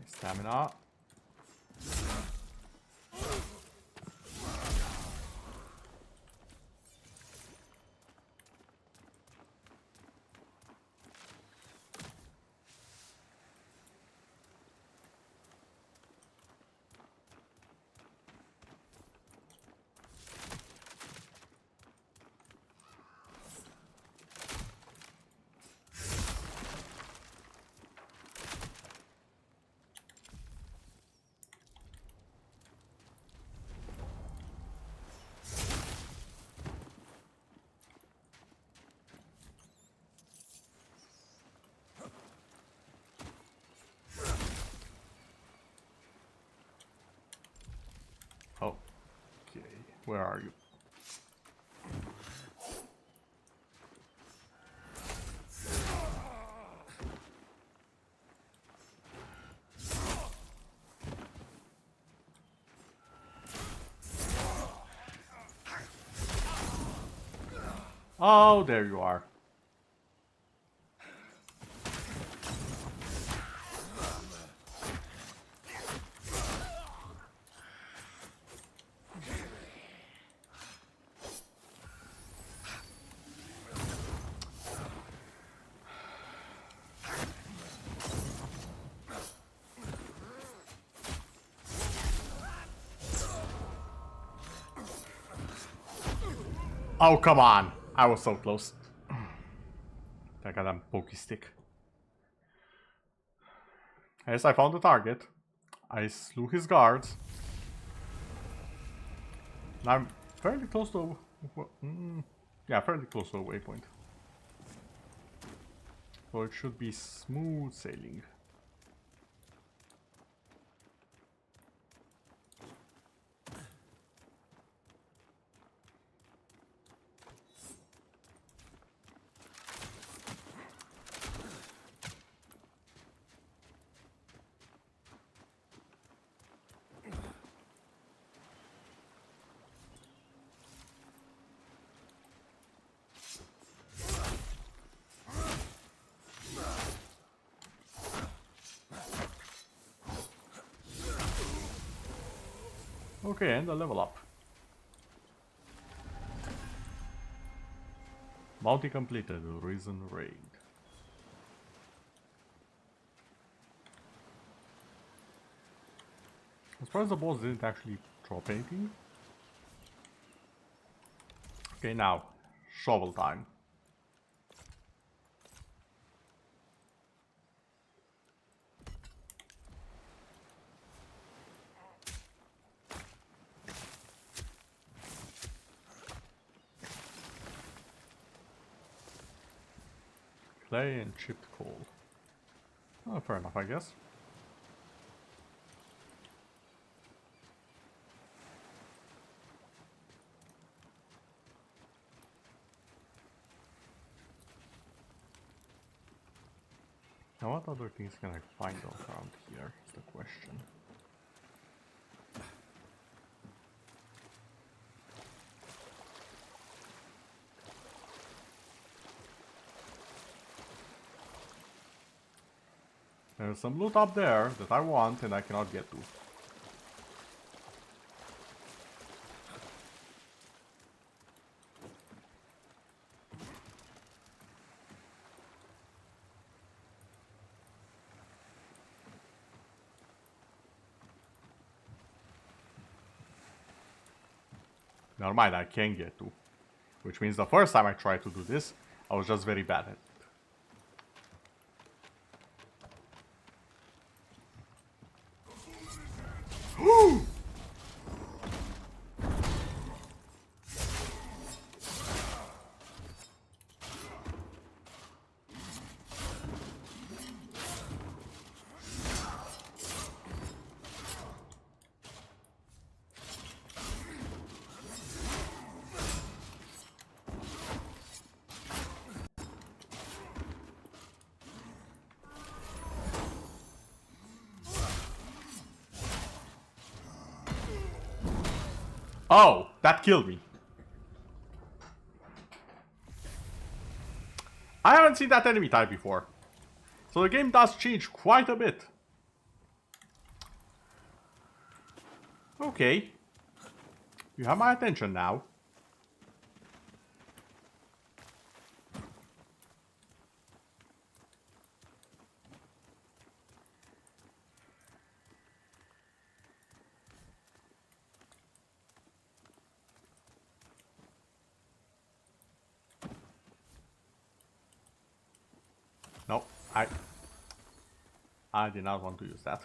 Stamina. Where are you? Oh, there you are. Oh, come on. I was so close. That goddamn pokey stick. Yes, I found the target. I slew his guards. And I'm fairly close to... yeah, fairly close to a waypoint. So it should be smooth sailing. Okay, and a level up. Bounty completed, Risen Raid. As far as the boss didn't actually drop anything. Okay, now, shovel time. Clay and chipped coal. Oh, fair enough, I guess. Now, what other things can I find around here is the question. There's some loot up there that I want and I cannot get to. Never mind, I can get to. Which means the first time I tried to do this, I was just very bad at it. Oh, that killed me. I haven't seen that enemy type before. So the game does change quite a bit. Okay. You have my attention now. No, I did not want to use that.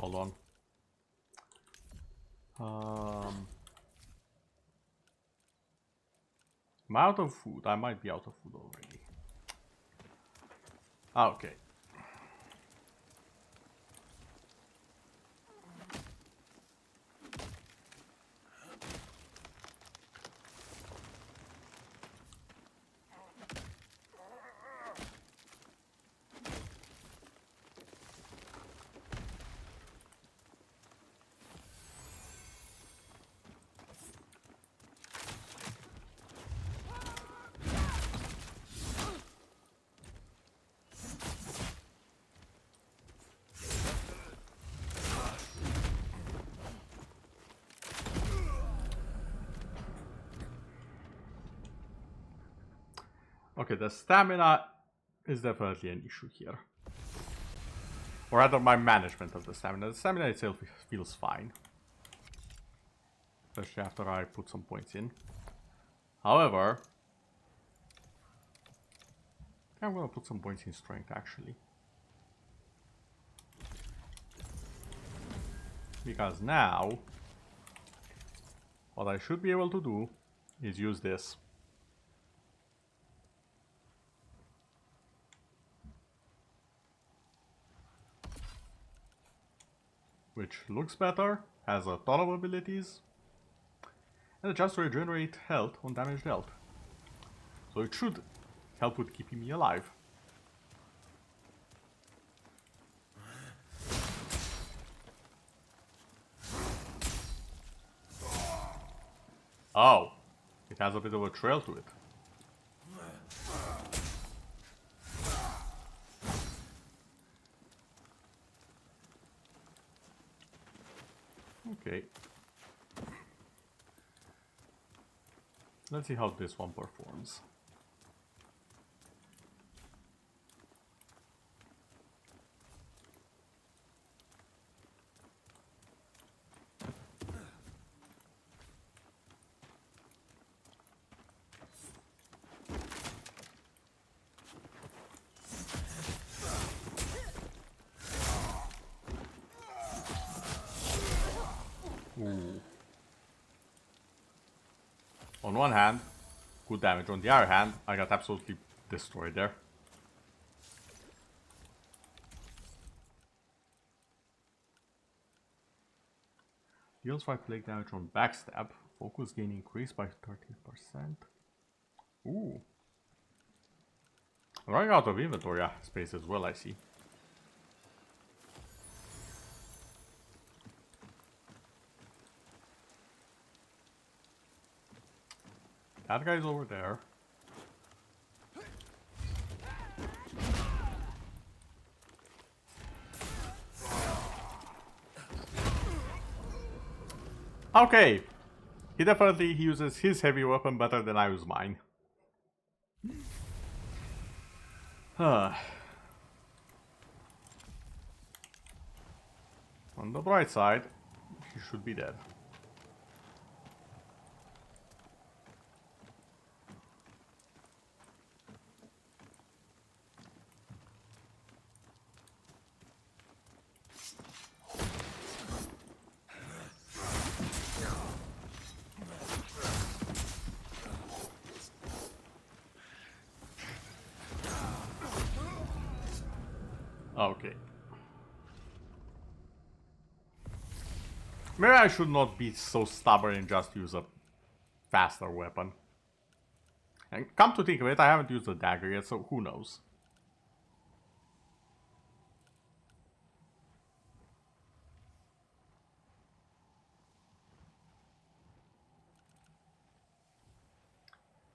Hold on. I'm out of food. I might be out of food already. Okay. Okay, the stamina is definitely an issue here. Or rather, my management of the stamina. The stamina itself feels fine. Especially after I put some points in. However, I'm gonna put some points in strength actually. Because now, what I should be able to do is use this. Which looks better, has a ton of abilities, and a chance to regenerate health on damage dealt. So it should help with keeping me alive. Oh, it has a bit of a trail to it. Okay. Let's see how this one performs. Ooh. On one hand, good damage. On the other hand, I got absolutely destroyed there. Deals 5 plague damage on backstab. Focus gain increased by 13%. Ooh. I'm running out of inventory space as well, I see. That guy's over there. Okay. He definitely uses his heavy weapon better than I use mine. On the bright side, he should be dead. Okay. Maybe I should not be so stubborn and just use a faster weapon. And come to think of it, I haven't used a dagger yet, so who knows?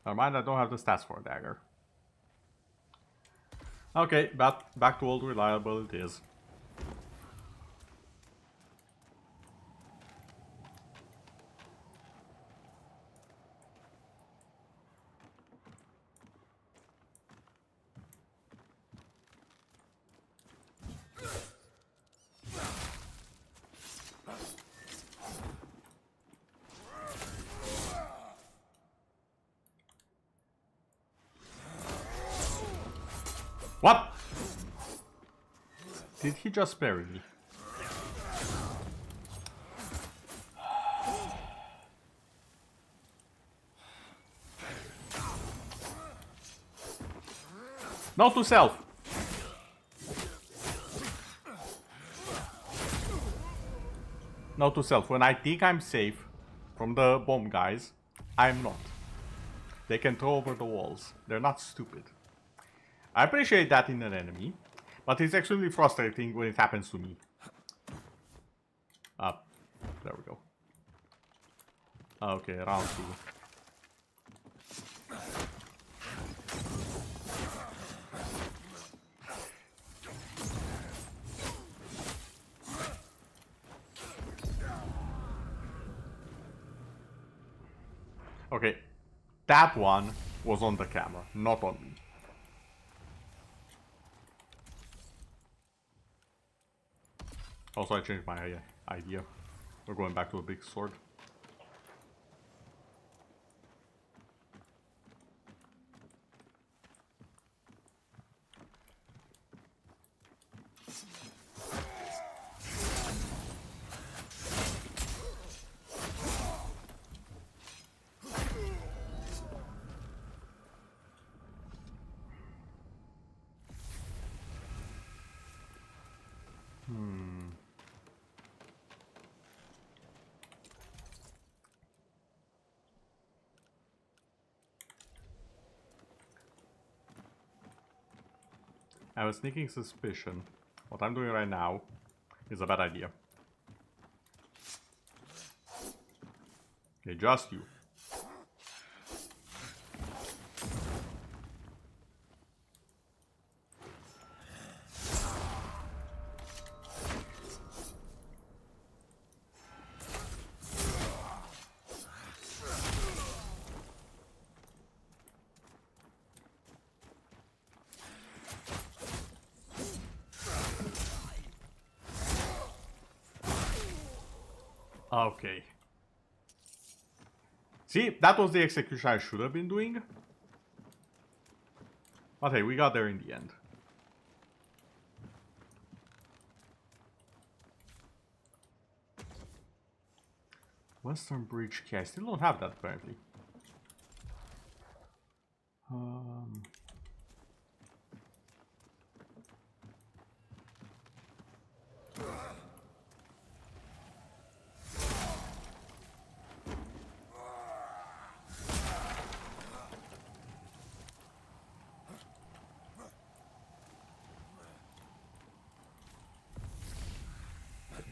Never mind, I don't have the stats for a dagger. Okay, back to old reliable it is. What? Did he just bury me? Note to self. Note to self, when I think I'm safe from the bomb guys, I'm not. They can throw over the walls. They're not stupid. I appreciate that in an enemy, but it's extremely frustrating when it happens to me. There we go. Okay, round 2. Okay, that one was on the camera, not on me. Also, I changed my idea. We're going back to a big sword. I have a sneaking suspicion what I'm doing right now is a bad idea. Okay, just you. Okay. See, that was the execution I should have been doing. But hey, we got there in the end. Western Bridge key. I still don't have that apparently.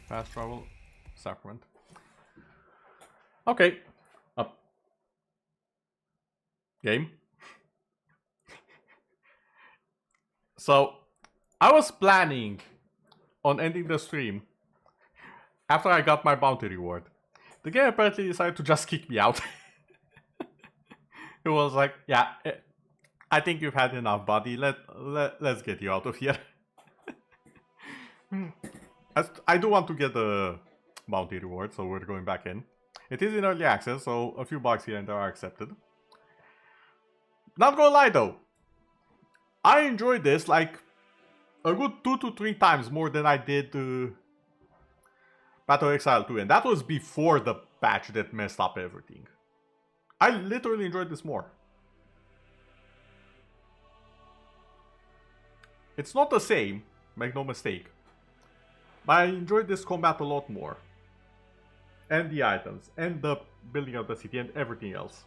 Fast travel, Sacrament. Okay, up. Game. So, I was planning on ending the stream after I got my bounty reward. The game apparently decided to just kick me out. It was like, yeah, I think you've had enough, buddy. Let's get you out of here. I do want to get the bounty reward, so we're going back in. It is in early access, so a few bucks here and there are accepted. Not gonna lie though, I enjoyed this like a good 2 to 3 times more than I did Path of Exile 2, and that was before the patch that messed up everything. I literally enjoyed this more. It's not the same, make no mistake. But I enjoyed this combat a lot more. And the items, and the building of the city, and everything else.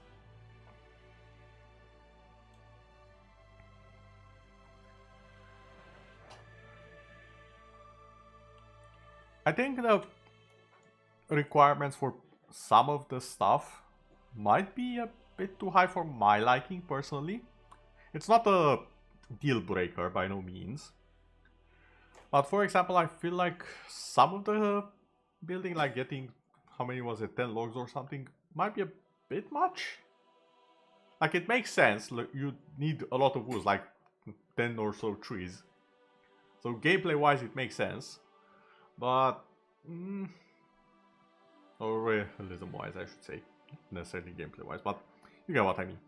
I think the requirements for some of the stuff might be a bit too high for my liking, personally. It's not a deal breaker by no means. But for example, I feel like some of the building, like getting, how many was it, 10 logs or something, might be a bit much. Like, it makes sense, you need a lot of woods, like 10 or so trees. So gameplay wise it makes sense. But, or realism wise I should say, not necessarily gameplay wise, but you get what I mean.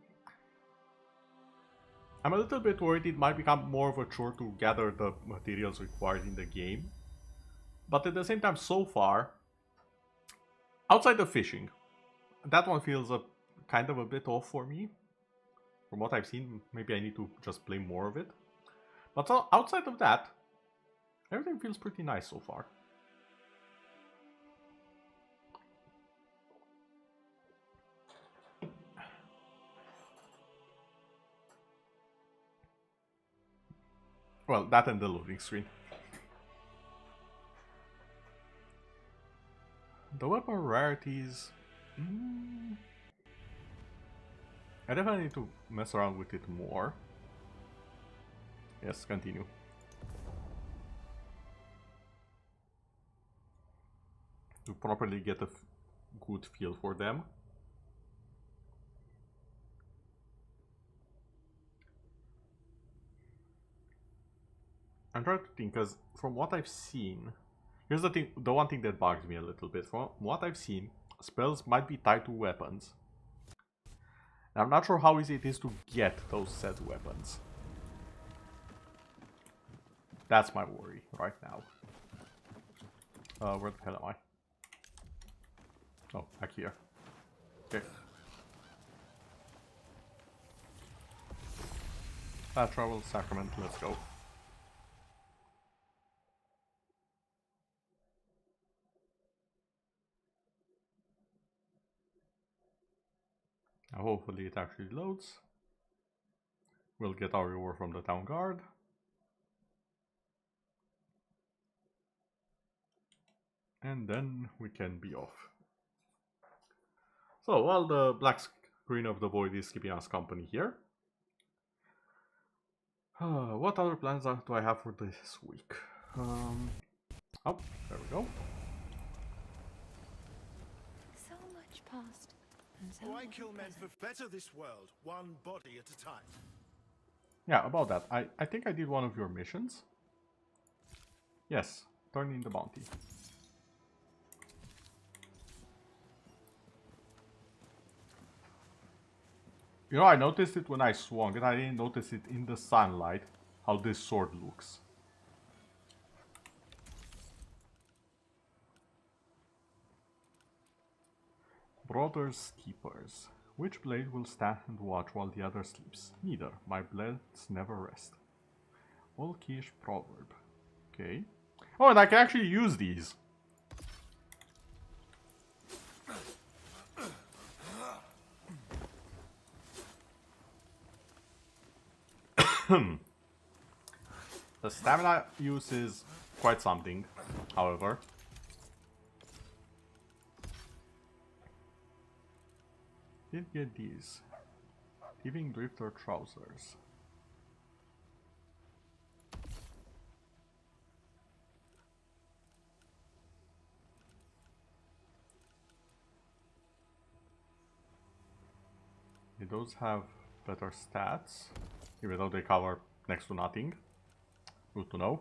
I'm a little bit worried it might become more of a chore to gather the materials required in the game. But at the same time, so far, outside of fishing, that one feels kind of a bit off for me. From what I've seen, maybe I need to just play more of it. But outside of that, everything feels pretty nice so far. Well, that and the loading screen. The weapon rarities... I definitely need to mess around with it more. Yes, continue. To properly get a good feel for them. I'm trying to think, because from what I've seen... Here's the thing, the one thing that bugs me a little bit. From what I've seen, spells might be tied to weapons. And I'm not sure how easy it is to get those said weapons. That's my worry right now. Where the hell am I? Oh, back here. Okay. Travel Sacrament, let's go. Now hopefully it actually loads. We'll get our reward from the town guard. And then we can be off. So while the black screen of the void is keeping us company here, what other plans do I have for this week? Oh, there we go. So much past. Why kill men for better this world, one body at a time? Yeah, about that. I think I did one of your missions. Yes, turn in the bounty. You know, I noticed it when I swung and I didn't notice it in the sunlight, how this sword looks. Brothers Keepers. Which blade will stand and watch while the other sleeps? Neither. My blades never rest. Volkish proverb. Okay. Oh, and I can actually use these. The stamina use is quite something, however. Did get these. Thieving Drifter trousers. Those have better stats, even though they cover next to nothing. Good to know.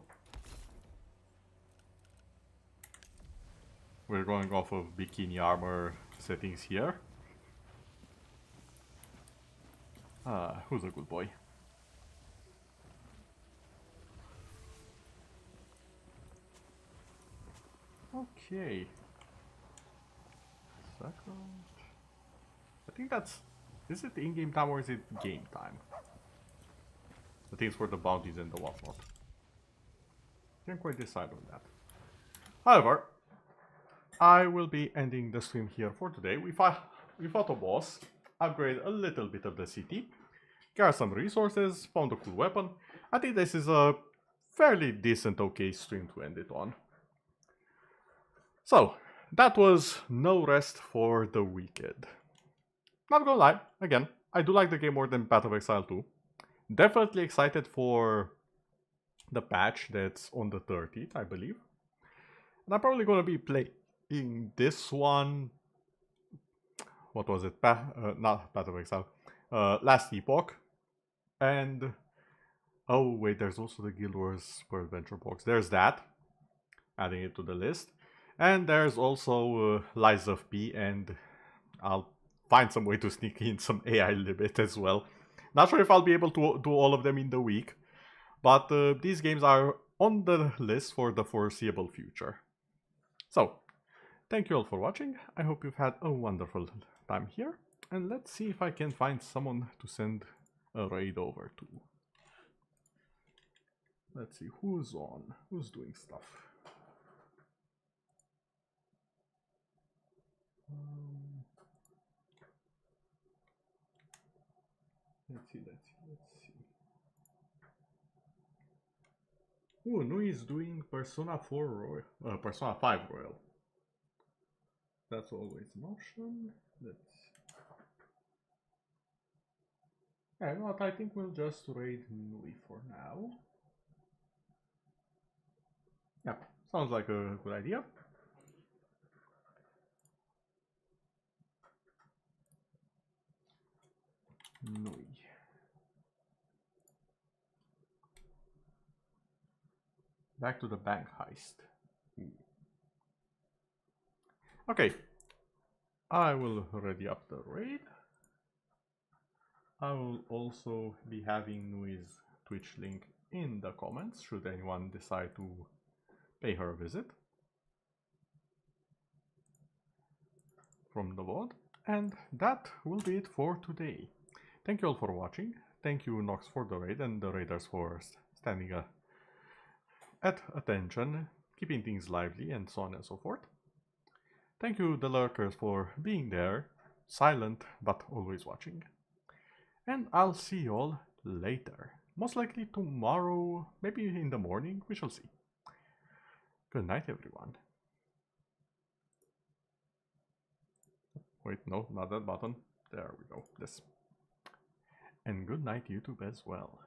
We're going off of bikini armor settings here. Who's a good boy? Okay. Second. I think that's... Is it in-game time or is it game time? The things for the bounties and the whatnot. Can't quite decide on that. However, I will be ending the stream here for today. We fought a boss, upgrade a little bit of the city, got some resources, found a cool weapon. I think this is a fairly decent, okay stream to end it on. So, that was No Rest for the Wicked. Not gonna lie, again, I do like the game more than Path of Exile 2. Definitely excited for the patch that's on the 30th, I believe. And I'm probably gonna be playing this one. What was it? Not Path of Exile. Last Epoch. And... oh wait, there's also the Guild Wars Super Adventure box. There's that. Adding it to the list. And there's also Lies of P, and I'll find some way to sneak in some AI limit as well. Not sure if I'll be able to do all of them in the week, but these games are on the list for the foreseeable future. So, thank you all for watching. I hope you've had a wonderful time here, and let's see if I can find someone to send a raid over to. Let's see who's on, who's doing stuff. Let's see. Ooh, Nui is doing Persona 4 Royal, Persona 5 Royal. That's always an option. Let's see. Yeah, you know what, I think we'll just raid Nui for now. Yeah, sounds like a good idea. Nui. Back to the bank heist. Okay, I will ready up the raid. I will also be having Nui's Twitch link in the comments should anyone decide to pay her a visit from the VOD. And that will be it for today. Thank you all for watching. Thank you Nox for the raid and the raiders for standing at attention, keeping things lively and so on and so forth. Thank you the lurkers for being there, silent but always watching. And I'll see you all later. Most likely tomorrow, maybe in the morning, we shall see. Good night everyone. Wait, no, not that button. There we go, this. And good night YouTube as well.